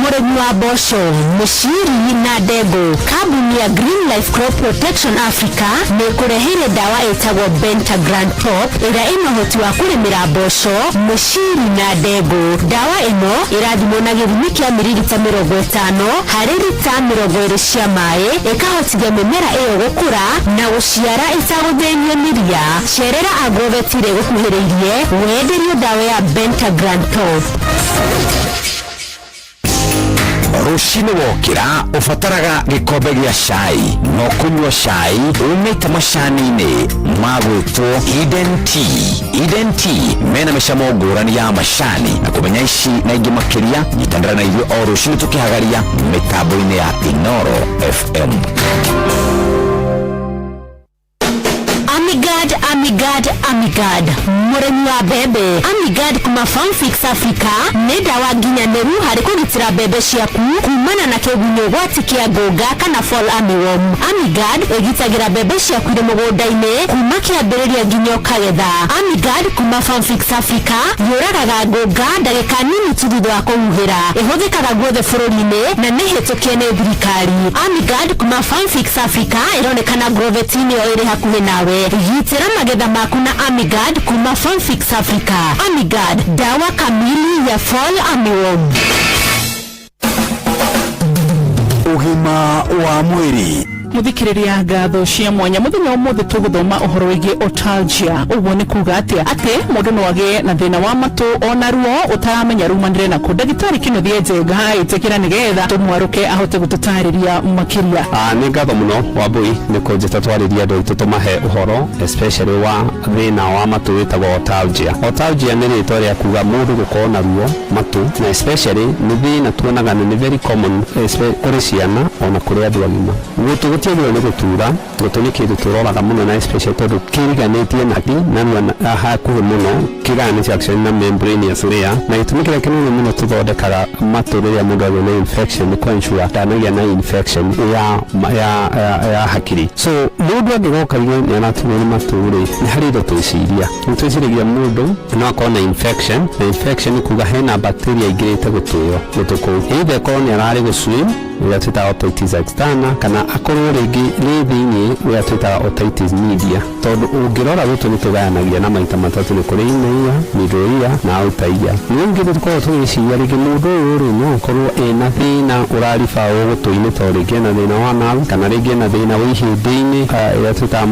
Mũrĩmi wa mboco, mũciri na ndengũ, kambuni ya Green Life Crop Protection Africa nĩ kũreheire dawa ĩtagwo Bentagrand Top ĩrĩa ĩna ũhoti wa kũrĩmĩra mboco, mũciri na ndengũ. Dawa ĩno ĩrathimwo na gĩthimi kĩa mililita 50 harĩ lita 20 cia maĩ, ĩkahotithia mĩmera ĩyo gũkũra na gũciara ĩtagũthĩnio nĩ ria. Cerera agrovet ĩrĩa ĩgũkuhĩrĩirie wenderio dawa ya Bentagrand Top. Rũcinĩ wokĩra ũbataraga gĩkombe gĩa cai no kũnyua cai umĩte macani-inĩ ma gwĩtwo Eden Tea. Eden Tea mena mĩcamo ngũrani ya macani na kũmenya ici na ingĩ makĩria nyitanĩra na irio o rũcinĩ tũkĩhagaria mĩtambo-inĩ ya Inoro FM. Amigad muremi wa bebe. Amigad kuma Farmfix Africa nĩ ndawa nginyanĩru harĩ kũgitĩra bebe ciaku kumana na kĩgunyũ gwati kĩa ngũnga kana fall armyworm. Amigad ĩgitagĩra bebe ciaku irĩ mũgũnda-inĩ kuma kĩambĩrĩria nginya ũkagetha. Amigad kuma Farmfix Africa yũragaga ngũnga ndagĩka nini tu thutha wa kũhuhĩra. Ĩhũthĩkaga guothe bũrũri-inĩ na nĩ hĩtũkie nĩ thirikari. Amigad kuma Farmfix Africa ĩronekana Grovet-inĩ o ĩrĩ hakuhĩ nawe. Gitĩra magetha maku na Amigad kuma Farmfix Africa. Amigad, dawa kamili ya fall armyworm. Ugima wa mwĩrĩ. Muthikiriria ngatho cia mwanya muthenya ũmũthĩ tũgũthoma ũhoro wĩgiĩ otalgia. Ũguo nĩ kuuga atĩ mũndũ no agĩe na thĩna wa matũ ona ruo ũtaramenya rumanire na kũ. Ndagĩtarĩ Kĩnuthia Njenga ĩtĩkĩra nĩgetha tũmwarũke ahote gũtũtarĩria makĩria. Nĩ ngatho mũno Wambui nĩ kũnjĩta twarĩria andũ aitũ tũmahe ũhoro especially wa thĩna wa matũ wĩtagwo otalgia. Otalgia nĩ rĩtwa rĩa kuuga mũndũ gũkorwo na ruo matũ, na especially nĩ thĩna tuonaga nĩ very common kũrĩ ciana ona kũrĩ andũ agima. Gũtiagĩrĩirwo nĩ gũtura, gũtũ nĩ kĩndũ tũroraga mũno na especially tondũ kĩriganĩtie naki na hakuhĩ mũno kĩganĩtie actually na membraneous layer, na gĩtũmi kĩrĩa kĩnene mũno tũthondekaga matũ rĩrĩa mũndũ agĩa na infection nĩ kũensure ndanagĩa na infection ya hakiri. So mũndũ angĩgokarire nĩ araturwo nĩ matũ-rĩ, nĩ harĩ indo twĩciria. Nĩtwĩciragia mũndũ no akorwo na infection, na infection nĩ kuuga hena bacteria ingĩrĩte gũtũ kũu. Either akorwo nĩ ararĩ gũswim ũrĩa twĩtaga otitis externa, kana akorwo rĩngĩ rĩ thĩinĩ ũrĩa twĩtaga otitis media. Tondũ ũngĩrora gũtũ nĩ tũgayanagia na maita matatũ, nĩ kũrĩ inner ear, middle ear na outer ear. Ningĩ tũkoragwo tũgĩciria rĩngĩ mũndũ ũyũ-rĩ no akorwo ena thĩna ũraribaũ gũtũ-inĩ, tondũ rĩngĩ ena thĩna wa nerve, kana rĩngĩ ena thĩna wa ihĩndĩ-inĩ ũrĩa twĩtaga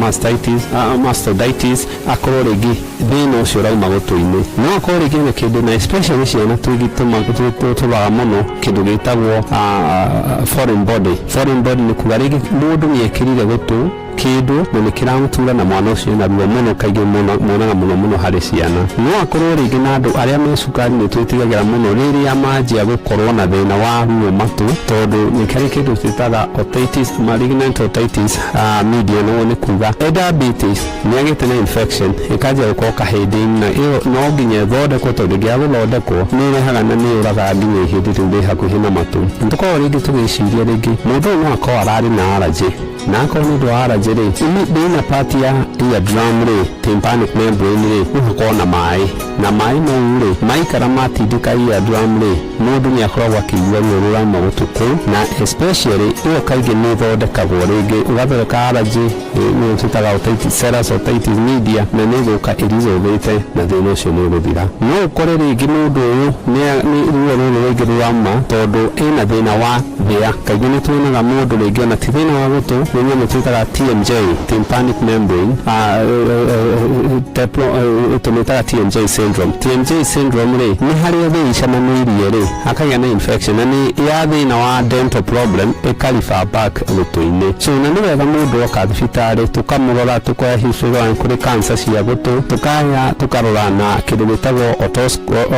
mastitis, akorwo rĩngĩ thĩna ũcio ũrauma gũtũ-inĩ. No akorwo rĩngĩ na kĩndũ, na especially ciana tũtũraga mũno kĩndũ gĩtagwo foreign body nĩ kuuga rĩngĩ mũndũ nĩ ekĩrire gũtũ kĩndũ na nĩ kĩramũtura na mwana ũcio na ruo mũno, kaingĩ monaga mũno harĩ ciana. No akorwo rĩngĩ na andũ arĩa me cukari nĩ twĩtigagĩra mũno rĩrĩa manjia gũkorwo na thĩna wa ruo matũ, tondũ nĩ karĩ kĩndũ twĩtaga otitis, malignant otitis media, no nĩ kuuga diabetes nĩ agĩte na infection ĩkanjia gũkorwo kahĩndĩ-inĩ, na ĩyo no nginya ĩthondekwo, tondũ ĩngĩaga gũthondekwo nĩ ĩrehaga na nĩ yũragaga nginya ihĩndĩ rĩu rĩ hakuhĩ na matũ. Nĩtũkoragwo rĩngĩ tũgĩciria rĩngĩ mũndũ ũyũ no akorwo ararĩ na allergy, na akorwo nĩ ũndũ wa allergy rĩ, thĩinĩ part ya eardrum rĩ, tympanic membrane rĩ, nĩ hakorwo na maĩ, na maĩ mau rĩ maikara matindĩka eardrum rĩ, mũndũ nĩ akoragwo akĩigua ruo rũrauma gũtũ kũu, na especially ĩyo kaingĩ nĩ ĩthondekagwo rĩngĩ ũgathondeka allergy nĩ twĩtaga otitis serous otitis media, na nĩ ĩgũka ĩrizovĩte na thĩna ũcio nĩ ũgũthira. No ũkore rĩngĩ mũndũ ũyũ nĩ ruo rũrũ rĩngĩ rũrauma tondũ ĩna thĩna wa thĩa. Kaingĩ nĩ tuonaga mũndũ rĩngĩ ona ti thĩna wa gũtũ, nĩ nyamũ twĩtaga TMJ, tympanic membrane, tũmĩtaga TMJ syndrome. TMJ syndrome rĩ nĩ harĩa thĩ icananĩirie rĩ akagĩa na infection, na nĩ ya thĩna wa dental problem ĩkariba back gũtũ-inĩ. So na nĩ wega mũndũ oka thibitarĩ tũkamũrora, tũkoya history kũrĩ cancer cia gũtũ, tũkarora na kĩndũ gĩtagwo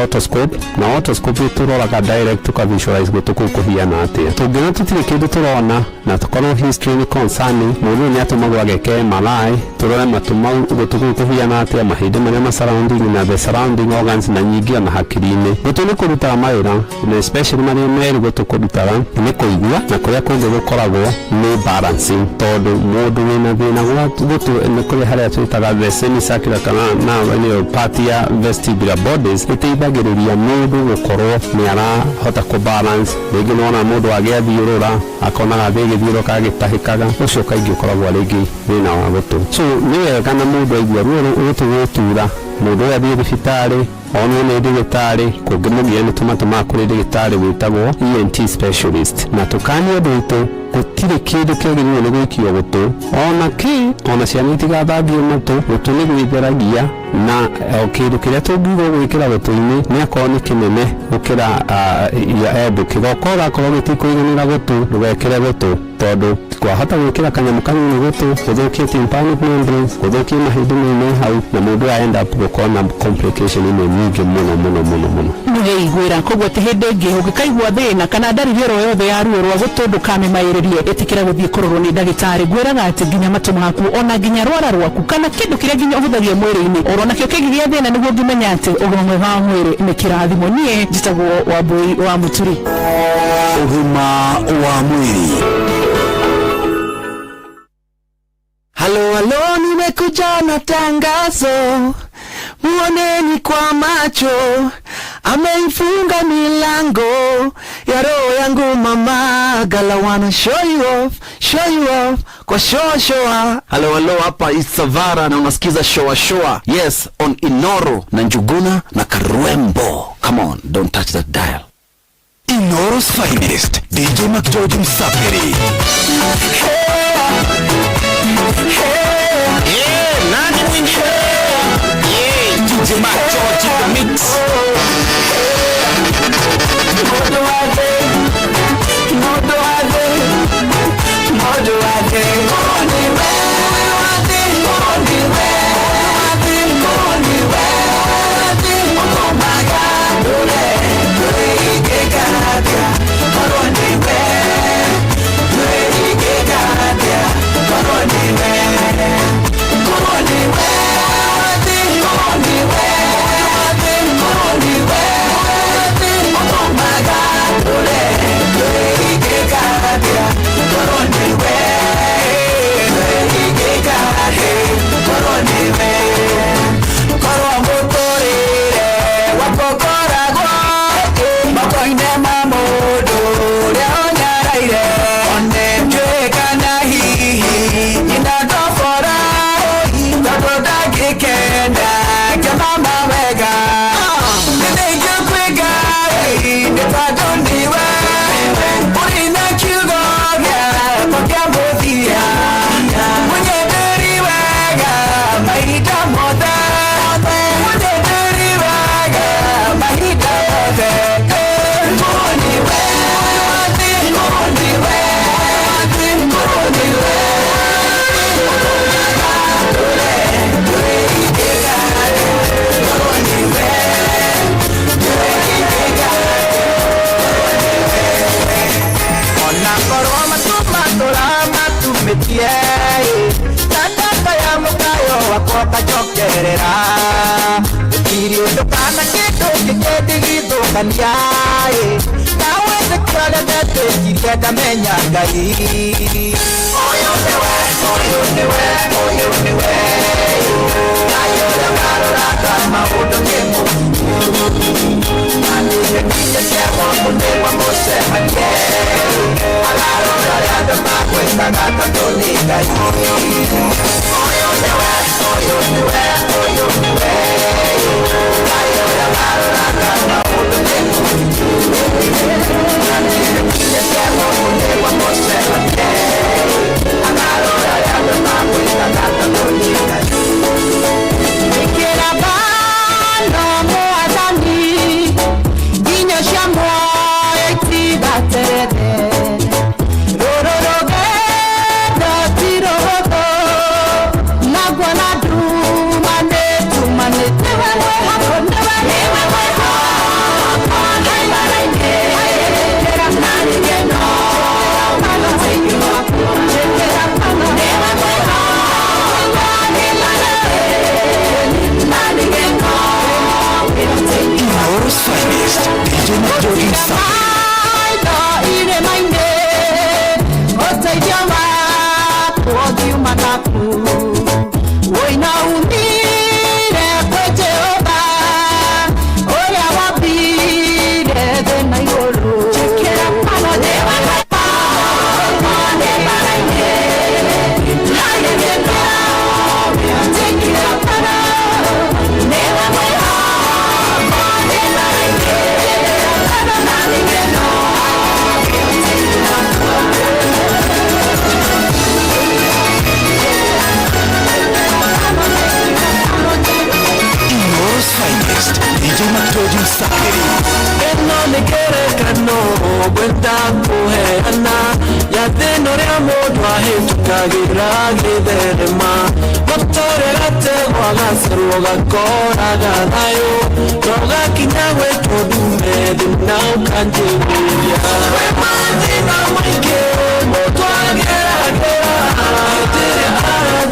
otoscope, na otoscope tũroraga direct tũka-visualize gũtũ kũu kũhiana atĩa. Tũngĩona tũtirĩ kĩndũ tũrona na tũkorwo history nĩ concerning, mũndũ nĩ atũmagwo ageke MRI tũrore matũ mau gũtũ kũu kũhiana atĩa, mahĩndĩ marĩa ma surrounding na the surrounding organs, na nyingĩ ona hakiri-inĩ. Gũtũ nĩ kũrutaga mawĩra, na especially marĩa merĩ gũtũ kũrutaga nĩ kũigua, na kũrĩa kũngĩ gũkoragwo nĩ balancing, tondũ mũndũ wĩna thĩna wa gũtũ nĩ kũrĩ harĩa twĩtaga the semicircular kana na part ya vestibular bodies ĩteithagĩrĩria mũndũ gũkorwo nĩ arahota kũbalance. Rĩngĩ nĩwona mũndũ agĩathiũrũra akonaga thĩ gĩthiũrũka gĩtahĩkaga, ũcio kaingĩ ũkoragwo rĩngĩ thĩna wa gũtũ. So nĩ wega na mũndũ aigua ruo gũtũ gũtura, mũndũ ũyũ athiĩ thibitarĩ onwo nĩ ndagĩtarĩ, kũngĩmũgia nĩ tũmatũmaga kũrĩ ndagĩtarĩ wĩtagwo ENT specialist, na tũkania andũ aitũ gũtirĩ kĩndũ kĩagĩrĩirwo nĩ gwĩkio gũtũ ona ciana itigathambio matũ. Gũtũ nĩ gwĩtheragia, na kĩndũ kĩrĩa tũngiuga gwĩkĩra gũtũ-inĩ nĩ akorwo nĩ kĩnene gũkĩra endũ. Kĩgoko ũgakorwo gĩtikũiganĩra gũtũ ndũgekĩre gũtũ, tondũ kwahota gwĩkĩra kanyamũ kanini gũtũ gũthũkie tympanic membrane, gũthũkie mahĩndĩ mene hau, na mũndũ aenda gũkorwo na complication imwe nyingĩ mũno. Nĩgeiguĩra koguo atĩ hĩndĩ ĩngĩ ũngĩkaigua thĩna kana ndariri oro yothe ya ruo rwa gũtũ ndũkamĩmaĩre wĩtĩkĩrĩrie etikira gũthiĩ kũrorwo nĩ ndagĩtarĩ gwĩraga atĩ nginya matũ maku ona nginya rwara rwaku kana kĩndũ kĩrĩa nginya ũhũthagia mwĩrĩ-inĩ oro nakĩo kĩgiria thĩna nĩguo ngĩmenya atĩ ũgima mwega wa mwĩrĩ nĩ kĩrathimo. Niĩ njĩtagwo Wambui wa Muturi. Ũgima wa mwĩrĩ. Halo, nimekuja na tangazo, muoneni kwa macho, ameifunga milango ya roho yangu mama gala, wanna show you off kwa showa. Halo, hapa Isavara na unasikiza showa. Yes, on Inoro na Njuguna na Karwembo. Come on, don't touch that dial. Inoro's finest, DJ McGeorge Msafiri. Nani mwingine? DJ McGeorge the mix.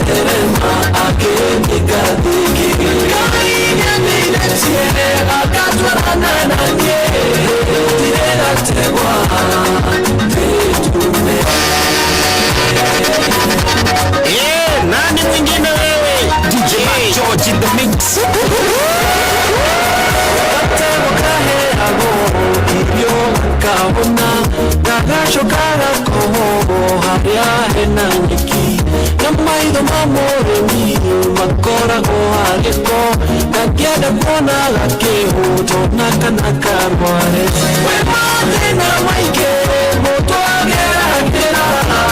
araterema akendika dhiki Kaine ninetie akatwarana nanye Tirera tegwa Petume Nani mwingine wewe? DJ George in the mix. Katego kahe ago Ibyo kabona Nagasho karako Haya hena niki Namaido mamoremi Makora ohaleko Nagiada kona lake Hoto naka nakarware Wemane na maike Moto agera agera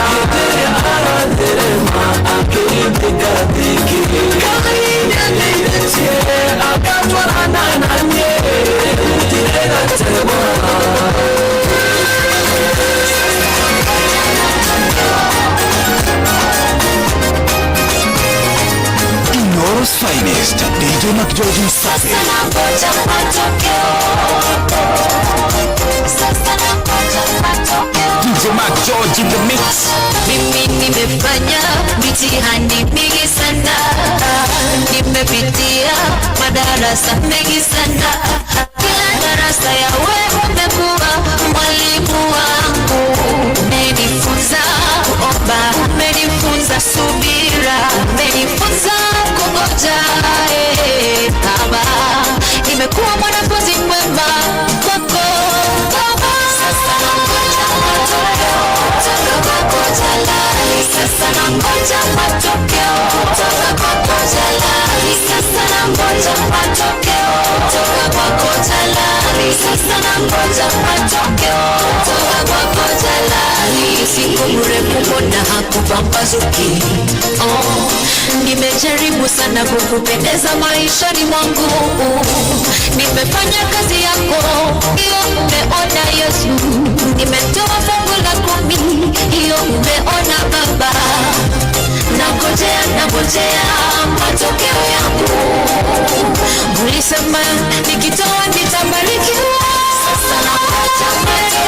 Ketere araterema Akendika dhiki Kaine ninetie Akatwarana nanye Tirera tegwa Inoros finest, DJ McGeorge Safi. DJ McGeorge in the mix. Mimi nimefanya mitihani mingi sana, nimepitia madarasa mengi sana. Kila darasa ya wewe umekuwa mwalimu wangu. Umenifunza kuomba, umenifunza subira, umenifunza kungoja. Baba, nimekuwa mwanafunzi mwema kwako Baba. Sasa nangoja matokeo toka kwako Jalali. Sasa nangoja matokeo toka kwako Jalali. Sasa nangoja matokeo toka kwako Jalali. Sasa nangoja matokeo toka kwako Jalali. Siku mrefu mbona hakupambazuki? Nimejaribu sana kukupendeza maishani mwangu. Nimefanya kazi yako, hiyo umeona Yesu. Nimetoa fungu la 10, hiyo umeona Baba. Nangojea matokeo yangu. Ulisema nikitoa nitabarikiwa. Sasa nangoja matokeo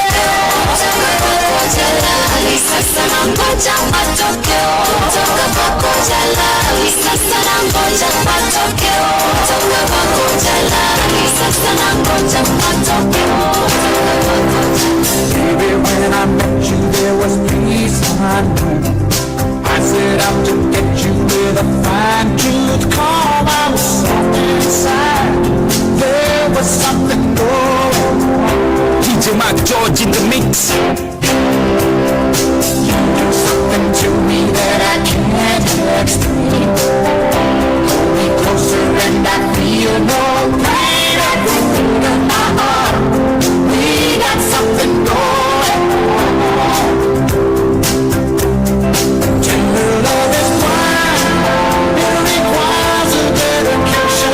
toka kwako Jalali. Sasa nangoja matokeo toka kwako Jalali. Sasa nangoja matokeo toka kwako Jalali. Sasa nangoja matokeo toka kwako Jalali. Baby, when I met you there was peace unknown. I set out to get you with a fine tooth comb. I was soft inside. There was something going on. DJ McGeorge in the mix. You do something to me that I can't explain. Hold me closer and I feel no pain. I feel in my heart. We got something going on. Tender love is blind. It requires a dedication.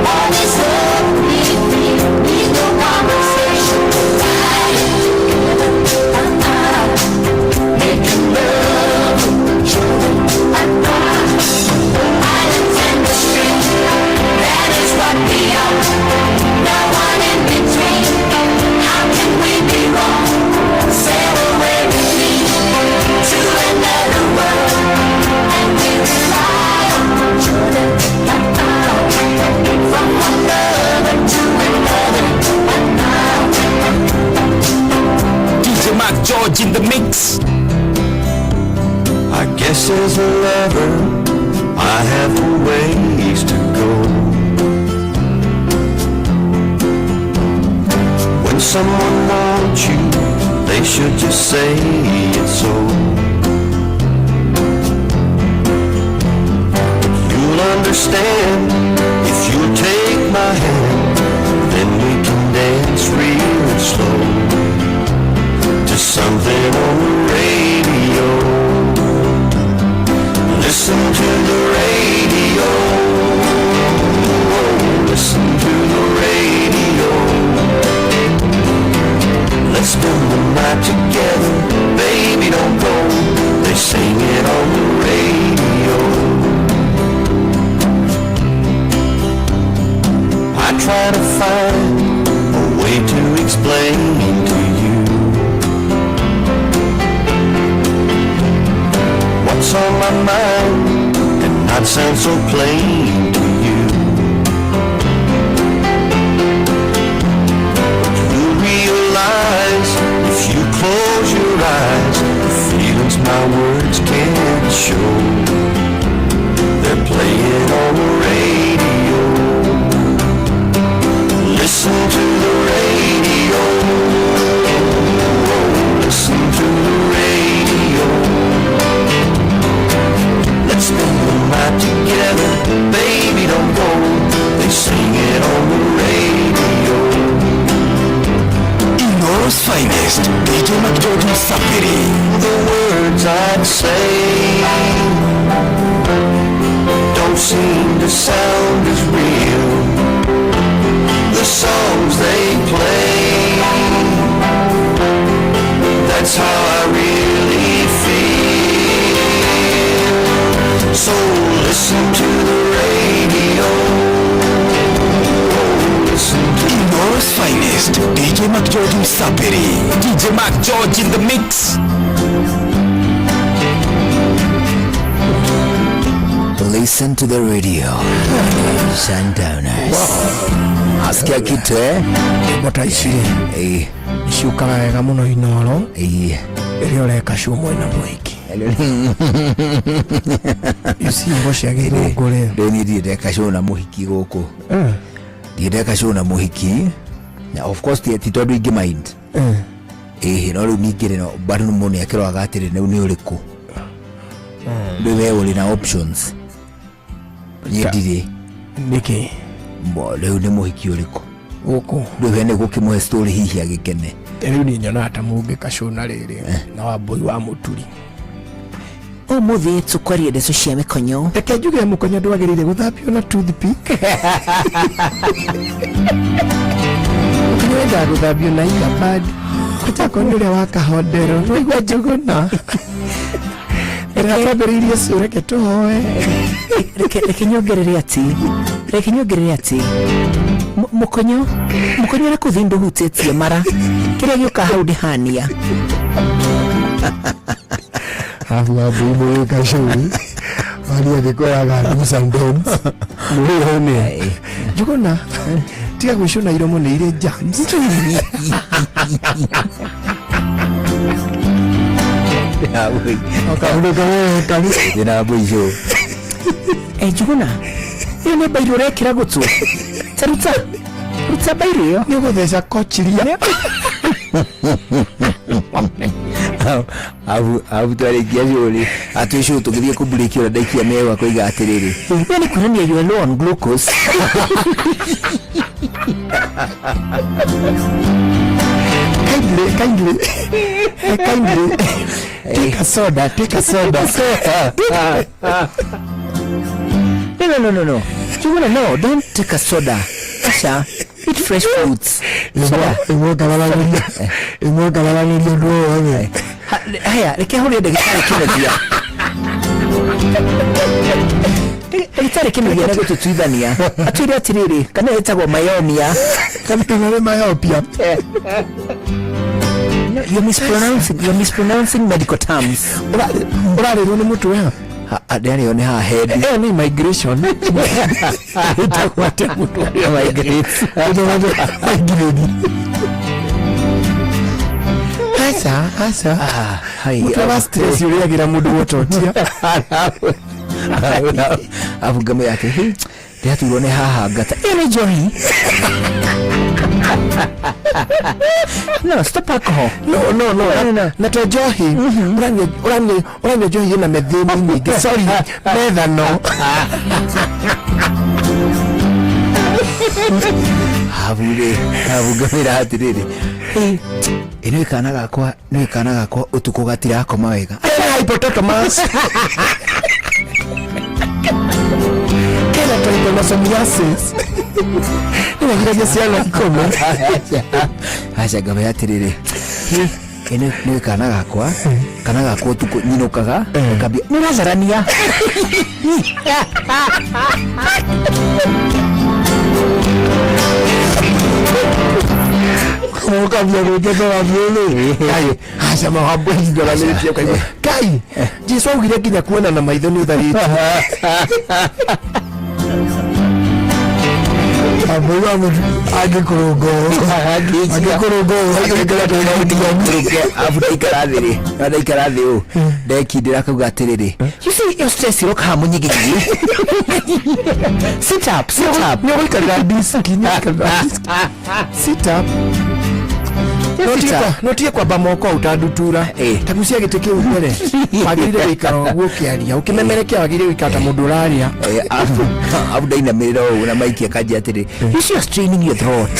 All this love we feel needs no conversation. Making love, islands and the street. That is what we are. No one in between. How can we be wrong? Sail away with me to another world, and we rely on each other. From one lover to another. DJ McGeorge in the mix. I guess as a lover, I have a ways to go. When someone wants you, they should just say it so. You'll understand if you take my hand, then we can dance real slow to something on the radio. Listen to the radio. Listen to the radio. Let's spend the night together. Baby, don't go. They sing it on the radio. I try to find a way to explain to you what's on my mind. might sound so plain to you. You'll realize if you close your eyes, the feelings my words can't show, they're playing on the radio. Listen to the radio. Listen to the radio. Let's spend the night together, baby, don't go. They sing it on the radio. Ino's finest, DJ McGeorge Sapiri. The words I'd say don't seem to sound as real. The songs they play, that's how I really feel. So listen to the radio. Listen to Ino's finest, DJ McGeorge Sapiri. DJ McGeorge in the mix. Listen to the radio. Sundowners. Asikia kitu Bota ishire. Ishuka wega muno Inoro. Eri oreka shumwe na mwiki. Isi mbosha gere gore. Deni direka show na muhiki goko. Direka show na muhiki. Na of course the titodu igi mind. No rumigire no bado muno yakero agatire ne uni uriko. Wewe uli na options. Yedire. Niki. Mbo leo ni muhiki uriko. Goko. Wewe ne gukimwe story hihi agikene. Rĩu ni nyona ata mũngĩ kacũna rĩrĩ na Wambui wa Mũturi. Ũmũthĩ tũkwaria ndeto cia mĩkonyo. Reke njuge mũkonyo ndwagĩrĩire gũthambio na toothpick. Mũkonyo wenda gũthambio na earbud. Kũtako nĩ ũrĩa wa kahondero. Waigua Njũgũna. Reke reke tũhoe. Reke nyongerere ati. Mũkonyo na kũthindo hutĩtie mara. Kĩrĩa gĩũka hau ndĩhania. Wambui mũrĩ kacũni. Waria gĩkoraga do's and don'ts. Mũrĩhone. Njũgũna. Tiga gwĩcũna iromo nĩ irĩ germs. Ndĩna mbũico. Njũgũna. Ĩyo nĩ bairũ ũrekĩra gũtũ. Ruta bairũ ĩyo. Nĩ ũgũtheca kochiria. Abu twarĩkia cũrĩ. Atĩ cũrĩ tũgĩthiĩ kũmbũrĩkia ũrĩa ndaikia mewa kũiga atĩrĩrĩ. Nĩ kuonania you are low on glucose. Kindly. Take a soda. No. Chuguna, no, don't take a soda. Asha, eat fresh fruits. Haya, reke hore ndagĩtarĩ kĩmedia. Ndagĩtarĩ kĩmedia na gũtũtuithania. Atwĩre atĩrĩrĩ, kana ĩtagwo myopia. Kana nĩ myopia. No, you're mispronouncing medical terms. Ũrarĩrwo nĩ mũtwe ha? Ndĩarĩo nĩ haha head. Ĩyo nĩ migration. Ĩtagwo atĩa mũtwe ũrĩa migrate. Asa. Mũtwe wa stress ũrĩagĩra mũndũ gũtotia. Abungamo yake hii ndĩraturwo nĩ haha ngata. Ĩyo nĩ njohi. No, stop alcohol. No. Na to njohi. Ũranyua njohi ĩna methane nyingĩ. Sorry, methano. Abungamĩra atĩrĩrĩ. Ĩno ĩkana gakwa ũtukũ gatirakoma wega. Hippopotamus. Kena trypanosomiasis. Nĩwagiragia ciana ikoma. Aca ngame atĩrĩrĩ. Ĩno nĩ kana gakwa ũtukũ nyinũkaga ngambia nĩ ũracarania. ukavya kutoka wabele kai acha mahabu ndio laletia kwa hivyo kai Jesu ugire kinya kuona na maitho ni uthariti Abuwa agikurugo abudaikarathiri adaikarathi u ndekindira kauga atiriri you see your stress roka hamunyigi sit up no wikarira disk sit up notie kwamba moko utadutura tagucia gite kiu mbere wagirire wikaro gukiaria ukimemerekia wagirire wikata mundu uraria abudaina miriro na maiki akaji atiri you see you're straining your throat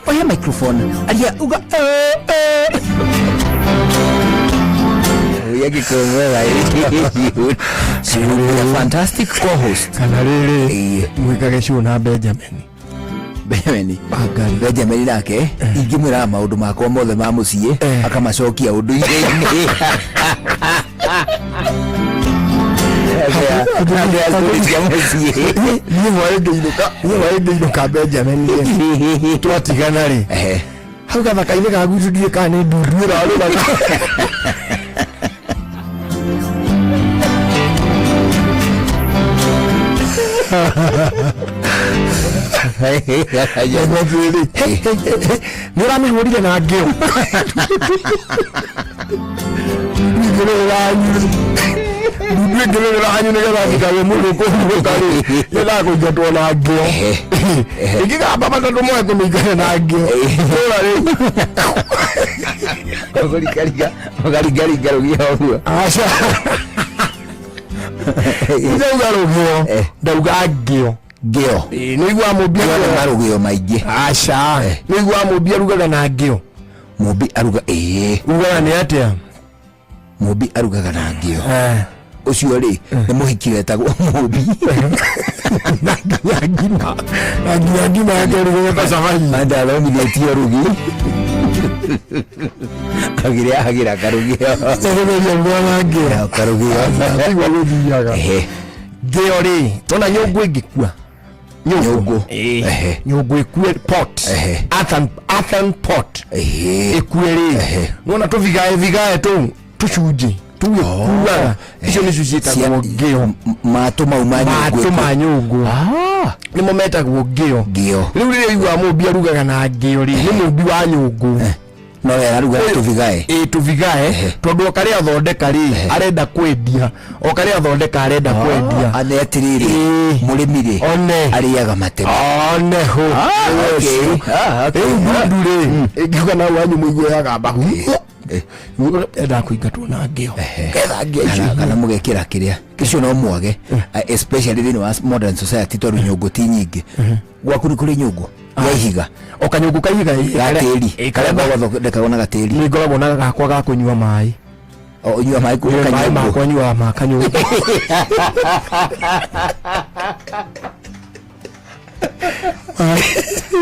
oya microphone aria uga yaki kumwela you fantastic co-host kana riri mwikage show na Benjamin nake ingimwira maundu makwa mothe ma mucie akamacokia undu-inĩ niwainduka Benjamin twatigana ri hau gathaka-inĩ gagu ndire kana nĩ ndundu ĩrarũraga Niramehurire na ngeo ndigirira hanyu nigetha ndikawe mundu kuhuruka ri yenda kujatwo na ngeo ingigamba matatu moe kumingana na ngeo tora ri ogarigariga rugia ũguo aca ndauga rugio ndauga ngeo nĩigua mũmbia na rugio maingĩ aca nĩigua mũmbia rugaga na ngeo mũmbi aruga rugaga nĩ atĩa mũmbi arugaga na ngeo ucio ri nĩ mũhiki wetagwo mũmbi na ngima yake rugaga samaki andalomithĩtio rugi agira karugio igua gũthiaga ngeo ri ona nyũngũ ĩngĩkua nyũngũ ĩkue pot earthen pot ĩkue ri nona tũvigae tũu tũcunjĩ tũgĩkuaga icio nĩcio ciĩtagwo ngeo matũ mau ma nyũngũ nĩmo metagwo ngeo rĩu rĩrĩa igua mũmbi arugaga na ngeo ri nĩ mũmbi wa nyũngũ no araruga tuvigae tondu okaria thondeka ri arenda kwendia okaria thondeka arenda kwendia anetiriri murimi ri ariaga matema ho ndure ngiuga na wanyu muiguaga mbahu enda kuingatwo na ngeo ketha ngeo kana mugekira kiria kicio no mwage especially thini wa modern society tondu nyũngũ ti nyingĩ gwaku nĩ kũrĩ nyũngũ ya ihiga okanyũngũ kaihiga gatĩri karĩa gathondekagwo na gatĩri nĩ ngoragwo na gakwa ga kũnyua maĩ nyua maĩ maĩ makwa nyua ma kanyũngũ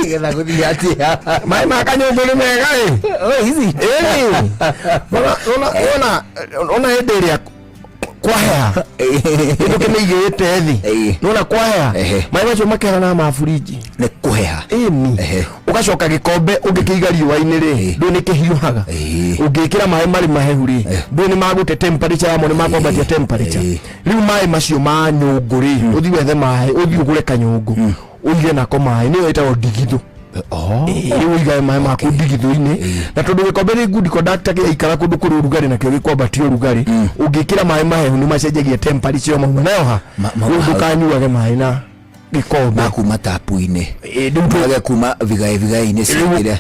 getha gũthiĩ atĩa maĩ ma kanyũngũ nĩ mega hizi ona hĩndĩ ĩrĩa kwahea ndio kĩmĩigĩte thĩ nona kwahea maĩ macio makehera na maburiji nĩ kũheha ugacoka gĩkombe ũngĩkĩiga riũa-inĩ rĩ ndũ nĩ kĩhiũhaga ũngĩkĩra maĩ marĩ mahehu rĩ ndũ nĩ magũte temperature yamo nĩ makwambatia temperature rĩu maĩ macio ma nyũngũ rĩ ũthiĩ wethe maĩ ũthiĩ ũgũre kanyũngũ ũige nako maĩ nĩyo ĩtagwo ndigithũ uigae maĩ maku ndigithũ-inĩ na tondu gĩkombe nĩ good conductor gĩaikara kũndũ kũrĩ ũrugarĩ nakĩo gĩkwambatia ũrugarĩ ũngĩkĩra maĩ mahehu nĩ macenjagia temperature mauma nayo ha ndũkanyuage maĩ na gĩkombe makuma tapu-inĩ ndũge kuma vigae-inĩ cia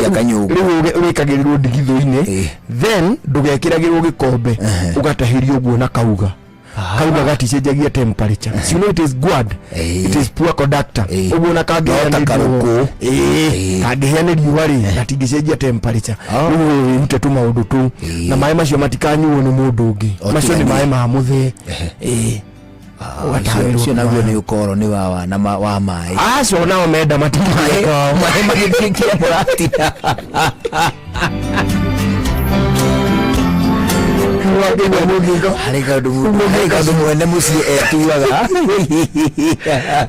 kanyũngũ rĩu wĩkagĩrĩrwo ndigithũ-inĩ then ndũgekĩragĩrwo gĩkombe ũgatahĩrio ũguo na kauga kauga gaticenjagia temperature you know it is good it is poor conductor uguo na kangĩhĩa nĩ riũa rĩ gatingĩcenjia temperature rĩu rute tu maũndũ tu na maĩ macio matikanyuo nĩ mũndũ ũngĩ macio nĩ maĩ ma mũthee ucio naguo nĩ ũkoro nĩ wa maĩ acio nao menda matimaaĩ maĩ magĩthiĩkia mũratina harika ndu mwene muci etuaga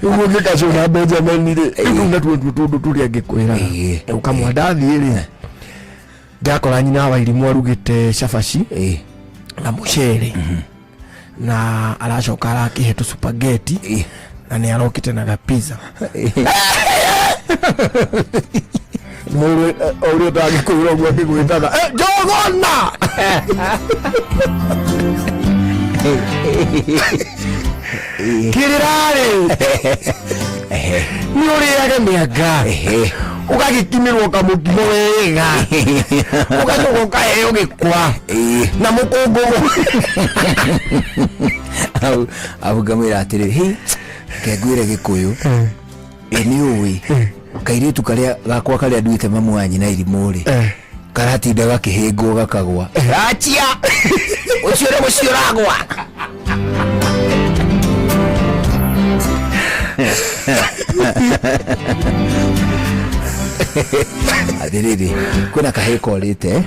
umuge kacona Benjamin ri na tundu turia ngikwira ukamwandathi ri ndakora nyina wa irimu arugite shafashi na mucere na aracoka arakihe tu spaghetti na ni arokite na pizza uri utagikuira gwa kigwitaga jogona kirirare ni uriage miaka ugagikimirwo kamutimo wega ugacoka ukaheo gikwa na mukungugu au gamira atiri kegwire gikuyu ni uwi kairitu karia gakwa karia nduite mamu wanyi na irimu ri karatinda gakihingo gakagwa achia ucio ri mucio ragwa adiriri kwina kahiko rite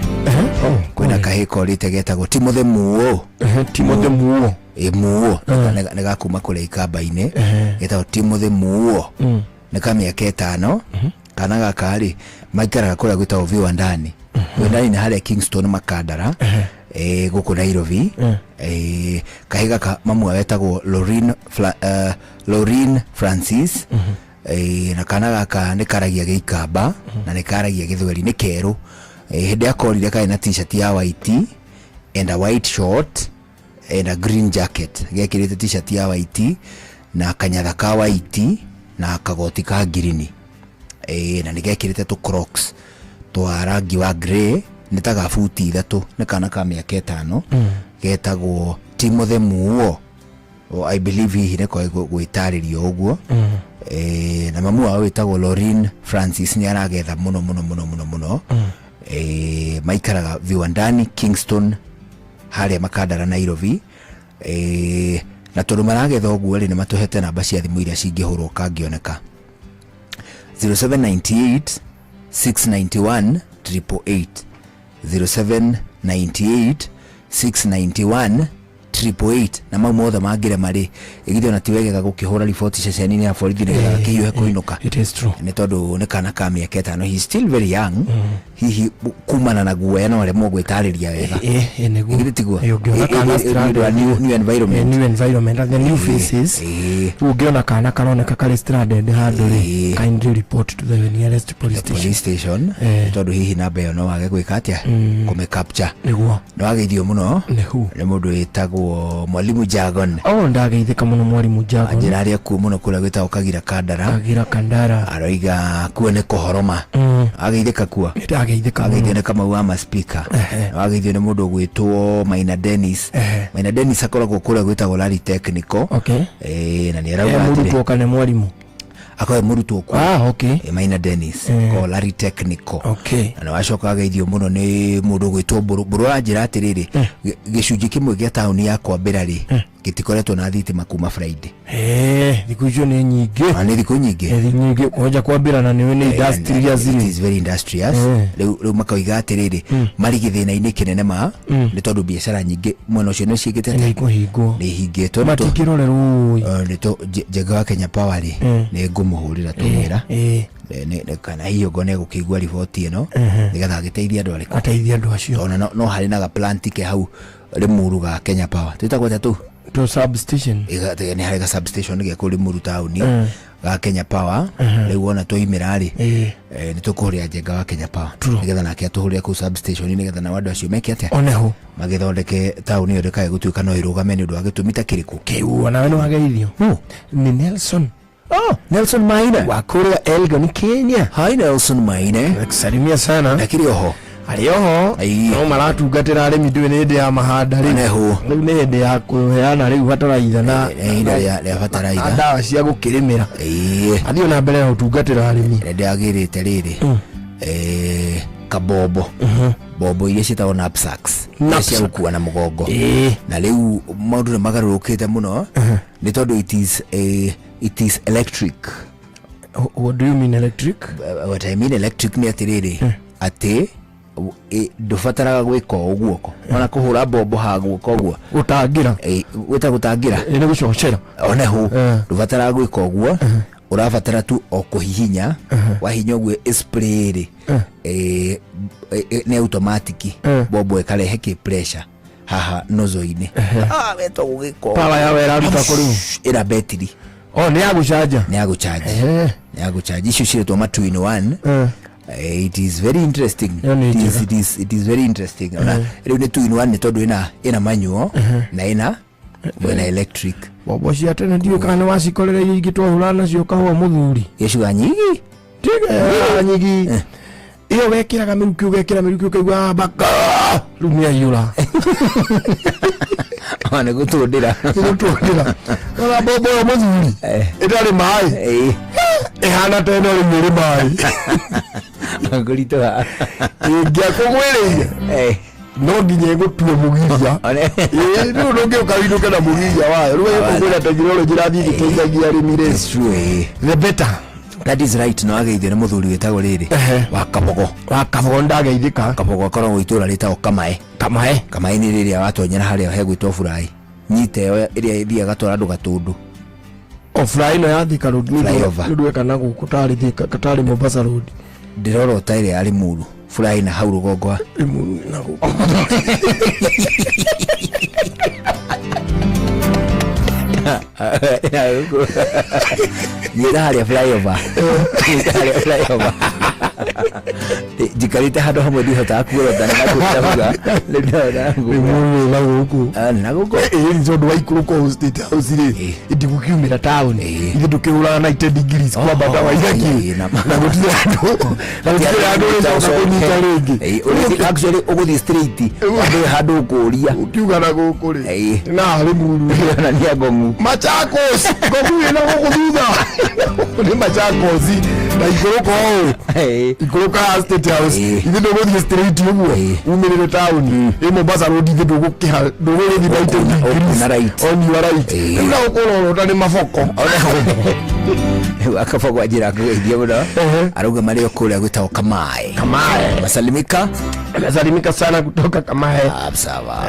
kwina kahiko rite getagwo Timothy Muo Timothy Muo Muo nega kuma kule Ikamba-ini getagwo Timothy Muo neka miaka 5 kana gakari maikaraga kuria gwitagwo Viwandani Viwandani ni haria Kingston Makandara guku Nairobi kahiga ka mamu wetagwo Lorraine Francis na kana gaka ni karagia Gikamba na ni karagia Githweri ni keru hindi akorire kai na t-shirt ya white and a white short and a green jacket gekirite t-shirt ya white na kanyatha ka white na kagoti ka green na nigekirite tu Crocs twa rangi wa grey nitaga futi 3 ni kana ka miaka 5 getagwo Timothy Muo I believe he ne ko gwitaririo uguo na mamu wao wetagwo Lorraine Francis ni aragetha muno maikaraga Viwandani Kingston haria Makandara Nairobi na tondu maragetha uguo ri ni matuhete namba cia thimu iria cingihurwo kangioneka 0798 691 888 0798 691 888 na mau mothe mangire mari igithio na tiwegega gukihura report ceceni ya borithi ni kiyo kuinuka. It is true. Ni tondu ni kana ka miaka 5 he is still very young. Hihi kumana na guoya no remo gwitariria wega neguo igithigwo ungiona kana stranded new environment and the new faces ungiona kana karoneka kale stranded handle kindly report to the nearest police station tondu hihi namba yo no wage gwika atia kume capture neguo no ageithio muno nehu ni mundu etagwo Mwalimu Jagon ndageithika muno Mwalimu Jagon ajiraria ku muno kula gwita Kagira Kandara aroiga kuo ne kohoroma ageithika kuo ageithika ne kama wa speaker ageithio ne mundu gwitwo Maina Dennis akoragwo kula gwita Larry Technical na ni arauga murutwo kana mwalimu akawe murutwo kwa Maina Dennis ko Larry Technical na wacoka ageithio muno ni mundu gwitwo Buru ajira atiriri gicunji kimwe gia tauni ya Kwambira ri gitikoretwo na thitima kuma Friday thiku icio ni nyingi ni thiku nyingi oja Kwambira na niwe ni industrious it is very industrious riu makauiga atiriri mari githina-ini kinene ma ni tondu biashara nyingi mwena ucio ni cigite ni kuhingwo ni hingitwo matikirorerwo ni to Njenga wa Kenya Power ri ni ngumuhurira tumira ne kana hiyo gone gukigwa report ino nigetha giteithia andu ariku ateithia andu acio ona no hari na ga plant ke hau ri muru ga Kenya Power twitagwo tatu to substation ni hari ga substation ge kuri muru tauni ga Kenya Power riu ona toimira ri ni tukuria Njenga wa Kenya Power nigetha nake atuhuria ku substation nigetha na wandu acio meke atia oneho magithondeke tauni iyo ndikae gutuika no irugame ni undu wa gitumita kiriku kiu ona we no ageithio ni Nelson Maina wa kuria Elgon Kenya. Hi Nelson Maina nakusalimia sana lakini oho arioho no maratungatira arimi ndui ni ndi ya mahanda riu ni ndi ya kuheana riu bataraitha na ya bataraitha ndawa cia gukirimira athio na mbere utungatira arimi ndi agirite riri kabobo bobo iria citagwo knapsacks cia gukua na mugongo na riu maundu ni magarurukite muno ni tondu it is electric. What do you mean electric? What I mean electric ni atiriri ati ndubataraga gwika guoko ona kuhura bombo ha guoko guo gutangira wita gutangira ni gucochera ona hu ndubataraga gwika guo urabatara tu okuhihinya wahinya guo spray ni automatic bombo ekarehe ki pressure haha nozoine weto gugiko pala ya wera ruta kuri ira battery ni aguchaja ni aguchaja icio ciretwo ma 2 in 1 it is very interesting. It is very interesting. Riu ni 2 in 1 ni tondu ina manual na ina electric. Bobo cia tene ndio kana wacikorera igitwahura nacio kahwa muthuri yeshuga nyigi tiga nyigi iyo wekiraga miruki ukaigua baka rumia yura ana gutundira ora bobo muthuri itari mai ehana tena ri muri mai ngurito ngia kugwiriria no nginya gutue mugiria no ngi ukawinuka na mugiria wayo rwe kugwira technology rathi giteithagia arimire the better. That is right. No ageithio ni muthuri wetagwo riri wa kabogo ndageithika kabogo akoragwo itura ritagwo kamae ni riria watonyera haria hegwitwo furai nyite yo iria ithia gatwara andu gatundu fly no yathika road ni ndweka na guku tari thika katari Mombasa road ndiroro taire ari muru fly na hau rugongwa imuru na guku Nira haria flyover jikarite hado hamwe dihota kuota na guku njondo waikuruko state house ri ndigukiumira town ithu tukihura 90 degrees kwa baba wa iraki na gutire hado kunyita ringi actually uguthi straight hado kuria ukiuga na guku ri na hari muru na ni agongu Machakos gomu ina gukuthutha ni Machakos na ikuruka state house ithu nduguthi straight uguo umirire town Mombasa road ithu ndugukiha nduguthi 90 degrees on your right na ukororo tani mafoko akafogo ajira kugeithia muno aruga mario kuria gwitao kamae masalimika sana kutoka Kamae sawa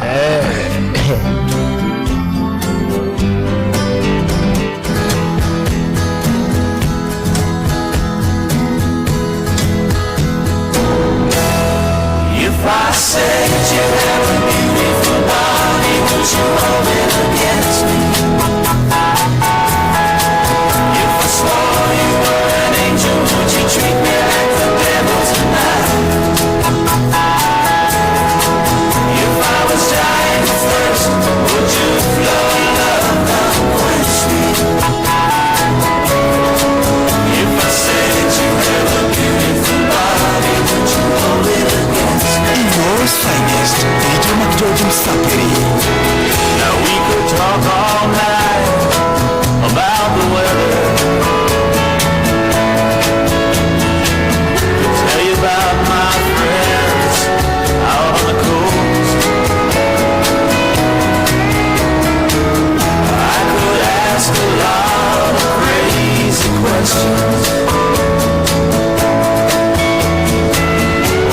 I said you have a beautiful body, would you hold it against me? If I swore you were an angel, would you treat me like the devil tonight? If I was dying of thirst, would you flow love come quench me? If I said you have a beautiful body, would you hold it against me? World's finest, DJ McGeorge Sapiri. Now we could talk all night about the weather. Could tell you about my friends out on the coast. I could ask a lot of crazy questions,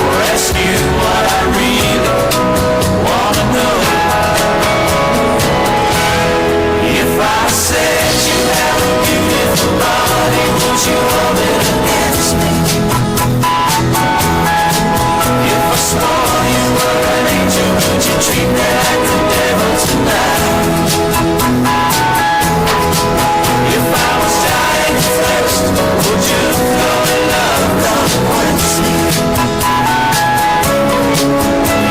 or ask you what I really wanna know. If I said you have a beautiful body, would you hold it against me? If I swore you were an angel, would you treat me like the devil tonight? If I was dying of thirst, would you flow in love come quench me?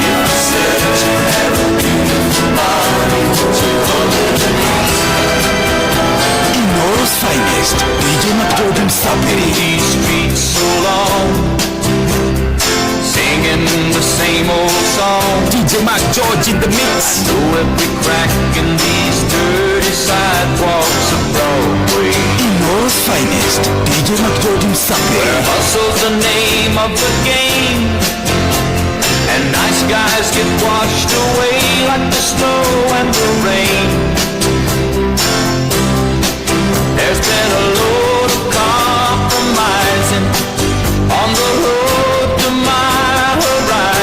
If I said you have a beautiful body, would you hold it against me? World's finest, DJ McGeorge Sapiri. These streets so long, singing the same old song. DJ McGeorge in the mix. I know every crack in these dirty sidewalks of Broadway. World's finest, DJ McGeorge Sapiri. Where hustle's the name of the game, and nice guys get washed away like the snow and the rain. There's been a load of compromising on the road to my horizon.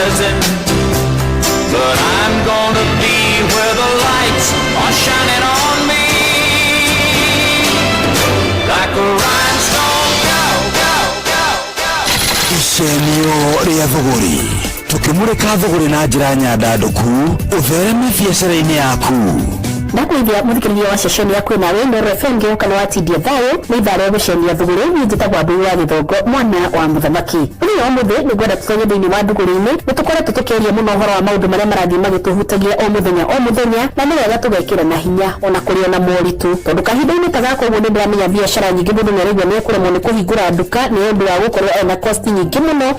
Icenio ria thogori tukimurika thogori na njira nyandanduku uthereme biacara-ini yaku. Ndakwithia muthikiriria wa sesheni ya kwina we Nero FM ngeuka wa tidia thayo ni ithare gucenia thuguri ni njitagwa Mbui wa Githongo mwana wa muthamaki. Uyu wa muthe ni gwenda tutonye thiini wa nduguri-ini nitukore tutukeria muno uhoro wa maundu maria marathii magituhutagia o muthenya na ni wega tugekira na hinya ona kuri ona moritu tondu kahinda-ini ta gako uguo ni ndiramenya biacara nyingi mundu ni arigwa ni kuremwo ni kuhingura nduka ni undu wa gukorwo ena cost nyingi muno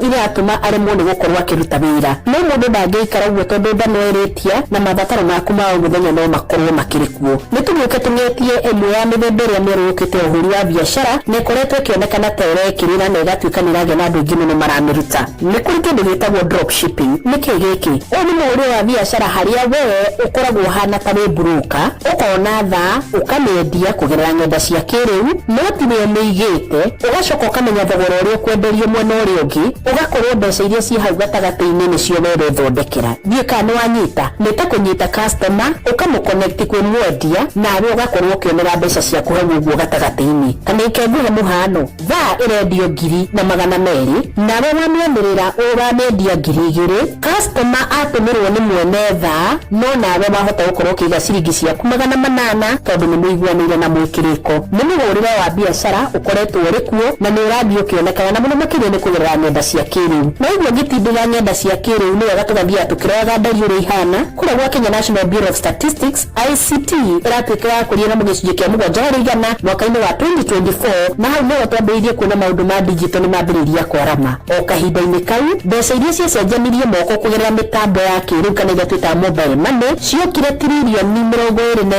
iria atuma aremwo ni gukorwo akiruta wira no mundu ndangikara uguo tondu ndanoeritia na mabataro maku ma o muthenya no makorwo makirikuo nitumuke tungetie emwe ya mithemba iria mirukite uhuri wa biacara ni koretwo kionekana tere kirina na igatuika ni rage na andu ingi muno maramiruta ni kuri kindu gitagwo drop shipping ni kigiki o ni muhuri wa biacara haria we ukoragwo hana ta we broker ukona tha ukamendia kugerera ngenda cia kiriu no ti we meigite ugacoka ukamenya thogora uria ukwenderio mwena uria ungi ugakorwo mbeca iria ci hau gatagati-ini nicio were thondekera thiika ni wanyita ni ta kunyita customer ukamuconnect kwi mwendia nawe ugakorwo ukionera mbeca ciaku hau uguo gatagati-ini kana ikenguhe muhano tha irendio 2,200 nawe wamionera uramendia 2,000 customer atumirwo ni mwene tha no nawe wahota gukorwo ukiiga ciringi ciaku 800 tondu ni muiguanire na mwikiriko ni muhurire wa biacara ukoretwo uri kuo na ni urathii ukionekana na muno makiria ni kugerera ngenda cia kiriu na iguo ngitindira ngenda cia kiriu ni wega tugathia tukiroga ndari uri ihana kuria gwa Kenya National Bureau of Statistics ICT iratuika ya kuria na mugicunji kia 7% mwaka-ini wa 2024 na hau niwe twambiririe kuona maundu ma digital ni mambiriria kwarama o kahinda-ini kau mbeca iria ciacenjanirie moko kugerera mitambo ya kiriu kana iria twita mobile money ciokire tiririoni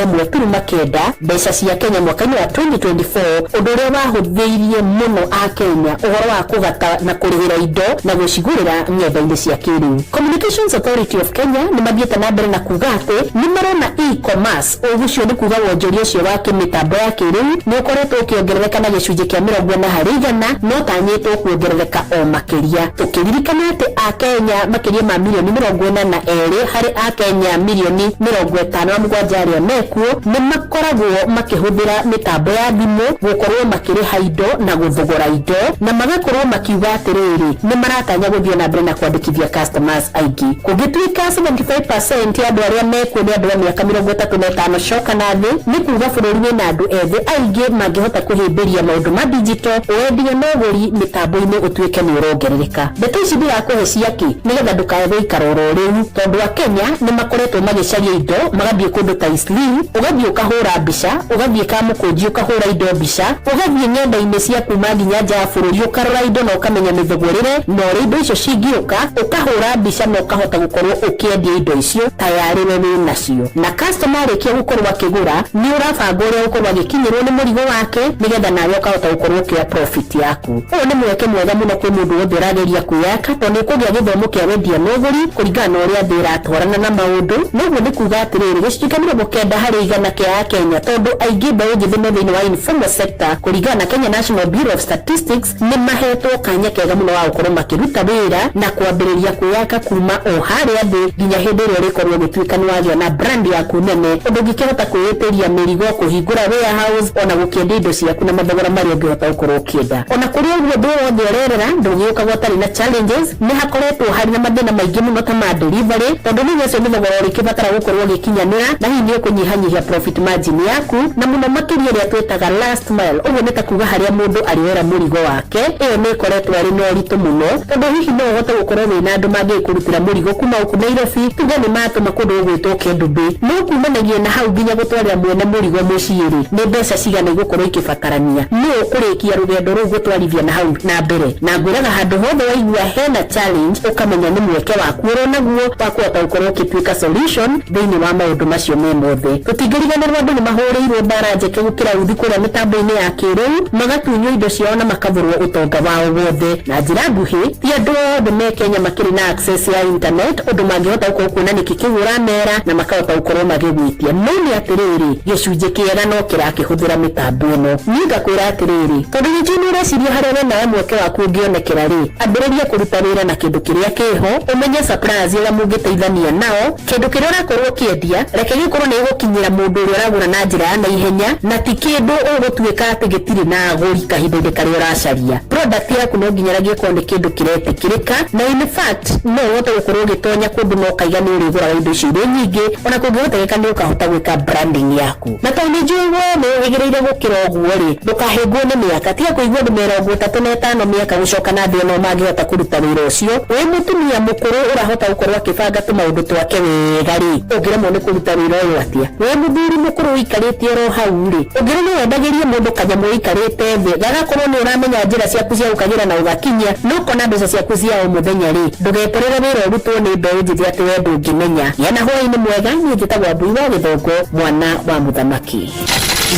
21.9 mbeca cia Kenya mwaka-ini wa 2024 undu uria wahuthiirie muno a Kenya uhoro wa kugata na kurihira indo na gucigurira ng'enda-ini cia kiriu. Communications Authority of Kenya ni mathiite na mbere na kuga ati ni marona e-commerce ugucio ni kuga wonjoria ucio wa kimitambo ya kiriu ni ukoretwo ukiongerereka na gicunji kia 40% no tanyitwo kuongerereka o makiria tukiririkana ati a Kenya makiria ma milioni 42 hari a Kenya milioni 57 aria mekuo ni makoragwo makihuthira mitambo ya thimu gukorwo makiriha indo na guthogora indo na magakorwo makiuga atiriri ni maratanya guthie na mbere na kwandikithia customers aingĩ kugituika 75% ya andu aria mekuo ni andu a miaka 35 coka na thi ni kuga bururi wina andu ethĩ aingĩ mangihota kuhimbiria maundu ma digital wendia na ũgũri mitambo-ini utuike ni urongerereka ndeto ici ndirakuhe ciaki nigetha ndukayethe ikaroro riu tondu wa Kenya ni makoretwo magicaria indo magathie kundu ta Eastleigh ugathie ukahura mbica ugathie Kamukunji ukahura indo mbica ugathie ng'enda-ini cia kuma nginya nja ya bururi ukarora indo na ukamenya mithogorire no ri indo icio cingiuka ukahura mbica na ukahota gukorwo ukiendia indo icio tayari we nacio na customer arikia gukorwo akigura ni urabanga uria gukorwo agikinyirwo ni murigo wake nigetha nawe ukahota gukorwo ukia profit yaku uyu ni mweke mwega muno kwi mundu wothe urageria kwiyaka tondu kugia githomo kia wendia na ũgũri kuringana na uria thĩ iratwarana na maundu noguo ni kuga atiriri gicunji kia 90 harĩ 100 kia Kenya tondu aingĩ mbeũ njĩthĩ me thĩinĩ wa informal sector kuringana na Kenya National Bureau of Statistics ni mahetwo kanya kega muno wa gukorwo makiruta wĩra na kwambĩrĩria kwiyaka kuma o harĩa thĩ nginya hĩndĩ ĩrĩa ũrĩkorwo ũgĩtuĩka nĩ wagĩa na brand yaku nene ũndũ ũngĩkĩhota kwĩyĩtĩria mĩrigo kũhingũra warehouse ona gũkĩendia indo ciaku na mathogora marĩa ũngĩhota gũkorwo ũkĩenda ona kũrĩ ũguo ũndũ wothe ũrerera ndũgĩũkaga ũtarĩ na challenges nĩ hakoretwo harĩ na mathĩna maingĩ mũno ta ma delivery tondu nĩ ũcio mĩthogora ũrĩkĩbatara gũkorwo ũgĩkinyanĩra na hihi nĩ ũkũnyihanyihia profit margin yaku na mũno makĩria ĩrĩa twĩtaga last mile ũguo nĩ ta kuga harĩa mũndũ arĩoera mũrigo wake ĩyo nĩ ĩkoretwo arĩ na ũritũ mũno tondu hihi no ũhote gũkorwo wĩna andũ mangĩkũrutĩra mũrigo kuma gũkũ Nairobi tuge nĩ matũma kũndũ gwĩtwo Kendubi no kumanagia na hau nginya gũtwarĩra mwene mũrigo mũciĩ-rĩ nĩ mbeca cigana igũkorwo ikĩbatarania nĩ ũkũrĩkia rũgendo rũu gũtwarithia na hau na mbere na ngwĩraga handũ hothe waigua hena challenge ũkamenya nĩ mweke waku ũronaguo wa kũhota gũkorwo ũkĩtuĩka solution thĩinĩ wa maũndũ macio me mothe tũtingĩriganĩrwo andũ nĩ mahũrĩirwo mbara njeke gũkĩra uthi kũrĩa mĩtambo-inĩ ya kĩrĩu magatunywo indo ciao na makagũrwo ũtonga wao wothe na njĩra nguhĩ ti andũ othe me Kenya makĩrĩ na access ya internet ũndũ mangĩhota gũkorwo kuona nĩkĩ kĩu ũramera na makahota gũkorwo magakorwo magigwitia no ni atiriri gicunje kiega no kirakihuthira mitambo ino ni ngakwira atiriri tondu gicini ureciria harene na mweke waku ungionekera ri ambiriria kuruta wira na kindu kiria kiho umenye surprise ira mungiteithania nao kindu kiria urakorwo kiendia reke gikorwo ni gukinyira mundu uria uragura na njira ya naihenya na ti kindu ugutuika ati gitiri na aguri kahinda karia uracaria product yaku no nginyaragie ko ni kindu kiretikirika na in fact no wote gukorwo gitonya kundu no kaiga ni urigura indo ciri nyingi ona kungihotekeka ni ukahota gwika branding yaku na to ni jugo no wigireire gukira oguo ri ndukahingwo ni miaka tiga kuigwa ndu 35 miaka gucoka na ndio no mangihota kuruta wira ucio we mutumia mukuru urahota gukorwo akibanga tumaundu twake wega ri ungiremwo ni kuruta wira uyu atia we muthuri mukuru ikaritie ro hau ri ungiremwo wendagirie mundu kanyamu ikarite thi gagakorwo ni uramenya njira ciaku cia gukagira na ugakinya nuko na mbeca ciaku cia umuthenya ri ndugeterere wira urutwo ni mbeũ njithi ati we ndungimenya yana hwaini mwega ni njitagwa Mbui wa Githongo mwana wa muthamaki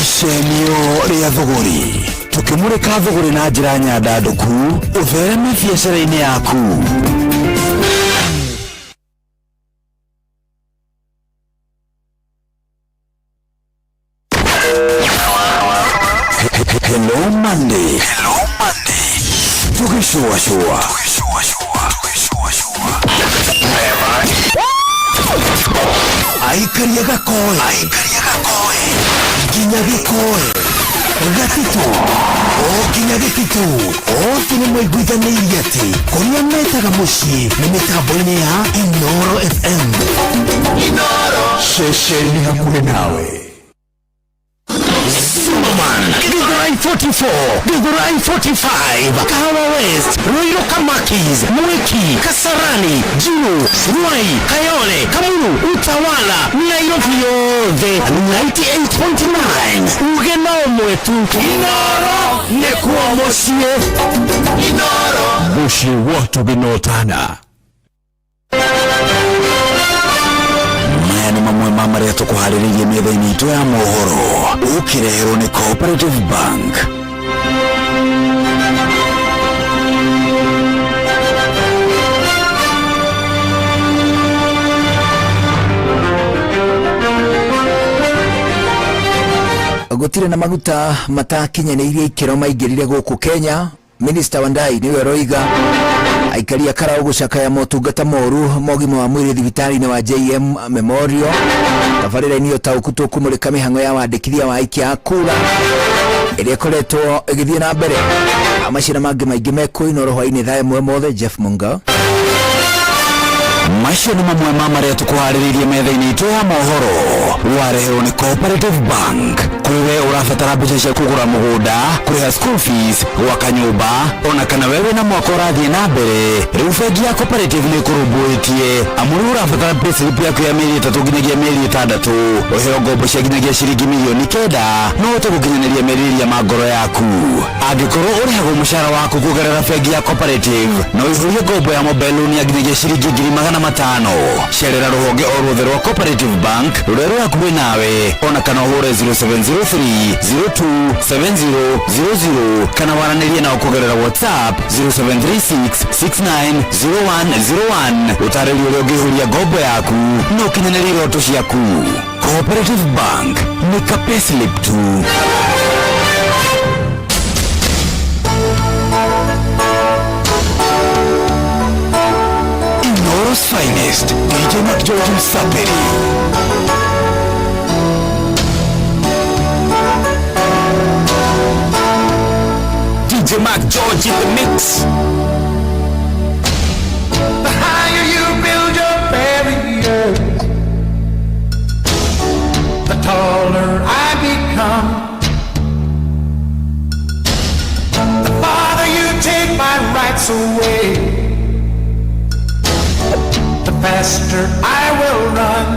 icenio ria thogori tukimurika thogori na njira nyandanduku uthereme biacara-ini yaku Hello Monday. Tukishua. Aikaria gakoe. Ginya gikoe. Gatito. Ginya gitito. Tini mwaiguithanirie ati kuria metaga mucii ni mitambo-ini ya Inoro FM. Ceceni hakuhi nawe. Githurai 44, Githurai 45, Kahawa West, Ruiru Kamakis, Mwiki, Kasarani, Junu, Ruai, Kayole, Kamuru, Utawala, Nairobi yothe 98.9 ugeno mwetu Inoro nekuo mucie Inoro mucie watu binotana ni mamwe maria tukuhariririe metha-ini itu ya mohoro ukireherwo ni Cooperative Bank. Gutire na maguta matakinyanirie ikiro maingirire guku Kenya. Minister Wandai niwe roiga aikaria karao gucakaya motungata moru mogima wa mwiri thibitari-ini wa JM Memorial tabarira-ini yo taukutu kumurika mihango ya wandikithia wa aikia kura iria koretwo igithie na mbere amashira mangi maingi mekuino rohwa-ini thae mwe mothe Jeff Munga macio ni mamwe maria tukuhariririe metha-ini itu ya mohoro wareherwo ni Cooperative Bank. Kuriwe urabatara mbeca cia kugura mugunda, kuriha school fees, gwaka nyumba, ona kana wewe na mwako urathie na mbere, riu bengi ya Cooperative ni kurumbuitie amuri urabatara payslip yaku ya mieri 3 nginyagia mieri 6 uheo ngombo cia nginyagia ciringi milioni 9 no uhote gukinyaniria merirĩria ma ngoro yaku. Angikorwo urihagwo mushara waku kugerera bengi ya Cooperative no ihurie ngombo ya mobile loan ya nginyagia ciringi 500,000 cerera ruhonge o ruothe rwa Cooperative Bank ruria ruri hakuhi nawe ona kana uhure 0703027000 kana waranirie nao kugerera WhatsApp 0736690101 utarĩrio ũrĩa ũngĩihũria ngombo yaku no ũkinyanĩrie iroto ciaku. Cooperative Bank ni ka payslip tu. Inoro's finest, DJ McGeorge Saperi. DJ McGeorge in the mix. The higher you build your barrier, the taller I become. The farther you take my rights away, the faster I will run.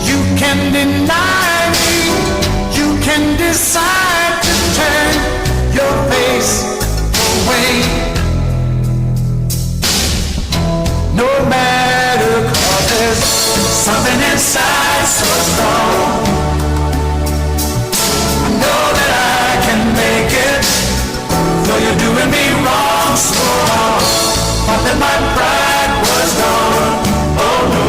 You can deny me, you can decide to turn your face away. No matter, 'cause there's something inside so strong. I know that I can make it, though you're doing me wrong, so wrong. But then my pride was gone, oh no.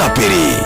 Sapiri.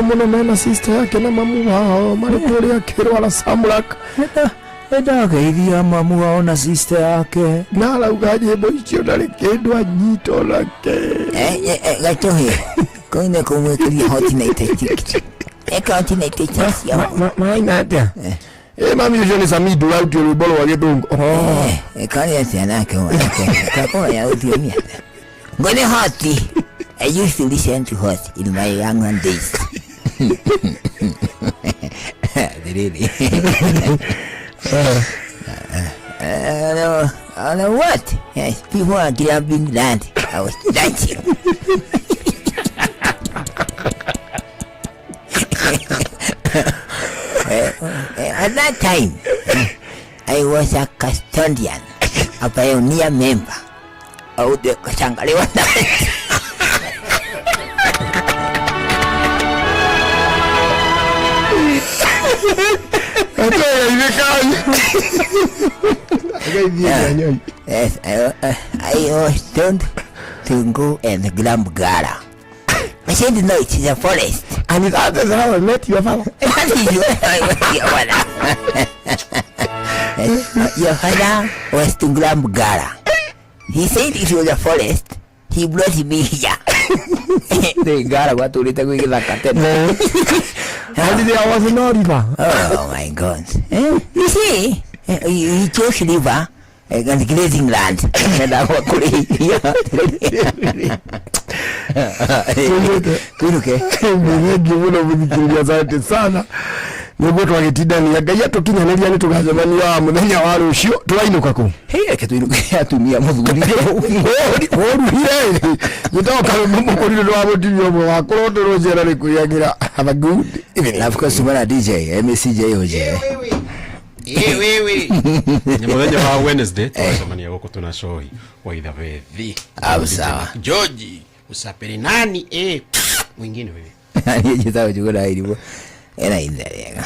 Muno mena sister yake na mamu wao marikuria kirwara Samrak Geithia mamu wao na sister yake na arauga nyĩmbo icio ndarĩ kĩndũ anyito nake gatohe koine kumwekeria hoti na itaitik maina atia mami ucio nĩ Samidu rauti rwĩmbo rwa gĩthũngũ kari atia nake kakora ya uthionia ngone hoti. I used to listen to Hot in my young days. Really? What? Yes, people are grabbing land. I was dancing. At that time, I was a custodian, a pioneer member of the Kashangaliwa. Yes, I was told to go and grab Gara. I said no, it is a forest. And that is how I met your father. Your father was to grab Gara. He said it was a forest. He brought me here. The Gara got to return with the captain. How did I was in river? Oh my God. You see, he chose river and grazing land. And I was asante sana niguo twagitindania Ngai atukinyanĩria nĩ tũgacemania mũthenya wa rũciũ twainũka kũ reke tũinũke atumia mũthuri ũruhire gĩtoka mũkũrire wa mũtumia ũmwe wa kũrotũrwo njera nĩ kwĩyagĩra have a good evening. Of course tumana DJ MCJ oje wewe ni mũthenya wa Wednesday twacemania gũkũ tuna show wa ithabethi au sawa George usaperi nani mwingine wewe aniyejitao chukula hilipo ena indarega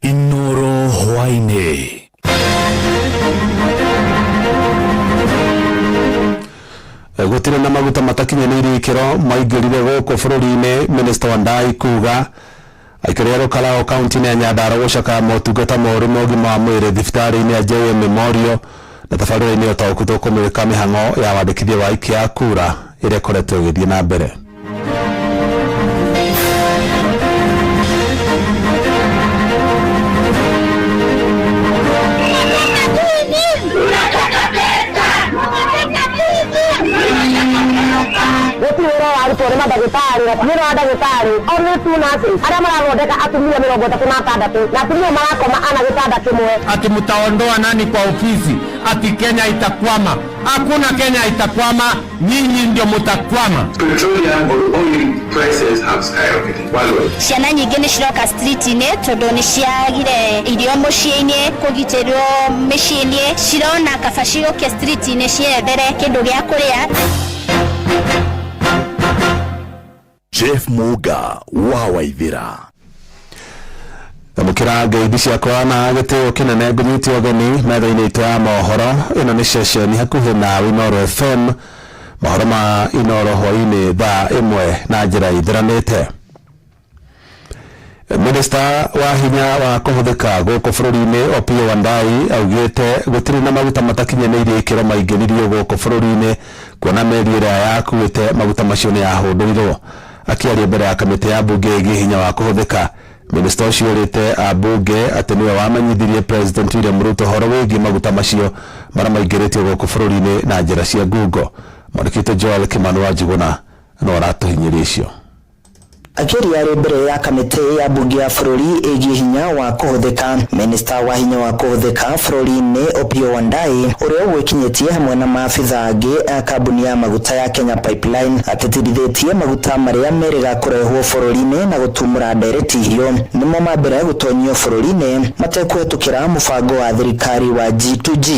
Inoro Hwaine. Gutire na maguta matakinyanĩirie ikĩro maingĩrire gũkũ bũrũri-inĩ. Minister Wandai kuga aikari a Rũkara kaunti-inĩ ya Nyandarua gũcaka motungata moru ma ũgima wa mwĩrĩ thibitarĩ-inĩ ya JM Memorial na tabarĩra-inĩ ya ũtaũku kũmũrĩka mĩhang'o ya wandĩkithia wa aikia ya kura ĩrĩa ĩkoretwo ĩgĩthiĩ na mbere. Tore madagitari ngiro adagitari only two nurses ara marathondeka atumia 36 na atumia marakoma ana gitanda kimwe ati mtaondoa nani kwa ofisi ati Kenya itakwama. Hakuna Kenya itakwama, nyinyi ndio mtakwama. Petroleum or oil prices have skyrocketed. Ciana nyingĩ nĩ ciroka street-inĩ tondũ nĩ ciagire irio mũciĩ-inĩ kũgitĩrwo mĩciĩ-inĩ cirona kaba ciũke street-inĩ ciethere kĩndũ gĩa kũrĩa. Jeff Muga wa Waithira. amukira ngeithi ciakwa na gitio kinene ngunyiti ogeni metha-ini itu ya mohoro ino ni ceceni hakuhi na Inoro FM mohoro ma Inoro hwaini thaa imwe na njira ithiranite. Minister wa hinya wa kuhuthika guku bururi-ini Opiyo Wandayi augite gutiri na maguta matakinyanirie ikiro maingiririo guku bururi-ini kuona meri iria yakuite maguta macio ni yahundurirwo. Akiaria mbere ya kamiti ya bunge igi hinya wa kuhuthika, Minister ucio rite abunge ati niwe wamenyithirie President William Ruto horo wigi maguta macio mara maingiritio guku bururi-ini na njira cia ngungo. Mwandĩkĩte Joel Kimani wa Njuguna no aratuhinyiria icio. Akiria mbere ya kamiti ya bunge ya bururi igi hinya wa kuhuthika, Minister wa hinya wa kuhuthika bururi-ini Opiyo Wandayi uria gwikinyitie hamwe na maafitha angi a kambuni ya maguta ya Kenya Pipeline atetirithitie maguta maria meriga kurehwo bururi-ini na gutumura ndereti hiyo nimo mambere gutonyio bururi-ini matekuhetukira mubango wa thirikari wa G2G.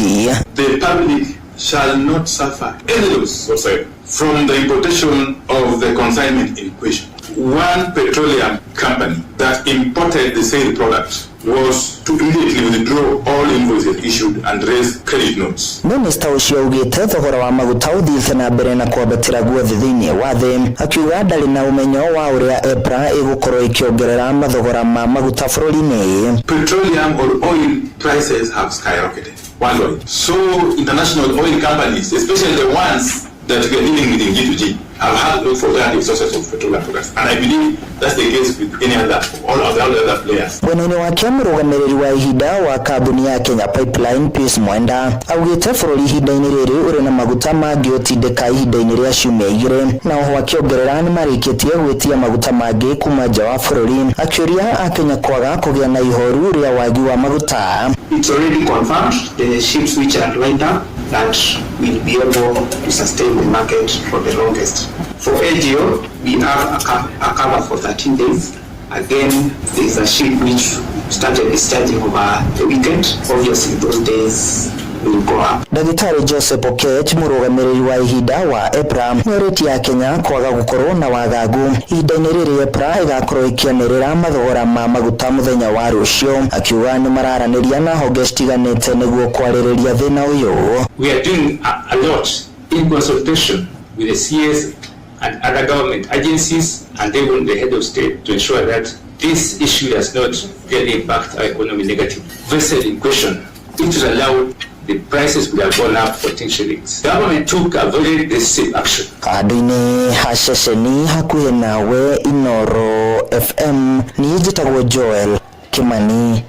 The public shall not suffer any loss whatsoever from the importation of the consignment in question. One petroleum company that imported the sale product was to immediately withdraw all invoices issued and raise credit notes. Minister ucio augite thogora wa maguta uthiite na mbere na kwambatira guothe thiini wa thi, akiuga ndari na umenyo wa uria EPRA igukorwo ikiongerera mathogora ma maguta bururi-ini. Petroleum or oil prices have skyrocketed worldwide. So international oil companies, especially the ones that we are dealing with in G2G, have had to look for alternative sources of petroleum products, and I believe that's the case with any other, all of the other players. Mwena-ini wake murugamiriri wa ihinda wa kambuni ya Kenya Pipeline Pius Mwenda augite bururi ihinda-ini riri uri na maguta mangi utindika ihinda-ini ria ciumia igiri, na oho akiongerera ni marikitie gwitia maguta mangi kuma nja wa bururi, akiuria akenya kwaga kugia na ihoru ria wagi wa maguta. It's already confirmed the ships which are lined up that will be able to sustain the market for the longest. For AGO, we have a cover for 13 days. Again, there is a ship which started discharging over the weekend. Obviously, those days will go up. Dagitari Joseph Okech murugamiriri wa ihinda wa EPRA nyoreti ya Kenya kwaga gukorwo na wagagu ihinda-ini riri EPRA igakorwo ikiongerera mathogora ma maguta muthenya wa rucio, akiuga ni mararaniria na honge citiganite niguo kwaririria thina uyu. We are doing a lot in consultation with the CS and other government agencies and even the head of state to ensure that this issue does not really impact our economy negatively. Vessel in question, it was allowed, the prices would have gone up for 10 shillings. The government took a very decisive action. Kadini hashesheni hakuhe nawe Inoro FM ni njitagwo Joel Kimani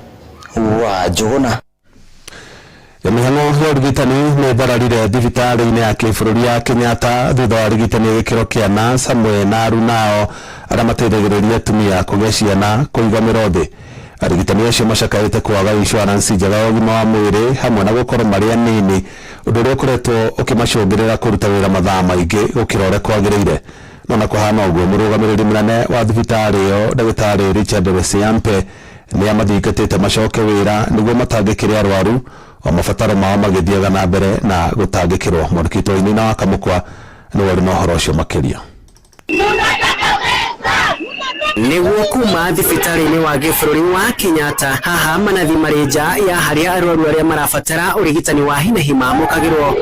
wa Njuguna. Mihang'o ya urigitani nĩ thararire thibitarĩ-inĩ ya kĩbũrũri ya Kenyatta thutha wa arigitani gĩkĩro kĩa nurse hamwe na arunao arĩa mateithagĩrĩria atumia kũgĩa ciana kũigamĩra thĩ. Arigitani acio macakaĩte kwaga insurance njega ya ũgima wa mwĩrĩ hamwe na gũkorwo marĩ anini, ũndũ ũrĩa ũkoretwo ũkĩmacũngĩrĩra kũruta wĩra mathaa maingĩ gũkĩra ũrĩa kwagĩrĩire. No na kũhana ũguo mũrũgamĩrĩri mũnene wa thibitarĩ ĩyo ndagĩtarĩ Richard Wesiampe nĩ amathingatĩte macoke wĩra nĩguo matangĩkĩre arwaru o mabataro mao magĩthiaga na mbere na gũtangĩkĩrwo. Mwandĩki Wainaina wa Kamũkwa nĩ wari na ũhoro ũcio makĩria. Nĩguo kuma thibitarĩ-inĩ wa gĩbũrũri wa Kenyatta haha manathi marĩ nja ya harĩa arwaru arĩa marabatara ũrigitani wa hi na hi mamũkagĩrwo.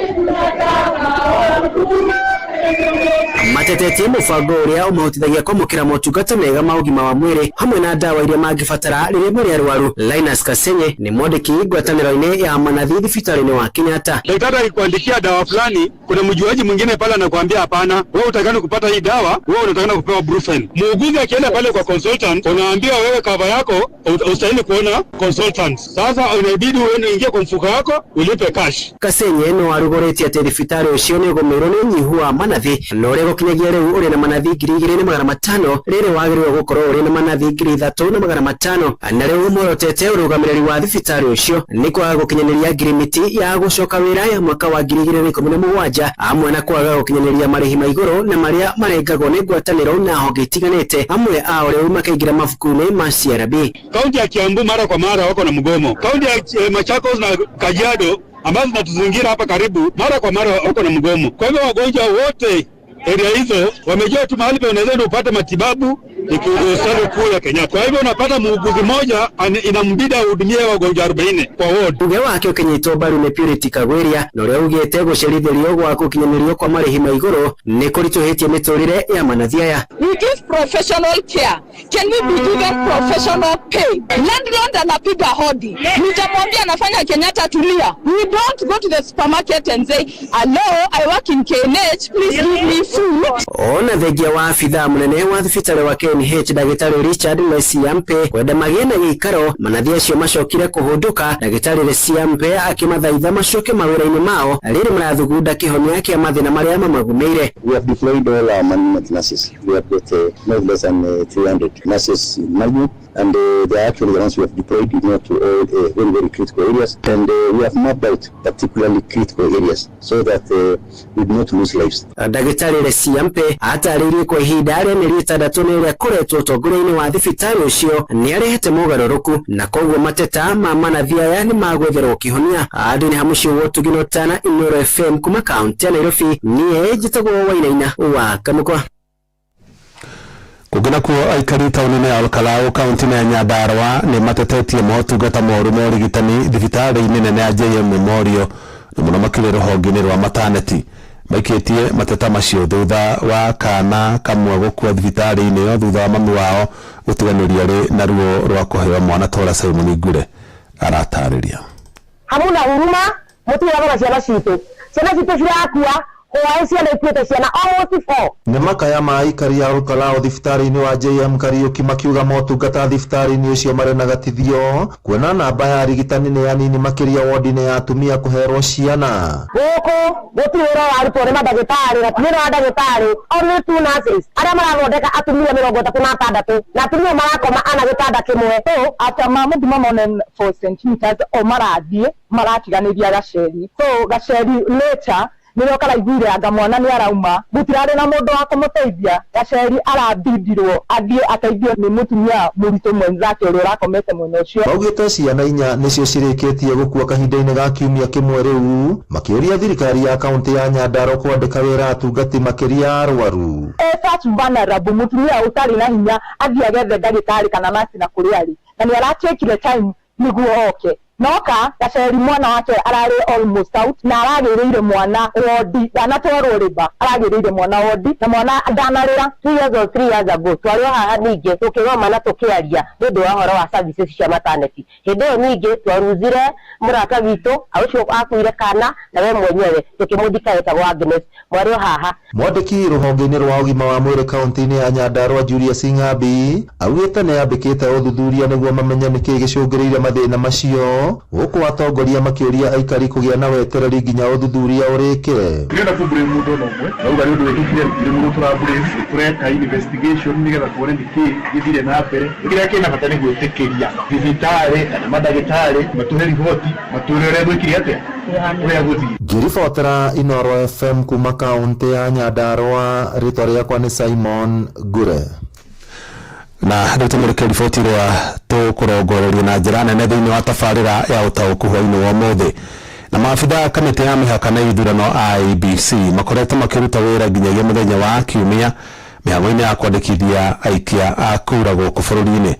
Matetetie mũbango ũrĩa ũmahotithagia kwamũkĩra motungata mega ma ũgima wa mwĩrĩ hamwe na ndawa iria mangĩbatara rĩrĩa marĩ arwaru. Linus Kasenye ni mwandĩki ngwatanĩro-inĩ ya manathi thibitarĩ-inĩ wa Kenyatta. Daktari akikuandikia dawa fulani, kuna mjuaji mwingine pale anakuambia hapana, wewe utakana kupata hii dawa, wewe unatakana kupewa Brufen. Muuguzi akienda pale kwa consultant, unaambiwa wewe cover yako ustahili kuona consultant. Sasa inabidi wewe uingie kwa mfuko wako ulipe cash. Kasenye no arugorĩtie atĩ thibitarĩ ũcio nĩ ũgũmĩrwo nĩ ũnyihu wa manathi, na ũrĩa gũkinyagia rĩu ũrĩ na manathi 2,500 rĩrĩ wagĩrĩirwo gũkorwo ũrĩ na manathi 3,500, na rĩu ũmorotete ũrũgamĩrĩri wa thibitarĩ ũcio nĩ kwaga gũkinyanĩria ngirimiti ya gũcoka wĩra ya mwaka wa 2017 amwe na kwaga gũkinyanĩria marĩhi ma igũrũ na marĩa marengagwo nĩ ngwatanĩro na honge itiganĩte, amwe ao rĩu makaingĩra mabuku-inĩ ma CRB. Kaunti ya Kiambu mara kwa mara wako na mgomo. Kaunti ya Machakos na Kajiado ambazo zinatuzingira hapa karibu mara kwa mara wako na mgomo. Kwa hivyo wagonjwa wote area hizo wamejua tu mahali pa unaweza upate matibabu hospitali kuu ya Kenyatta. Kwa hivyo unapata muuguzi mmoja inambidi ahudumie wagonjwa 40 kwa ward. Uge wake ukinyitwo mbaru ni Purity Kagweria na uria ugite gucerithĩrio gwa gukinyanĩrio kwa marĩhi ma igũrũ nĩ kũritũhĩtie mĩtũrĩre ya manathi aya. We give professional care. Can we be given professional pay? Landlord anapiga hodi. Nitamwambia anafanya Kenyatta tulia. We don't go to the supermarket and say, "Hello, I work in KNH, please give me food." Ona thengia wa afitha munene wa thibitarĩ wa KNH Dagĩtarĩ Richard Lesiampe kwenda magĩe na gĩikaro manathi acio macokire kũhũndũka. Dagĩtarĩ Lesiampe akimathaitha macoke mawĩra-inĩ mao rĩrĩ marathugunda kĩhonia kĩa mathĩna marĩa mamagũmĩire. We have deployed all our management nurses. We have got no less than 300 nurses in management, and they are actually the ones we have deployed to all very, very critical areas, and we have mapped out particularly critical areas so that we do not lose lives. Dagĩtarĩ Lesiampe atarĩirie kwa ihinda rĩa mĩeri 6 nĩ rĩa koretwo ũtongoria-inĩ wa thibitarĩ ũcio nĩ arehete mogarũrũku na koguo mateta ma manathi aya nĩ magwetherwo kĩhonia. Andũ nĩ hamucio wotugino tana Inoro FM kuma kaunti ya Nairobi niĩ njĩtagwo Wainaina wa Kamũkwa. Kugina kuo aikari tauni ya Olkalau kaunti ya Nyandarua ni matetetie motungata moru ma urigitani thibitarĩ-inĩ nene ya JM Memorial ni muno makĩria rũhonge-inĩ rwa mataneti maikitie mateta macio thutha wa kana kamwe gũkua thibitarĩ-inĩ ĩyo thutha wa mami wao gũtiganĩria rĩ na ruo rwa kũheo mwana Tora Simon Ngure aratarĩria. Hamuna huruma mũtigaga ciana citũ cirakua nĩ makaya ma aikari ya Olkalau thibitarĩ-inĩ wa JM Kariuki makiuga motungata thibitarĩ-inĩ ũcio marĩ na gatithio kuona namba ya arigitani nĩ anini makĩria wodi-inĩ ya atumia kũherwo ciana. Gũkũ gũtirĩ wĩra wa arutwo nĩ mandagĩtarĩ na tiwĩra wa ndagĩtarĩ only 2 nurses arĩa marathondeka atumia 36 na atumia marakoma ana gĩtanda kĩmwe. So after mamuthima mone 4 centimeters o marathiĩ maratiganĩria gaceri. So gaceri later nĩrĩo karaiguire anga mwana nĩ arauma gũtirarĩ na mũndũ wa kũmũteithia. Gaceri arabindirwo athiĩ ateithio nĩ mũtumia mũritũ mwenzake ũrĩa ũrakomete mwena ũcio. Augĩte ciana 4 nĩcio cirĩkĩtie gũkua kahinda-inĩ ga kiumia kĩmwe rĩu makĩũria thirikari ya kaunti ya Nyandarua kwandĩka wĩra atungati makĩria ya arwaru. Such vulnerable mũtumia ũtarĩ na hinya athiĩ agethe ndagĩtarĩ kana nasi na kũrĩa arĩ na nĩ aratakire time nĩguo oke. Noka Gaceri mwana wake ararĩ almost out na aragĩrĩire mwana wodi ndanatwarwo rĩba aragĩrĩire mwana wodi na mwana ndanarĩra 2 years or 3 years ago twarĩ haha ningĩ tũkĩgoma na tũkĩaria nĩ ũndũ wa horo wa services cia maternity. Hĩndĩ ĩyo ningĩ twaruzire mũrata witũ ũcio akuire kana na we mwenyewe tũkĩmũthika etagwo Agnes mwarĩ haha. Mwandĩki rũhonge-inĩ rwa ũgima wa mwĩrĩ kaunti-inĩ ya Nyandarua Julius Ng'ambi augĩte nĩ ambĩkĩte ũthuthuria nĩguo mamenye nĩkĩĩ gĩcũngĩrĩire mathĩna macio gũkũ atongoria makĩũria aikari kũgĩa na wetereri nginya ũthuthuria ũrĩkĩre. Nĩenda kũmbũrĩ mũndũ no mwe na uga nĩ ũndũ wĩkĩkire nĩ mũndũ tũrambũrĩ tũreka investigation nĩgetha tuone nĩkĩĩ gĩthire na mbere. Kĩrĩa kĩna bata nĩ gwĩtĩkĩria thibitarĩ na mandagĩtarĩ matũhe riboti matũre ũrĩa gwĩkire atĩa ũrĩa gũthiĩ. Ngĩribotera Inoro FM kuma kaunti ya Nyandarua rĩtwa rĩakwa nĩ Simon Ngure. Na rĩu tũmũrĩke riboti rwa tũkũrongoreria na njĩra nene thĩinĩ wa tabarĩra ya ũtaũku hwainĩ wa ũmũthĩ. Na maabitha kamĩtĩ ya mĩhaka na ithurano IEBC makoretwo makĩruta wĩra nginyagia mũthenya wa kiumia mĩhang'o-inĩ ya kwandĩkithia aikia a kura gũkũ bũrũri-inĩ.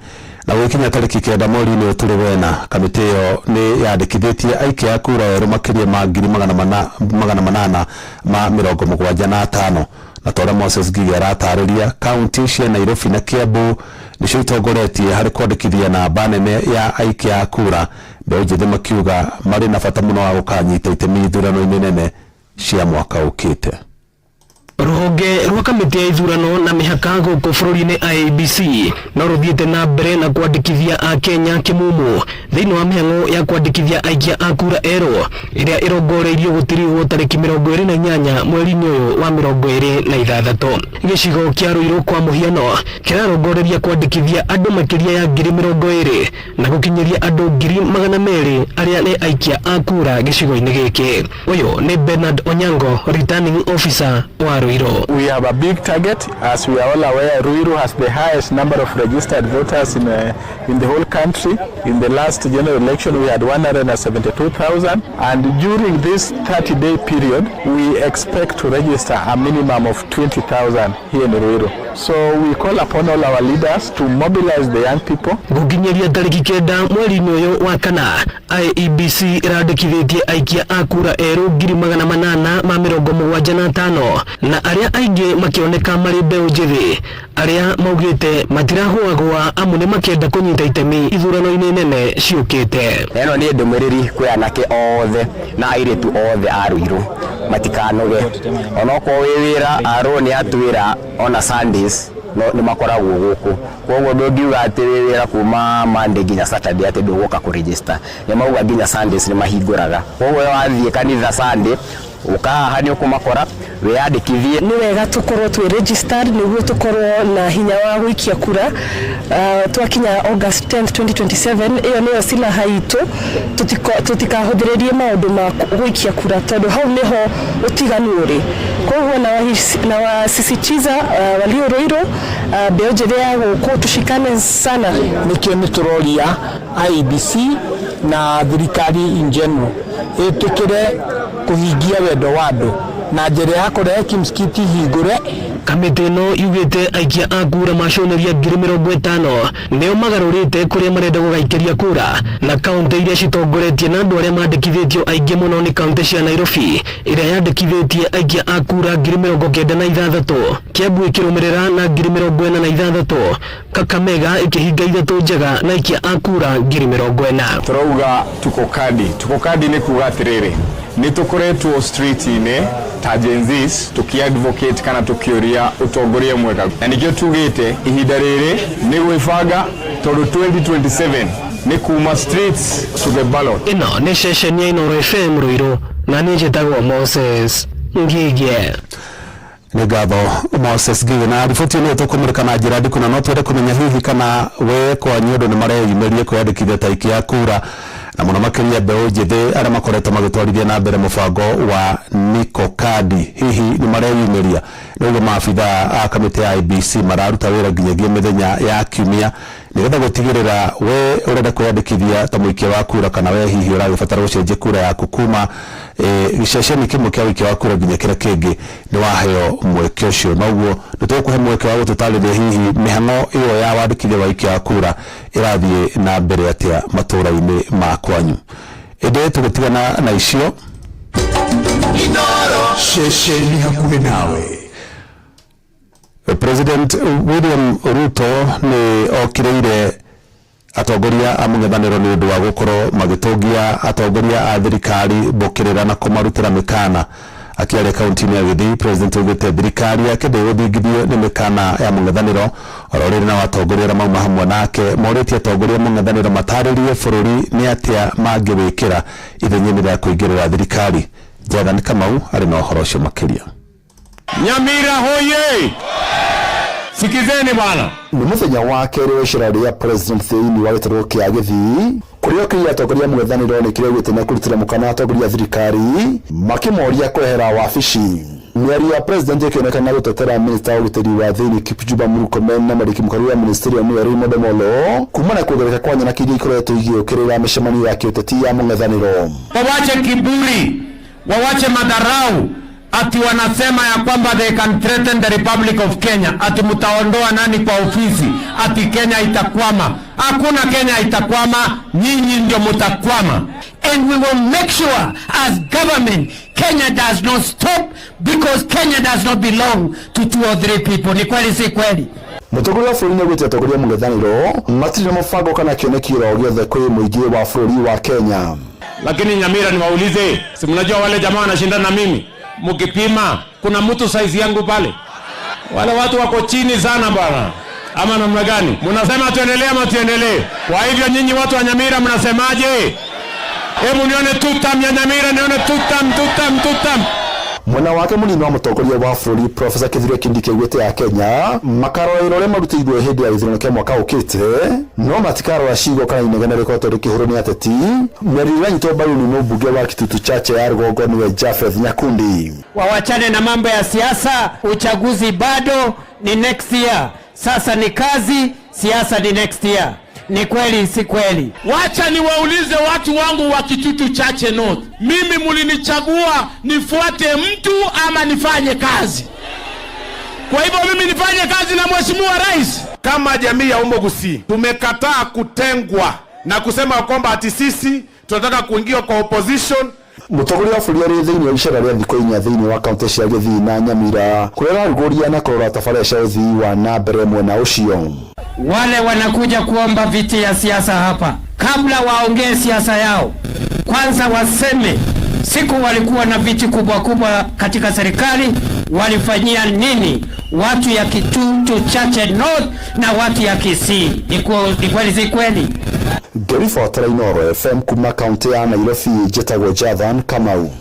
Na gũkinya tarĩki 9 mweri-inĩ tũrĩ wena kamĩtĩ ĩyo nĩ yandĩkithĩtie aikia a kura erũ makĩria ma 875 na Tora Moses Ngige aratarĩria kaunti cia Nairobi na Kiambu nĩcio itongoretie harĩ kwandĩkithia namba nene ya aikia a kura mbeũ njĩthĩ makiuga marĩ na bata mũno wa gũkanyita itemi ithurano-inĩ nene cia mwaka ũkĩte. Rũhonge rwa kamĩtĩ ya ithurano na mĩhaka gũkũ bũrũri-inĩ IEBC no rũthiĩte na mbere na kwandĩkithia a Kenya kĩmumu thĩinĩ wa mĩhang'o ya kwandĩkithia aikia a kura erũ ĩrĩa ĩrongoreirio gũtirĩrwo tarĩki 28 mweri-inĩ ũyũ wa 26. Gĩcigo kĩa Ruiru kwa mũhiano kĩrarongoreria kwandĩkithia andũ makĩria ya 20,000 na gũkinyĩria andũ 200,000 arĩa nĩ aikia a kura gĩcigo-inĩ gĩkĩ. Ũyũ nĩ Bernard Onyango, returning officer wa Ruiru. Ruiru. We have a big target. As we are all aware, Ruiru has the highest number of registered voters in the whole country. In the last general election, we had 172,000, and during this 30-day period, we expect to register a minimum of 20,000 here in Ruiru. So we call upon all our leaders to mobilize the young people. Guginyeria tariki kenda mweri uyu wa kana, IEBC irandikithitie aikia a kura eru 875 na aria aingi makioneka mari mbeu njithi, aria maugite matirahuagwa amu ni makienda kunyita itemi ithurano-ini nene ciukite. Eno ni ndumiriri kwi anake othe na airitu othe a Ruiru matikanoge onoko wira aro ni atwira ona Sundays ni makoragwo guku koguo ndongiuga ati wira kuma Monday nginya Saturday ati nduguka ku register ni mauga nginya Sundays ni mahinguraga koguo wathie kanitha Sunday ukaha ni ukumakora weyandikithie. Ni wega tukorwo twi registered niguo tukorwo na hinya wa gwikia kura twakinya August 10, 2027. iyo niyo silaha itu tutikahudhiririe maundu ma gwikia kura tondu hau niho utiganu uri. Koguo na wasisitiza walio Ruiru mbeu njithi ya guku tushikane sana. Nikio ni turoria IEBC na thirikari in general itikire kuhingia wendo wa andu na njira ya kurehe kimskiti hingure. Kamiti ino yugite aikia a kura maconeria 50,000 nio magarurite kuria marenda gugaikiria kura, na kaunti iria citongoretie na andu aria mandikithitio aingi muno ni kaunti cia Nairobi iria yandikithitie aikia a kura 96,000, Kiambu ikirumirira na 46,000, Kakamega ikihinga ithatu njega na aikia a kura 40,000. Turauga tuko kadi ni kuga atiriri ni tukoretwo street-ini ta Gen Zs tukiadvocate kana tukioria utongoria mwega, na nikio tugite ihinda riri ni gwibanga tondu 2027 ni kuma streets to the ballot. Ino ni session ya Inooro FM Ruiru na ni njitagwo Moses Ngige. Ni gatho Moses Ngige, na riboti ino tukumurika na njira ndiku na no twende kumenya hihi kana we kwa nyondo ni mareyumirie kwandikithia taiki ya kura na muno makiria mbeu njithi aria makoretwo magitwarithia na mbere mubango wa Niko Kadi. Hihi ni mareyumiria niguo maabitha a kamiti ya IEBC mararuta wira nginyagia mithenya ya kiumia nigetha gutigirira we urenda kwandikithia ta muikia wa kura kana we hihi uragibatara gucenjia kura yaku kuma giceceni kimwe kia wikia wa kura nginya kira kingi ni waheo mweke ucio. Noguo nitukuhe mweke wa gututarithia hihi mihang'o iyo ya wandikithia wa wikia wa kura irathie na mbere atia matura-ini ma kwanyu. Ende tugutigana na icio Inooro shesheni hakuhe nawe. President William Ruto ni okireire atongoria a mung'ethaniro ni undu wa gukorwo magitungia atongoria a thirikari bokirira na kumarutira mikana. Akiaria kaunti-ini ya Githii, President ugite thirikari yake ndiguthingithio ni mikana ya mung'ethaniro ororiri na atongoria aria mauma hamwe nake moritie atongoria mung'ethaniro mataririe bururi ni atia mangiwikira ithenya-ini ria kuingirira thirikari. Jathan Kamau ari na uhoro ucio makiria. Nyamira hoye! Sikizeni bwana. Ni muthenya wa keri wa icera ria President thiini wa gitaro kia Githii kuria kiria atongoria mung'ethaniro ni kiria gwitena kurutira mukana atongoria thirikari makimoria kwehera wabici. Miario ya President ikionekana gutetera Minister wa ugiteri wa thiini Kipchumba Murkomen na Mariki Mukuru wa Ministerium ya Raymond Omolo kumana kuongereka kwa nyana kiria ikoretwo igĩũkĩrĩra mĩcemanio ya kĩũteti ya mung'ethaniro. Wawache kiburi, wawache madharau. Ati wanasema ya kwamba they can threaten the Republic of Kenya, ati mutaondoa nani kwa ofisi, ati Kenya itakwama. Hakuna Kenya itakwama, nyinyi ndio mutakwama. And we will make sure as government Kenya does not stop because Kenya does not belong to 2 or 3 people. Ni kweli si kweli? Mutongoria wa bũrũri nĩaugĩte atongoria mung'ethaniro matirĩ na mũbango kana kĩonekio gĩothe kwĩ mũingĩ wa bũrũri wa Kenya. Lakini Nyamira niwaulize, si mnajua wale jamaa wanashindana na mimi? Mukipima kuna mtu size yangu pale, wale watu wako chini sana bwana, ama namna gani? Mnasema tuendelee ama tuendelee? Kwa hivyo nyinyi watu wa Nyamira mnasemaje? Hebu nione tutam ya Nyamira, nione tutam. mwena wake munini wa mutongoria wa bũrũri Professor Kithure Kindiki augĩte ya Kenya makarorero ũrĩa marutĩirwo hĩndĩ ya gĩthurano kĩa mwaka ũkĩte no matikarora ciugo kana inegene rĩkoretwo rĩkĩhũrwo nĩ ateti mĩario ĩranyitwo mbaru nĩ mũmbunge wa Kitutu Chache ya Rũgongo niwe Japheth Nyakundi. Wawachane na mambo ya siasa, uchaguzi bado ni next year. Sasa ni kazi, siasa ni next year. Ni kweli si kweli? Wacha niwaulize watu wangu wa Kitutu Chache North. Mimi mulinichagua nifuate mtu ama nifanye kazi? Kwa hivyo mimi nifanye kazi na Mheshimiwa Rais. Kama jamii ya Umogusi tumekataa kutengwa na kusema kwamba ati sisi tunataka kuingia kwa opposition. Mutongoria wa bũrũri arĩ thĩinĩ wa icera rĩa thikũ 4 thĩinĩ wa kaunti cia Gĩthii na Nyamira kũrĩa arugũria na kũrora tabarĩra cia ũthii wa na mbere mwena ũcio. Wale wanakuja kuomba viti ya siasa hapa, kabla waongee siasa yao, kwanza waseme siku walikuwa na viti kubwa kubwa katika serikali walifanyia nini watu ya Kitutu Chache North na watu ya Kisii. Ni kweli si kweli? Ngĩribotera Inooro FM kuma kaunti ya Nairobi, njĩtagwo Jathan Kamau.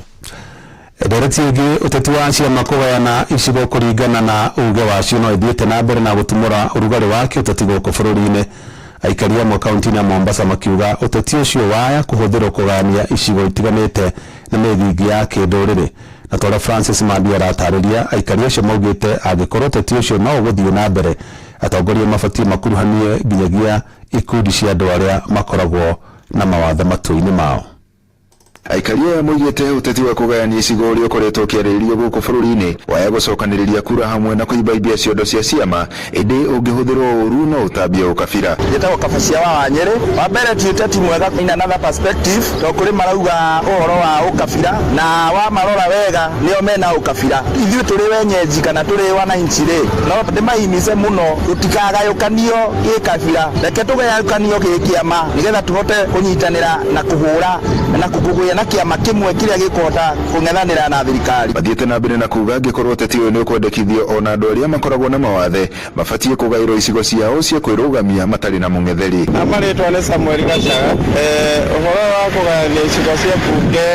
Ndereti ũngĩ ũteti wa ciama kũgayana icigo kũringana na uge wacio no ithiĩte na mbere na gũtumũra ũrugarĩ wa kĩũteti gũkũ bũrũri-inĩ. Aikari amwe kaunti-inĩ ya Mombasa makiuga ũteti ũcio waya kũhũthĩrwo kũgayania icigo itiganĩte na mĩthingi ya kĩndũrĩrĩ. Na tũra Francis Mambia aratarĩria aikari acio maugĩte angĩkorwo ũteti ũcio no ũgũthiĩ na mbere atongoria mabatiĩ makuruhanie nginyagia ikundi cia andũ arĩa makoragwo na mawatho matũ-inĩ mao. Aikari aya moigĩte ũteti wa kũgayania icigo ũrĩa ũkoretwo ũkĩarĩrĩrio gũkũ bũrũri-inĩ waya gũcokanĩrĩria kura hamwe na kũimbaimbia ciondo cia ciama ĩndĩ ũngĩhũthĩrwo ũru no ũtambie ũkabira. Njĩtagwo Kabacia wa Wanyĩrĩ. Wa mbere ti ũteti mwega in another perspective to kũrĩ marauga ũhoro wa ũkabira na wa marora wega nĩo mena ũkabira. Ithuĩ tũrĩ wenyeji kana tũrĩ wananchi rĩ no ndĩmaimice mũno tũtikagayũkanio gĩkabira, reke tũgayũkanio gĩkĩama nĩgetha tũhote kũnyitanĩra na kũhũra na kũgũya na kiama kimwe kiria gikuhota kung'ethanira na thirikari. Mathiĩte na mbere na kuuga angĩkorwo ũteti ũyũ nĩ ũkwendekithio ona andũ arĩa makoragwo na mawathe mabatiĩ kũgaĩrwo icigo ciao cia kwĩrũgamia matarĩ na mũng'etheri. Amarĩtwa nĩ Samuel Gachaga. Ũhoro wa kũgayania icigo cia mbunge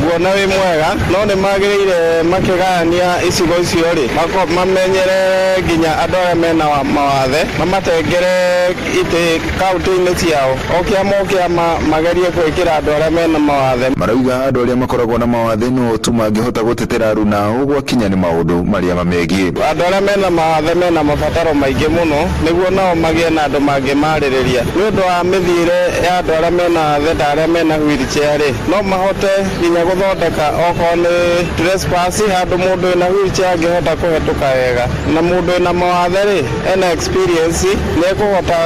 nguona wĩ mwega no nĩ magĩrĩire makĩgayania icigo icio rĩ mamenyere nginya andũ arĩa mena mawathe mamatengere itĩ kaunti-inĩ ciao o kĩama magerie gwĩkĩra andũ arĩa mena mawathe. Marauga andũ arĩa makoragwo na mawathe no tu mangĩhota gũtetera runa gwakinya nĩ maũndũ marĩa mamegiĩ. Andũ arĩa mena mawathe mena mabataro maingĩ mũno nĩguo nao magĩe na andũ mangĩmarĩrĩria. Nĩ ũndũ wa mĩthiĩre ya andũ arĩa mena mawathe ta arĩa mena wheelchair rĩ no mahote nginya gũthondeka okorwo nĩ trespass handũ mũndũ wĩna wheelchair angĩhota kũhetũka wega na mũndũ wĩna mawathe rĩ ena experience nĩ ekũhota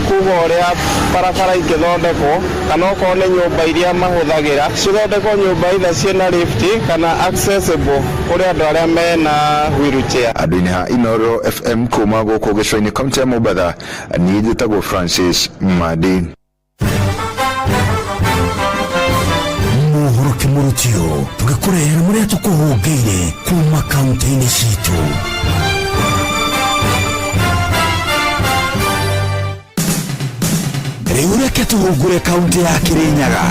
kuga ũrĩa barabara ingĩthondekwo kana okorwo nĩ nyũmba iria mahũthagĩra cithondekwo nyũmba itha ciĩna lift kana accessible kũrĩ andũ arĩa mena wheelchair. Andũ-inĩ ha Inooro FM kuma gũkũ gĩcũa-inĩ kaunti ya Mombasa niĩ njĩtagwo Francis Madi. Mohoro kĩmũrutio tũgĩkũrehera marĩa tũkũhũngĩire kuma kaunti-inĩ citũ. Rĩu reke tũhungũre kaunti ya Kĩrĩnyaga.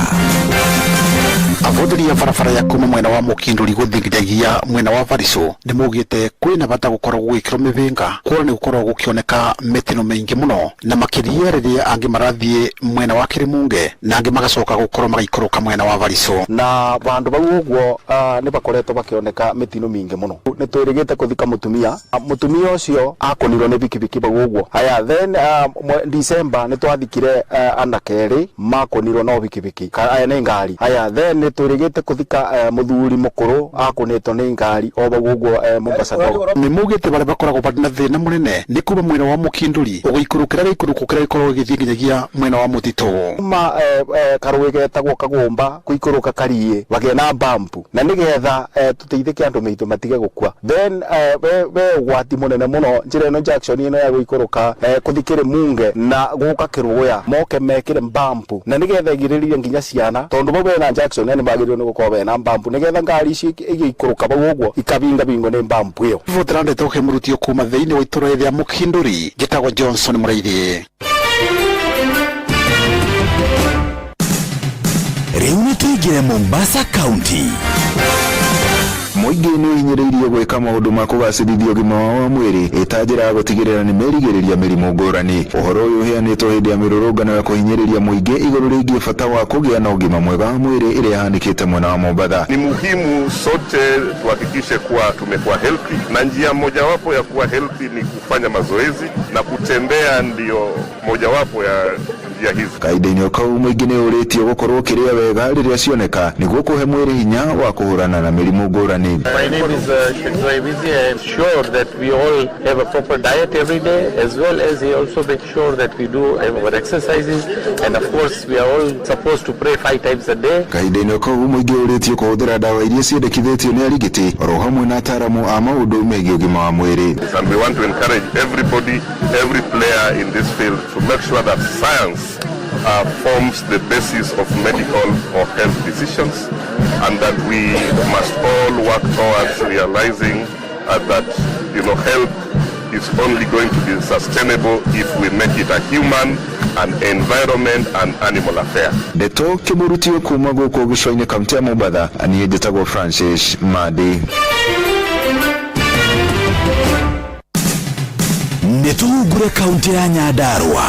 Abũthĩri a barabara ya kuma mwena wa Mũkindũri gũthingithagia mwena wa Variso nĩ maugĩte kwĩna bata gũkorwo gwĩkĩrwo mĩbĩnga kuona nĩ gũkorwo gũkĩoneka mĩtino mĩingĩ mũno na makĩria rĩrĩa angĩ marathiĩ mwena wa Kĩrĩmunge na angĩ magacoka gũkorwo magaikũrũka mwena wa Variso na bandũ bau ũguo nĩ bakoretwo bakĩoneka mĩtino mĩingĩ mũno. Nĩ twĩrĩgĩte kũthika mũtumia ũcio akonirwo nĩ bikibiki bau ũguo. Haya then December nĩ twathikire anake erĩ makonirwo no bikibiki aya nĩ ngari. Haya then nĩ twĩrĩgĩte kũthika mũthuri mũkũrũ akonĩtwo nĩ ngari o bau ũguo Mombasa. Nĩ mugĩte barĩa bakoragwo bari na thĩna mũnene nĩ kuma mwena wa Mũkindũri ũgĩikũrũkĩra gĩikũrũko gĩkorwo gĩthiĩ nginyagia mwena wa Mũtitũ kuma karũĩ getagwo Kagũmba kũikũrũka Kariĩ bagĩa na mbampu na nĩgetha tũteithĩke andũ maitũ matige gũkua. Then we ũgwati mũnene mũno njĩra ĩno junction ĩno ya gũikũrũka kũthikĩre Munge na gũka Kĩrũgũya moke mekĩre mbampu na nĩgetha igirĩrĩrie nginya ciana tondũ bau bena junction nĩ magĩrĩirwo nĩ gũkorwo bena mbampu nĩgetha ngari ici igĩikũrũka bau ũguo ikabingabingwo nĩ mbampu ĩyo. Bũthĩra ndetwo kĩmũrutio kuma thĩinĩ wa itũra rĩa Mũkindũri njĩtagwo Johnson Mũraithĩ. Rĩu nĩ tũingĩre Mombasa County. muingi ni uhinyiriirie gwika maundu ma kugacirithia ũgima wao wa mwĩrĩ ĩta njĩra ya gũtigĩrĩra nĩ merigĩrĩria mĩrimũ ngũrani. Ũhoro ũyũ ũheanĩtwo hĩndĩ ya mĩrũrũngano ya kũhinyĩrĩria mũingĩ igũrũ rĩgiĩ bata wa kũgĩa na ũgima mwega wa mwĩrĩ ĩrĩa yahanĩkĩte mwena wa Mombatha. Ni muhimu sote tuhakikishe kuwa tumekuwa healthy, na njia mojawapo ya kuwa healthy ni kufanya mazoezi, na kutembea ndio mojawapo ya njia hizi. Kaida-inĩ o kau mũingĩ nĩ ũrĩtio gũkorwo kĩrĩa wega rĩrĩa cioneka nĩguo kũhe mwĩrĩ hinya wa kũhũrana na mĩrimũ ngũrani. My name is Sheikh Zaibizi. I am sure that we all have a proper diet every day, as well as he also make sure that we do our exercises, and of course we are all supposed to pray 5 times a day. Kaida-inĩ o kau mũingĩ ũrĩtio kũhũthĩra ndawa iria ciendekithĩtio nĩ arigiti oro hamwe na ataaramu a maũndũ megiĩ ũgima wa mwĩrĩ. And we want to encourage everybody, every player in this field to make sure that science forms the basis of medical or health decisions, and that we must all work towards realizing that health is only going to be sustainable if we make it a human, an environment and animal affair. Ndeto Kĩmũrutio kuma gũkũ gĩcũa-inĩ kaunti ya Mombatha, niĩ njĩtagwo Francis Madi. Nĩtũhungure kaunti ya Nyandarua.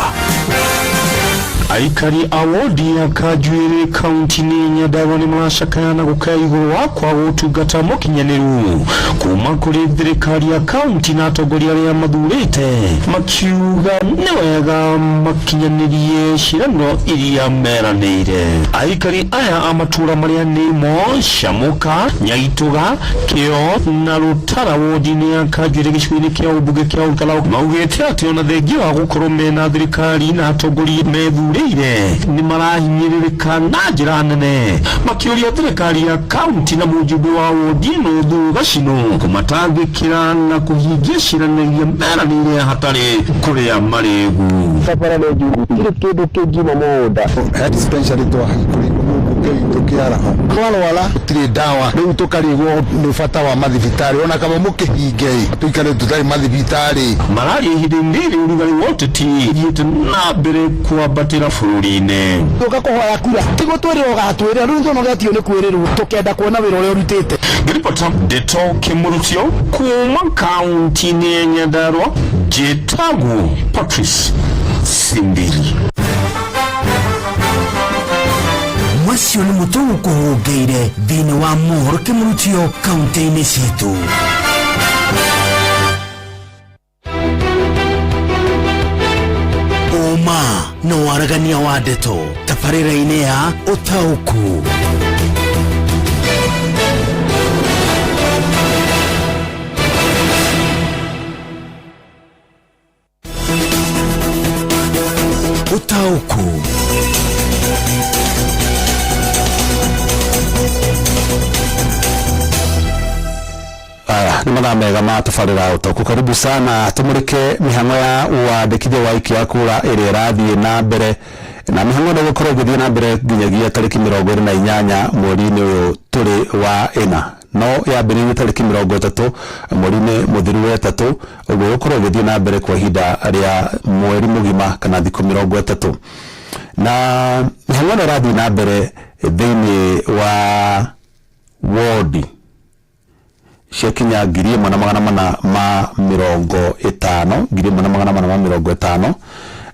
Aikari awodi ya Kajuire kaunti-inĩ ya Nyandarua nĩmaracakayana gũkaya igũrũ wa kwaga ũtungata mũkinyanĩru kuma kũrĩ thirikari ya kaunti na atongoria arĩa mathurĩte, makiuga nĩ wega makinyanĩrie ciĩranĩro iria meranĩire. Aikari aya a matũũra marĩa nĩmo Camuka, Nyaitũga, Kĩo na Rũtara wodi-inĩ ya Kajuire gĩcigo-inĩ kĩa ũmbunge kĩa Olkalau maugĩte atĩ ona thengia wa gũkorwo mena thirikari na atongoria methurĩire ni marahinyĩrĩrĩka na njĩra nene, makĩũria thirikari ya kaunti na mũjumbe wa wodi ĩno Thuga Cino kũmatangĩkĩra na kũhingia ciĩranĩro meranĩire hatarĩ kũrĩa marĩgu. Sabara nĩ njũru kĩrĩ kĩndũ kĩngima mũgũnda health dispensary twahingũrire mũndũ kĩaraho twarwara tũtirĩ ndawa, rĩu tũkarigwo nĩ bata wa mathibitarĩ, ona kama mũkĩhinge tũikare tũtarĩ mathibitarĩ. Malaria ihinda-inĩ rĩrĩ ũrugarĩ wa ũteti thiĩte na mbere kwambatĩra bũrũri-inĩ. Tũgakũhoya kura tigwo twĩrĩrwo gatwĩrĩra rĩu nĩtũnogetio nĩ kwĩrĩrwo tũkenda kuona wĩra ũrĩa ũrutĩte. Ngĩribota Ndeto Kĩmũrutio kuma kaunti-inĩ ya Nyandarua, njĩtagwo Patrice Simbiri. Mwacio nĩ mũtũgũ kũhũngeire thĩinĩ wa mohoro Kĩmũrutio kaunti-inĩ citũ. Uma no waragania wa ndeto tabarĩra-inĩ ya ũtaũku. Ũtaũku. Ni mathaa mega ma tabarĩra ũtaũku. Karibu sana tumũrĩke mĩhang'o ya wandĩkithia wa aikia a kura ĩrĩa ĩrathiĩ na mbere, na mĩhang'o ĩno ĩgũkorwo ĩgĩthiĩ na mbere nginyagia tarĩki 28 mweri-inĩ ũyũ tũrĩ wa ĩna, no yambĩrĩirie tarĩki 30 mweri-inĩ mũthiru wa ĩtatũ, ũguo gũkorwo ĩgĩthiĩ na mbere kwa ihinda rĩa mweri mũgima kana thikũ 30. Na mĩhang'o ĩno ĩrathiĩ na mbere thĩinĩ wa wodi ciakinya 1,450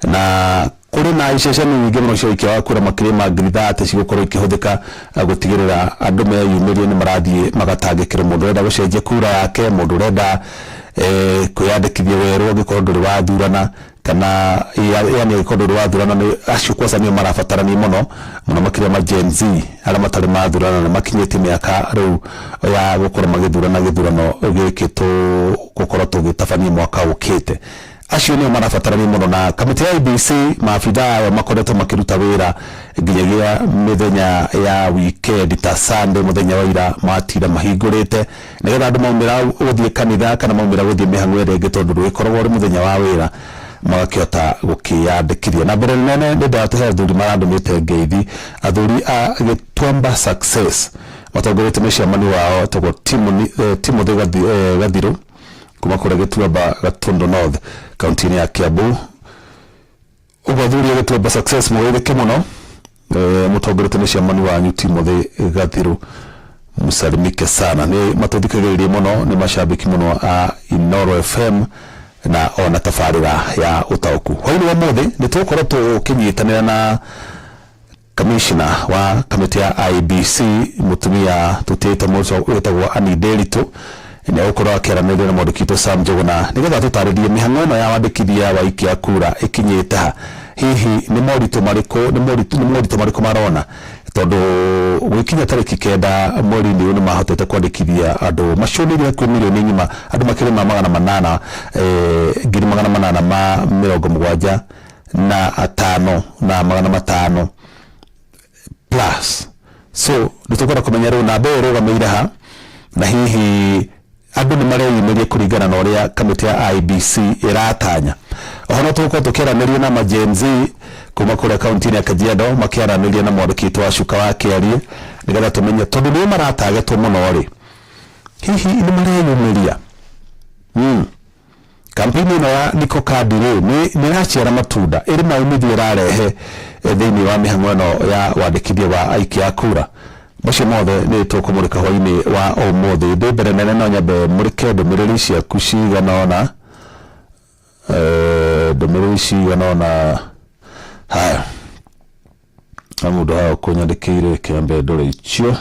na kuri na iceceni nyingĩ mũno cia ũikia wa kura makĩria ma 30 cigũkorwo ikĩhũthĩka gũtigĩrĩra andũ meyumĩrie nĩ marathiĩ magatangĩkĩrwo mũndũ ũrenda gũcenjia kura yake, mũndũ ũrenda kwĩyandĩkithia werũ angĩkorwo ndũrĩ wathurana, kana yani angĩkorwo ndũrĩ wathurana nĩ acio kwanza nĩo marabatarania mũno makĩria ma Gen Z arĩa matarĩ mathurana na makinyĩtie mĩaka rĩu ya gũkorwo magĩthurana gĩthurano gĩkĩ gũkorwo tũgĩtabania mwaka ũkĩte. Acio nĩo marabatarania mũno, na kamĩtĩ ya IEBC maabithaa ao makoretwo makĩruta wĩra nginyagia mĩthenya ya weekend ta Sunday, mũthenya wa ira matira mahingũrĩte nĩgetha andũ maumĩra gũthiĩ kanitha kana maumĩra gũthiĩ mĩhang'o ĩrĩa ĩngĩ tondũ ndũgĩkoragwo ũrĩ mũthenya wa wĩra magakĩhota gũkĩyandĩkithia. Na mbere nene nĩ ndatũhe athuri marandũmĩte ngeithi, athuri a Gĩtuamba Success matongorĩte mĩcemanio wao tagwo Timothy Gathiru kuma kũrĩa Gĩtuamba Gatundu North kaunti-inĩ ya Kiambu. Ũguo athuri a Gĩtuamba Success mũgeithĩke mũno mũtongorĩte mĩcemanio wanyu Timothy Gathiru musalimike sana. Ni matuthikagiriria muno, ni mashabiki muno a Inoro FM na ona tafarira ya utauku. Hoini wa muthi ni tukorwo tukinyitanira na Commissioner wa kamiti ya IBC mutumia tutete muco wetagwo Anne Nderitu ni ukorwo akiranĩria na mwandĩkitwo Sam Njuguna nigetha tutaririe mĩhang'o ĩno ya wandĩkithia wa ikia kura ikinyĩte ha. Hihi ni moritũ marĩkũ marona tondu gwikinya tariki 9 mweri-inĩ ni mahotete kwandĩkithia andũ macũnĩire kwĩ milioni ng'ima andũ makĩrĩ ma 875 na 500 plus. So nitũkwenda kũmenya rĩu namba ĩyo ĩrũgamĩire ha na hihi andũ nĩ mareyumĩria kũringana na ũrĩa kamĩtĩ ya IBC ĩratanya. Oho no tũgũkorwo tũkĩaranĩria na majenzi kuma kũrĩa kaunti-inĩ ya Kajiado makĩaranĩria na mwandĩkĩtwo wa Cuka wa Kĩarie nĩgetha tũmenye tondũ nĩo maratagetwo mũno rĩ hihi nĩ mareyumĩria. Kampeni ĩno ya Niko Kadi rĩ nĩ ĩraciara matunda ĩrĩ maumithio ĩrarehe thĩinĩ wa mĩhang'o ĩno ya wandĩkithia wa aikia a kura. Macio mothe nĩ tũkũmũrĩka hwainĩ wa ũmũthĩ. Ndĩ mbere nene no nyambe mũrĩke ndũmĩrĩri ciaku cigana ũna haya na mũndũ hao kũnyandĩkĩire kĩambe ndore icio.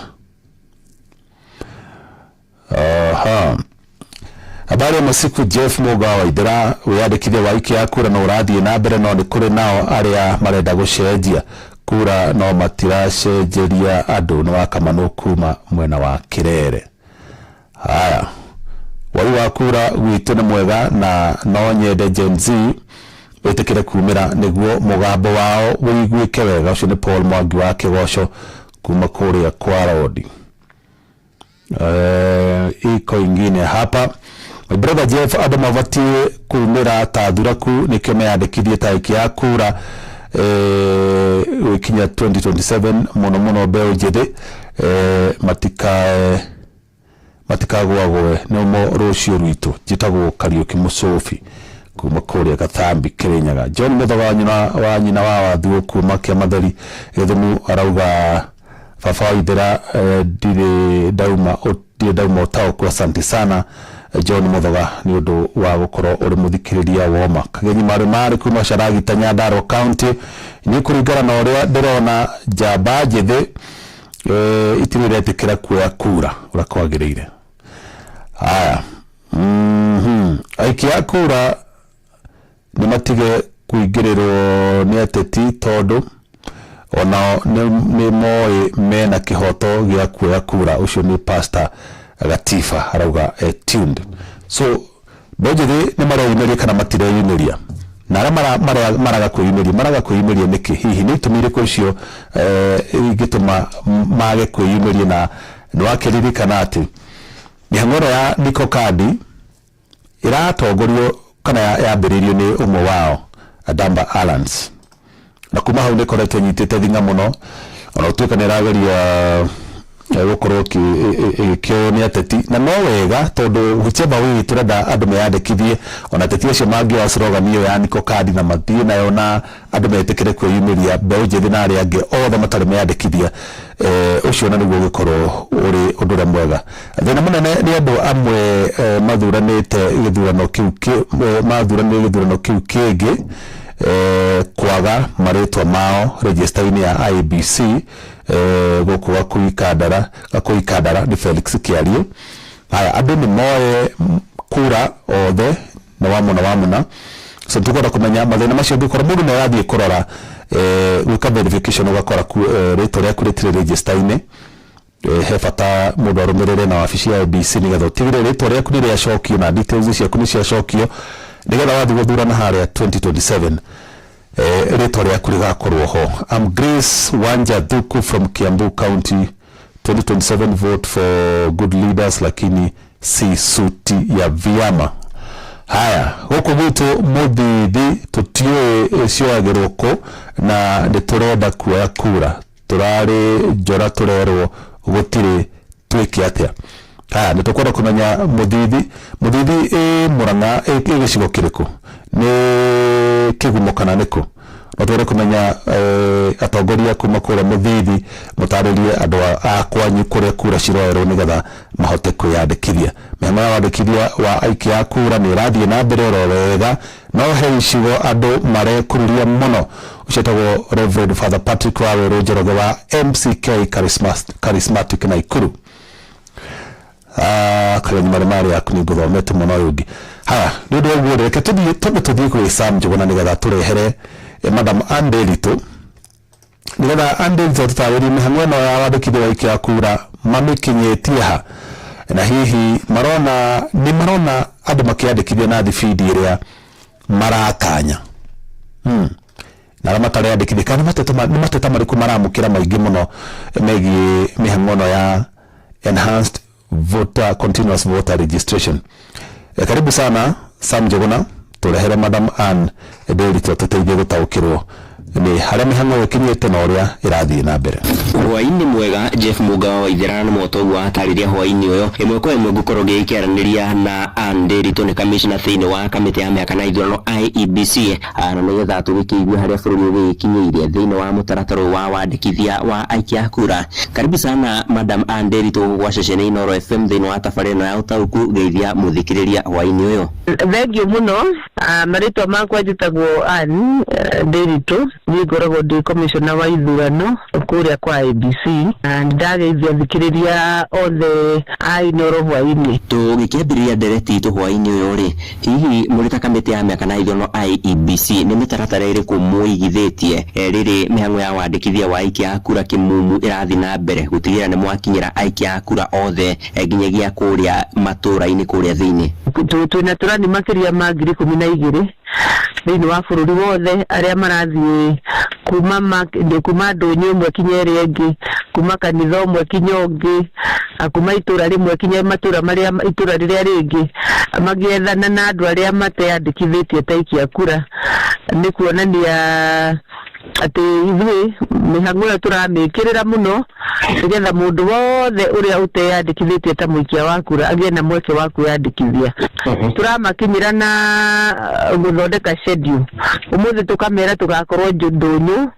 Habari ya masiku Jeff Muga wa Waithera wiyandĩkithia wa aikia a kura no ũrathiĩ na mbere no nĩ kũrĩ nao arĩa marenda gũcenjia kura no matiracenjeria andũ nĩ wakamanũ kuma mwena wa Kĩrere. Haya wari wa kura gwitũ nĩ mwega na no nyende Gen Z wĩtĩkĩre kumĩra nĩguo mũgambo wao wĩiguĩke wega. Ũcio nĩ Paul Mwangi wa Kĩgoco kuma kũrĩa kwa Rodi. Iko ingine hapa brother Jeff andũ mabatie kumĩra ta thuraku nĩkĩo meyandĩkithie ta aikia a kura wikinya 2027 muno mbeũ njĩthĩ matikagwagwe nĩmo rũciũ rwitũ. Njĩtagwo Kariuki Mũcũbi kuma kũrĩa Gathambi Kĩrĩnyaga. John Mũthoga wa nyina wa Wathiũ kuma Kĩamathari Gĩthumu arauga baba Waithera ndirĩ dauma ũtaũku. Asante sana John Mũthoga nĩ ũndũ wa gũkorwo ũrĩ mũthikĩrĩria woma. Kagenyi marĩ kuma Caragita Nyandarua County nĩ kũringana na ũrĩa ndĩrona njamba njĩthĩ itirĩ iretĩkĩra kuoya kura ũrĩa kwagĩrĩire. Haya aikia a kura nĩ matige kũingĩrĩrwo nĩ ateti tondũ ona nĩ moĩ mena kĩhoto gĩa kuoya kura. Ũcio nĩ Pastor Gatifa arauga tuned. So mbojĩthĩ nĩ mareyumĩria kana matireyumĩria na arĩa maraga kwĩyumĩria nĩkĩ? Hihi nĩ itũmi irĩkũ icio ingĩtũma mage kwĩyumĩria? Na nĩ wakĩririkana atĩ mĩhang'o ĩno ya Niko Kadi ĩratongorio kana yambĩrĩirio nĩ ũmwe wao Adamba Alliance na kuma hau nĩ koretwo nyitĩte thing'a mũno ona ũtuĩka nĩ ĩrageria gũkorwo ĩgĩkĩo nĩ ateti na no wega tondũ whichever way tũrenda andũ meyandĩkithie ona ateti acio mangĩoya slogan ĩyo ya Niko Kadi na mathiĩ nayo na andũ metĩkĩre kwĩyumĩria mbeũ njĩthĩ na arĩa angĩ othe matarĩ meyandĩkithia. Ũcio na nĩguo ũgĩkorwo ũrĩ ũndũ ũrĩa mwega. Thĩna mũnene nĩ andũ amwe mathuranĩte gĩthurano kĩu kĩngĩ kwaga marĩtwa mao register-inĩ ya IBC gũkũ Gakũi-Kandara nĩ Felix Kĩarie. Haya andũ nĩ moe kura othe na wamuna. So tũkwenda kũmenya mathĩna macio angĩkorwo mũndũ nĩ arathiĩ kũrora gwĩka verification ũgakora rĩtwa rĩaku rĩtirĩ register-inĩ. He bata mũndũ arũmĩrĩre na wabici ya IBC nĩgetha ũtigĩrĩre rĩtwa rĩaku nĩ rĩacokio na details ciaku nĩ ciacokio nĩgetha wathiĩ gũthurana harĩa 2027 rĩtwa rĩaku rĩgakorwo ho. I'm Grace Wanja Thuku from Kiambu County. 2027 vote for good leaders lakini si suti ya vyama. Haya gũkũ gwitũ mũthithi tũtiũĩ cioyagĩrwo kũ na nĩ tũrenda kuoya kura. Tũrarĩ njora tũrerwo gũtirĩ twĩke atĩa. Haya nĩ tũkwenda kũmenya mũthithi Mũrang'a gĩcigo kĩrĩkũ ni kigumo kana niko no twere kumenya atongoria kuma kura muthithi mutaririe andu akwanyu kuria kura ciroerwo nigetha mahote kwiyandikithia mema wandikithia wa aikia a kura ni rathie na mbere ro wega no he icigo andu marekururia muno ucetagwo Reverend Father Patrick Waweru Njoroge wa MCK Charismatic Naikuru kwenye marimari yaku ni nguthomete muno yugi haya ndio guo reke tuthie kuri Sam Njuguna nigetha turehere Madam Anderito nigetha Anderito tutawiri mihang'o no ya wandikithia wa aikia a kura mamikinyetie ha na hihi marona andu makiandikithia na thibidi iria maratanya na matariandikithia kana mateta mariku maramukira maingi muno megie mihang'o ya enhanced continuous voter registration. Karibu sana Sam Njuguna turehere Madam Ann Anderito tuteithie gutaukirwo ni haria mihang'o yakinyite na uria irathii na mbere. Hwaini mwega Jeff Mugawa wa Ithera na Motogu atariria hwaini uyo imwe kwa imwe gukorwo gikiaraniria na Anderito ni commissioner thiini wa kamiti ya miaka na ithurano IEBC na nigetha tugikigua haria bururi wikinyiire thiini wa mutaratara wa wandikithia wa aikia kura. Karibu sana Madam Anderito gwa ceceni Inoro FM thiini wa tabarino ya utauku geithia muthikiriria hwaini uyo. Thank you muno. Maritwa makwa njitagwo Ann Anderito ni ngoragwo ndi commissioner wa ithurano kuria kwa IEBC ndageithia thikiriria othe Inoro hwaini. Tugikiambiriria ndereti itu hwaini uyo ri hihi murita kamiti ya miaka na ithurano IEBC ni mitaratara iriku muigithitie riri mihang'o ya wandikithia wa aikia kura kimumu irathi na mbere gutigira ni mwakinyira aikia kura othe nginyagia kuria matura-ini kuria thiini. Twina turani makiria ma 12,000 thiini wa bururi wothe aria marathie kuma ndunyu imwe kinya iria ingi kuma kanitha umwe kinya ungi kuma itura rimwe kinya matura maria itura riria ringi magiethana na andu aria mateandikithitie ta aikia kura ni kuonania ati ithui mihang'o ĩyo turamĩkĩrĩra muno nigetha mundu wothe uria uteyandikithitie ta muikia wa kura agie na mweke wa kwiyandikithia. Turamakinyira na guthondeka schedule umuthi tukamera tugakorwo ndunyu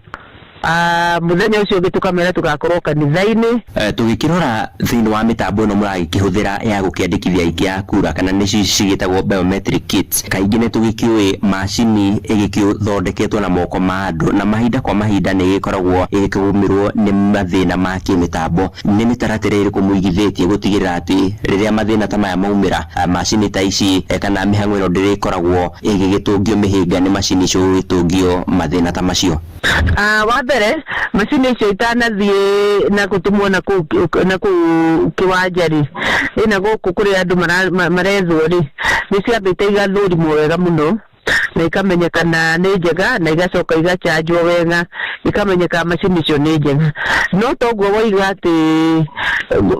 muthenya ucio ungi tukamera tugakorwo kanitha-ini. Tugikirora thiini wa mitambo ino muragikihuthira ya gukiandikithia aikia kura kana nici cigitagwo biometric kits kaingi ni tugikiui macini igikithondeketwo na moko ma andu na mahinda kwa mahinda ni gikoragwo igikumirwo ni mathina ma kimitambo. Ni mitaratara iriku muigithitie gutigirira ati riria mathina ta maya maumira macini ta ici kana mihang'o ino ndirikoragwo igigitungio mihinga ni macini icio gitungio mathina ta macio. Wa mbere macini icio itanathie na gutumwo na ku kiwanjari ina guku kuri andu marethwo ri ni ciambite igathũrimwo wega muno na ikamenyekana ni njega na igacoka igachanjwo wega ikamenyeka macini icio ni njega. No toguo woiga ati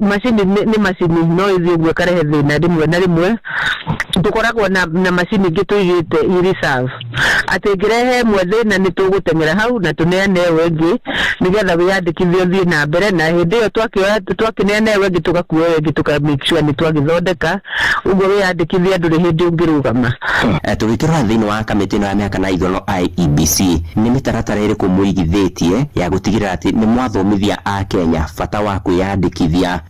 macini ni macini no ithie guo karehe thina rimwe na rimwe tukoragwo na macini ingi tuigite i-reserve ati ngirehe mwe thina ni tuguteng'era hau na tuneane wengi nigetha wiyandikithio thie na mbere na hindi iyo twakineane wengi tugakuo wengi tuka make sure ni twagithondeka uguo wiyandikithia nduri hindi ungirugama. Tugikirora thiini wa kamiti ino ya miaka na ithurano IEBC ni mitaratara iriku muigithitie ya gutigirira ati ni mwathomithia a Kenya bata wa kwiyandikithia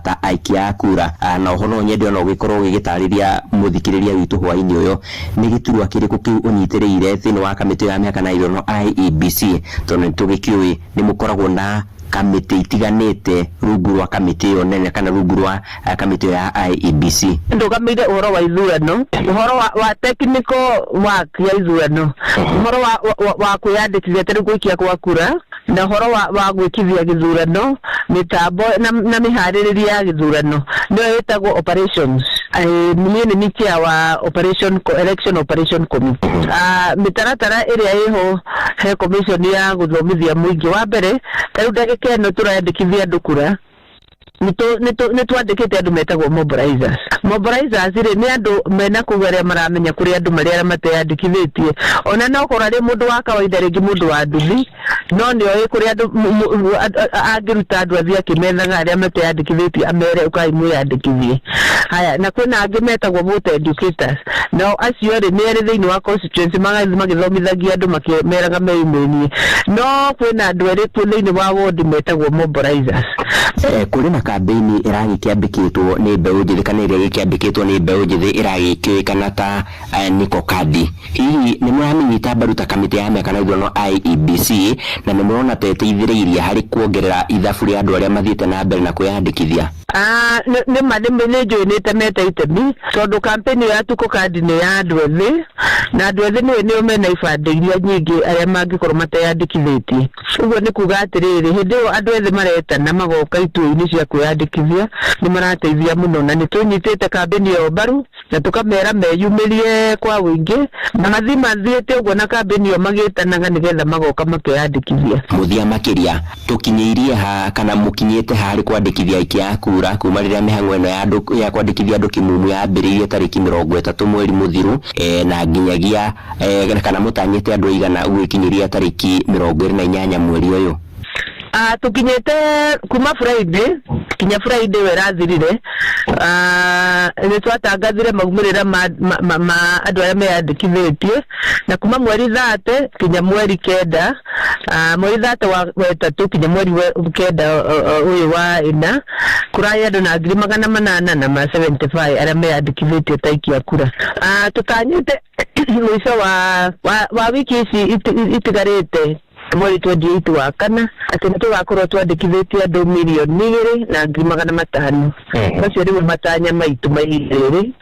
ta aikia a kura na uhono nyende ona ugikorwo ugigitariria muthikiriria witu hwaini uyo ni giturwa kiriku kiu unyitiriire thiini wa kamiti ya miaka na ithurano IEBC tondu tugikiui ni mukoragwo na kamiti itiganite rungu rwa kamiti iyo nene kana rungu rwa kamiti ya IEBC. Ndugamire uhoro wa ithurano uhoro wa technical work ya ithurano uhoro wa kwiyandikithia tari gwikia kwa kura na uhoro wa gwikithia githurano mitambo na mihaririria ya githurano niyo yetagwo operations. Mimi ni chair wa election operation committee. Mitaratara iria iho he commission ya guthomithia muingi wa mbere tari ndagikeno turayandikithia andu kura ni twandikite andu metagwo mobilizers mobilizers ni andu mena kugeria maramenya kuri andu maria mateyandikithitie ona no korari mundu wa kawaida ringi mundu wa nduthi no ni oi kuri andu angiruta andu athia kimethaga aria mateyandikithitie amere ukai mwiyandikithie haya na kwina angi metagwo voter educators no acio ri ni eri thiini wa constituency magithomithagia andu makimeraga meimeni no kwina andu eri tu thiini wa ward metagwo mobilizers kuri na kampeni iragikiambikitwo ni mbeu njithi kana iria gikiambikitwo ni mbeu njithi iragikioikana ta Niko Kadi. Hihi ni muramenyita mbaru ta kamiti ya miaka na ithurano IEBC na ni murona teteithiriirie hari kuongerera ithabu ria andu aria mathiite na mbere na kwiyandikithia? Ni madimbe joinete mete itemi tondu kampeni ya Tuko Kadi ni ya andu ethi na andu ethi ni mena ibande iria nyingi aria mangikorwo mateyandikithitie. Uguo ni kuga atiriri hindi andu ethi maretana magoka ituini cia kwiyandikithia ni marateithia muno na ni tunyitite kampeni yo mbaru na tukamera meyumirie kwa wingi na mathiite uguo na kampeni yo magitanaga nigetha magoka makeyandikithia. Muthia makiria tukinyiirie ha kana mukinyite hari kwandikithia ikia kura kuma riria mihango eno ya kwandikithia andu kimumu yambiririe tariki 30 mweri muthiru na nginyagia kana mutanyite andu igana gwikinyiria tariki 28 mweri uyu? Tukinyete kuma Friday kinya Friday werathirire ni twatangathire maumirira ma andu aria meyandikithitie na kuma mweri 30 kinya mweri 9 mweri 30 wa 3 kinya mweri 9 uyu wa 4 kuraya andu na 875 aria meyandikithitie taikia kura. Tutanyite mwisho wa wiki ici itigarite mweri 28 wa kana ati nitugakorwo twandikithitie andu 2,200,500 macio riu matanya maitu maihiriri.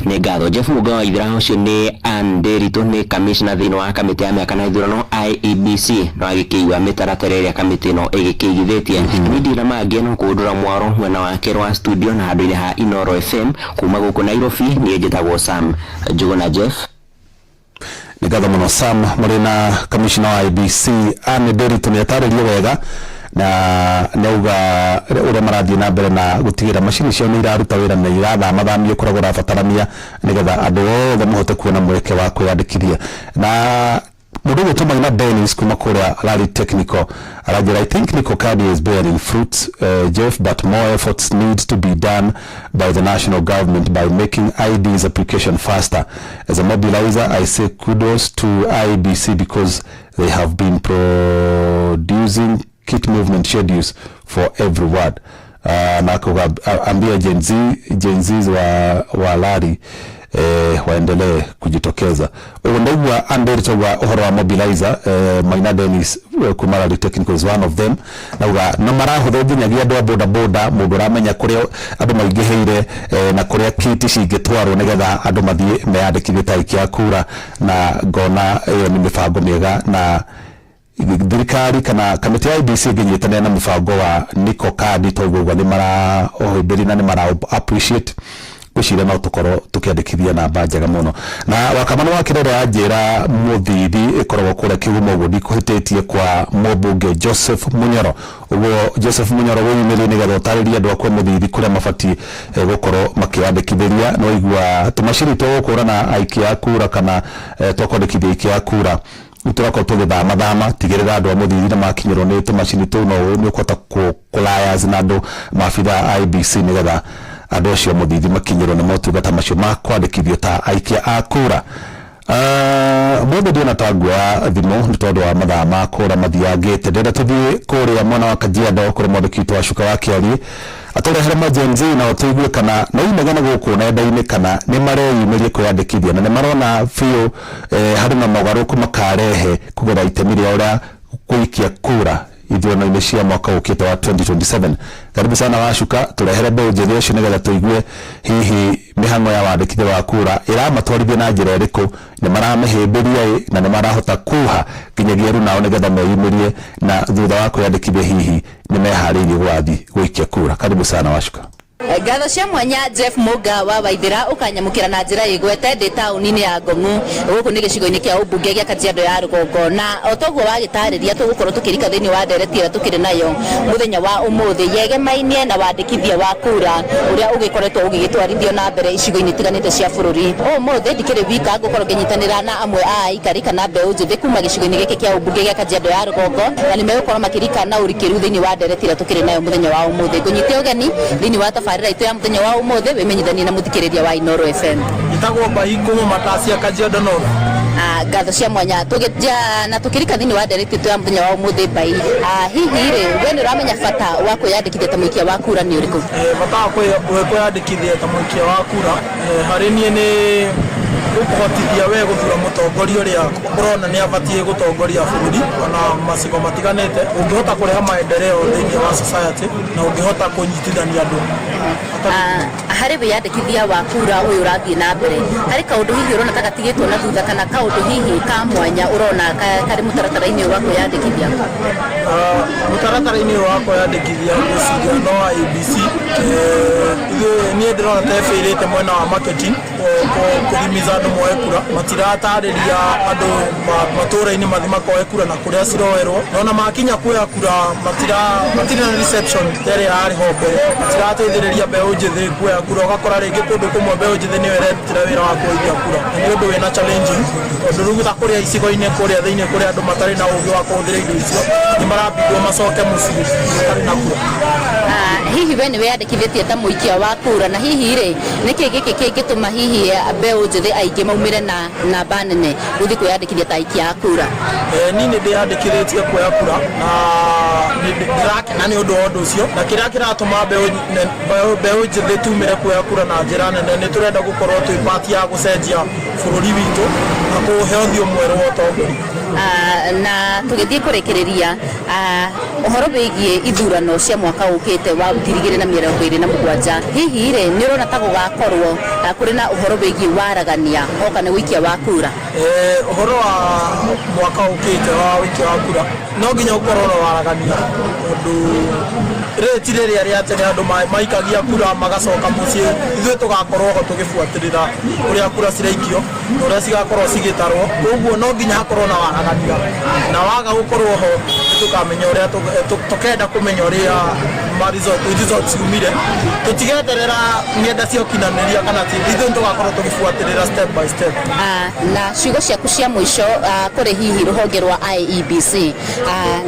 Ni ngatho Jeff Mugawa ithira ucio ni Anderito ni commissioner thiini wa kamiti ya miaka na ithurano IEBC no agikiiwa mitaratara iria kamiti no igikiigithitie ni ndira mangi no kundura mwaro mwena wa Kerwa studio na handu-ini ha Inoro FM kuma guku Nairobi ni njitagwo Sam Njuguna Jeff. Ni ngatho muno Sam muri na commissioner wa IEBC Anderito ni ataririe wega na neuga uria marathie na mbere na gutigira mashini cio ni iraruta wira na irathamathamio kuragwo rabatarania nigetha andu othe mahote kuona mweke wa kwiyandikithia na mundu gutuma na Dennis kuma kuria Rally Technical arajira. I think Niko Kadi is bearing fruit, Jeff, but more efforts need to be done by the national government by making ID's application faster. As a mobilizer, I say kudos to IEBC because they have been producing kit movement schedules for every ward. Na kuambia Gen Z's wa Rally waendelee kujitokeza. Unaigwa Anderito wa uhoro wa mobilizer Maina Dennis kuma Rally Technical is one of them. Nauga no marahutho nginyagia andu boda boda mundu ramenya kuria andu maigiheire na kuria kiti cingitwarwo nigetha andu mathie meyandikithie tariki ya kura na ngona ni mibango miega na thirikari kana kamiti ya IEBC nginyitane na mubango wa Niko Kadi toguo ni mara ohindiri na ni mara appreciate kushira no tukoro tukiandikithia na njega muno na wakamano wa kirere ajira muthithi ikoragwo kure kigumo gudi kuhititie kwa mubunge Joseph Munyoro. Ugo Joseph Munyoro wiyumiri nigetha utariria andu akwa muthithi kuria mabati gukorwo makiandikithiria no igwa tumashiri twokura na aikia kura kana twakwandikithia aikia kura uturako tugithama tigirira andu muthithi na makinyirwo ni tumashini tu no ni ukota kulayas na andu mafitha IEBC nigetha andu acio muthithi makinyirwo ni motungata macio ma kwandikithio ta aikia a kura. Mwende ndiona tangwa thimo ni tondu wa mathaa ma kura mathiangite ndenda tuthie kuria mwena wa Kajiado kuri mwandiki wa Shuka wa Kiari aturehere majenzi na otuigue kana no imegana guku nenda-ini kana ni mareyumirie kwandikithia na ni marona fiu hari na mogaruku makarehe kugera itemi ria uria kuikia kura ithurano-ini cia mwaka ukite wa 2027. Karibu sana Washuka turehere mbeu njithi ucio nigetha tuigue hihi mihango ya wandikithia wa kura iramatwarithia na njira iriku ni maramihimbiria na ni marahota kuha nginyagia ru nao nigetha meyumirie na thutha wa kwandikithia hihi ni mehariirie gwathi gwikia kura. Karibu sana Washuka. Ngatho cia mwanya Jeff Muga wa Waithira ukanyamukira na njira igwete ndi tauni-ini ya Ngong'u guku ni gicigo-ini kia ubunge gia Kajiado ya Rugongo na otoguo wagitariria tugukorwo tukirika thiini wa ndereti ira tukiri nayo muthenya wa umuthi yegemainie na wandikithia wa kura uria ugikoretwo ugigitwarithio na mbere icigo-ini tiganite cia bururi umuthi ndikiri wika ngukorwo nginyitanira na amwe a aikari kana mbeu njithi kuma gicigo-ini giki kia ubunge gia Kajiado ya Rugongo na nimegukorwo makirika na urikiru thiini wa ndereti ira tukiri nayo muthenya wa umuthi ngunyite ugeni thiini wa tabarira itu ya muthenya wa umuthi wimenyithanie na muthikiriria wa Inoro FM itagwo Bahikumu Matasia Kajiado North. Ngatho cia mwanya tugija na tukirika thiini wa ndereti itu ya muthenya wa umuthi bai hihi ri we ni uramenya bata wa kwiyandikithia ta muikia wa kura ni uriku? Bata wa kwiyandikithia ta muikia wa kura hari nie ni gukuhotithia we guthura mutongoria uria urona ni abatie gutongoria bururi ona macigo matiganite ungihota kureha maendeleo thiini wa society na ungihota kunyitithania andu hari wiyandikithia wa kura uyu urathie na mbere hari kaundu hihi urona ta gatigitwo na thutha kana kaundu hihi ka mwanya urona kari mutaratara-ini wa kwiyandikithia? Mutaratara-ini wa kwiyandikithia guciria no IEBC nie ndirona ta eferete mwena wa marketing kuhimiza andu moe kura matiratariria andu matura-ini mathi makoe kura na kuria ciroerwo nona makinya kuoya kura matira na reception tere yari ho mbere matirateithiriria mbeu njithi kuoya kura ugakora ringi kundu kumwe mbeu njithi niwe irerutira wira wa kuoithia kura ni undu wina challenging tondu riu ta kuria icigo-ini kuria thiini kuria andu matari na ugi wa kuhuthira indo icio ni marambindwo macoke mucii matari na kura. Hihi we ni wiyandikithĩtie ta muikia wa kura na hihi ri niki giki kingituma hihi mbeu njithi aingi maumire na namba nene guthi kwiyandikithia ta aikia a kura? Ni ni ndiyandikithĩtie kuoya kura na ndirakena ni undu wa undu ucio na kiria kiratuma mbeu njithi tumire kuoya kura na njira nene ni turenda gukorwo twi party ya gucenjia bururi witu na kuhe uthio mweru wa utongoria na tugithie kurikiriria uhoro wigie ithurano cia mwaka ukite wa 2027 hihi ri ni urona ta gugakorwo kuri na uhoro wigie waragania oka ni wikia wa kura? Uhoro wa mwaka ukite wa wikia wa kura no nginya ukorwo na waragania tondu reti riria ria tene andu maikagia kura magacoka mucii ithuĩ tugakorwo ho tugibuatirira uria kura ciraikio na uria cigakorwo cigitarwo koguo no nginya hakorwo na waragania na waga gukorwo ho tukamenya uria tukenda kumenya uria results umire tutigeterera ngenda cia ukinaniria kana ithuĩ tugakorwo tugibuatirira step by step. Na ciugo ciaku cia mwisho kuri hihi ruhonge rwa IEBC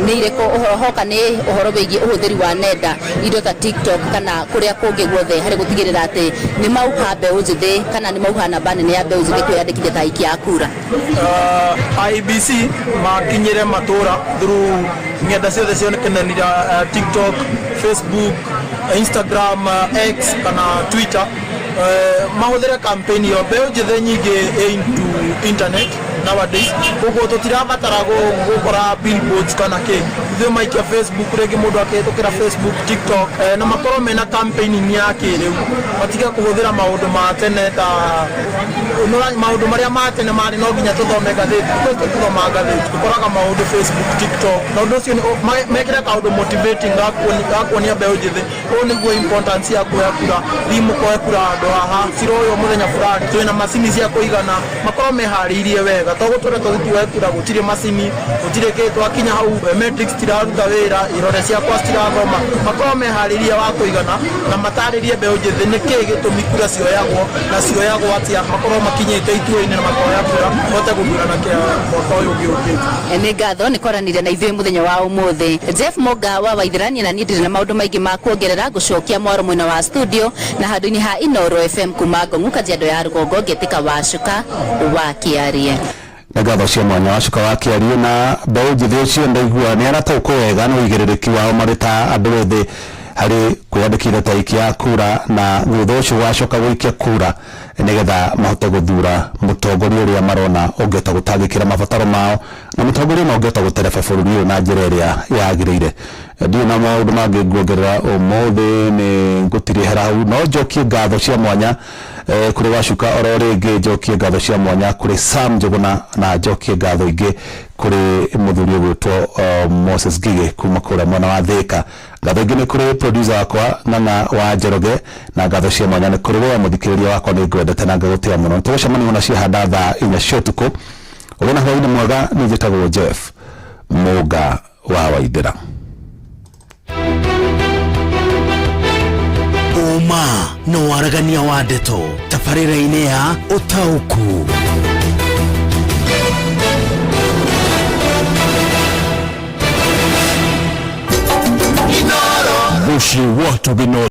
ni iriku hoka ni uhoro wigie uhuthiri wa nenda indo ta TikTok kana kuria kungi guothe hari gutigirira ati ni mauha mbeu njithi kana ni mauha namba nene ya mbeu njithi kwiyandikithia ta aikia a kura? IEBC makinyire matura through ngenda ciothe cionekananira TikTok, Facebook, Instagram, X kana Twitter mahuthire campaign yo mbeu njithi nyingi into internet nowadays koguo tutirabatara gukora billboards kana ki ithuĩ maikia Facebook ringi mundu akihitukira Facebook, TikTok na makorwo mena campaign ya kiriu matige kuhuthira maundu ma tene ta maundu maria ma tene mari no nginya tuthome ngathĩti tuthoma ngathĩti tukoraga maundu Facebook, TikTok na undu ucio mekire kaundu motivating gakuonia mbeu njithi ũũ nĩguo importance ya kuoya kura thimu koe kura andu haha ciroywo muthenya fulani twina macini cia kuigana makorwo meharĩirie wega togutura tugituoya kura gutire macini gutire ki twakinya hau metrics tiraruta wira irore ciakwa citirathoma makorwo meharĩirie wa kuigana na mataririe mbeu njithi niki gitumi kura cioyagwo na cioyagwo atia makorwo makinyite itua-ini na makoya kura hote guthurana kia mwaka uyu ũngĩũkĩte. Ni ngatho ni kwaranĩria na ithuĩ muthenya wa umuthi. Jeff Muga wa Waithirania na niĩ ndirĩ na maundu maingi ma kuongerera ngucokia mwaro mwena wa studio na handũ-inĩ ha Inoro FM kuma Ngong'u Kajiado ya Rugongo ngĩtĩka Wacuka wa Kiarie. Ngatho cia mwanya Wacuka wa Kiarie na mbeu njithi ũcio ndaigua nĩ arataũkwo wega na ũigĩrĩrĩki wao marĩ ta andũ ethĩ hari kwiyandikithia ta aikia a kura na thutha ũcio wacoka gũikia kura nigetha mahote guthura mutongoria uria marona ungeta gutangikira mabataro mao na mutongoria no ungeta gutereba bururi uyu na njira iria yagirire. Ndio na maundu mangi nguongerera umuthi ni ngutirihera hau no njokie ngatho cia mwanya kuri Wacuka oro ringi njokie ngatho cia mwanya kuri Sam Njuguna na njokie ngatho ingi kuri muthuri gwitwo Moses Gige kuma kura mwana wa Thika. Ngatho ingĩ nĩ kuri producer wakwa Ng'ang'a wa Njoroge, na ngatho cia mwanya nĩ kuri we muthikĩrĩria wakwa nĩ ngwendete na ngagũtĩa mũno. Tũgũcemania na ciahanda thaa 4 cia ũtukũ. Ũrona hwaĩ-inĩ mwega, nĩ njĩtagwo Jeff Mũga wa Waithĩra. Uma no waragania wa ndeto tabarĩra-inĩ ya ũtaũku. Bushi watu bino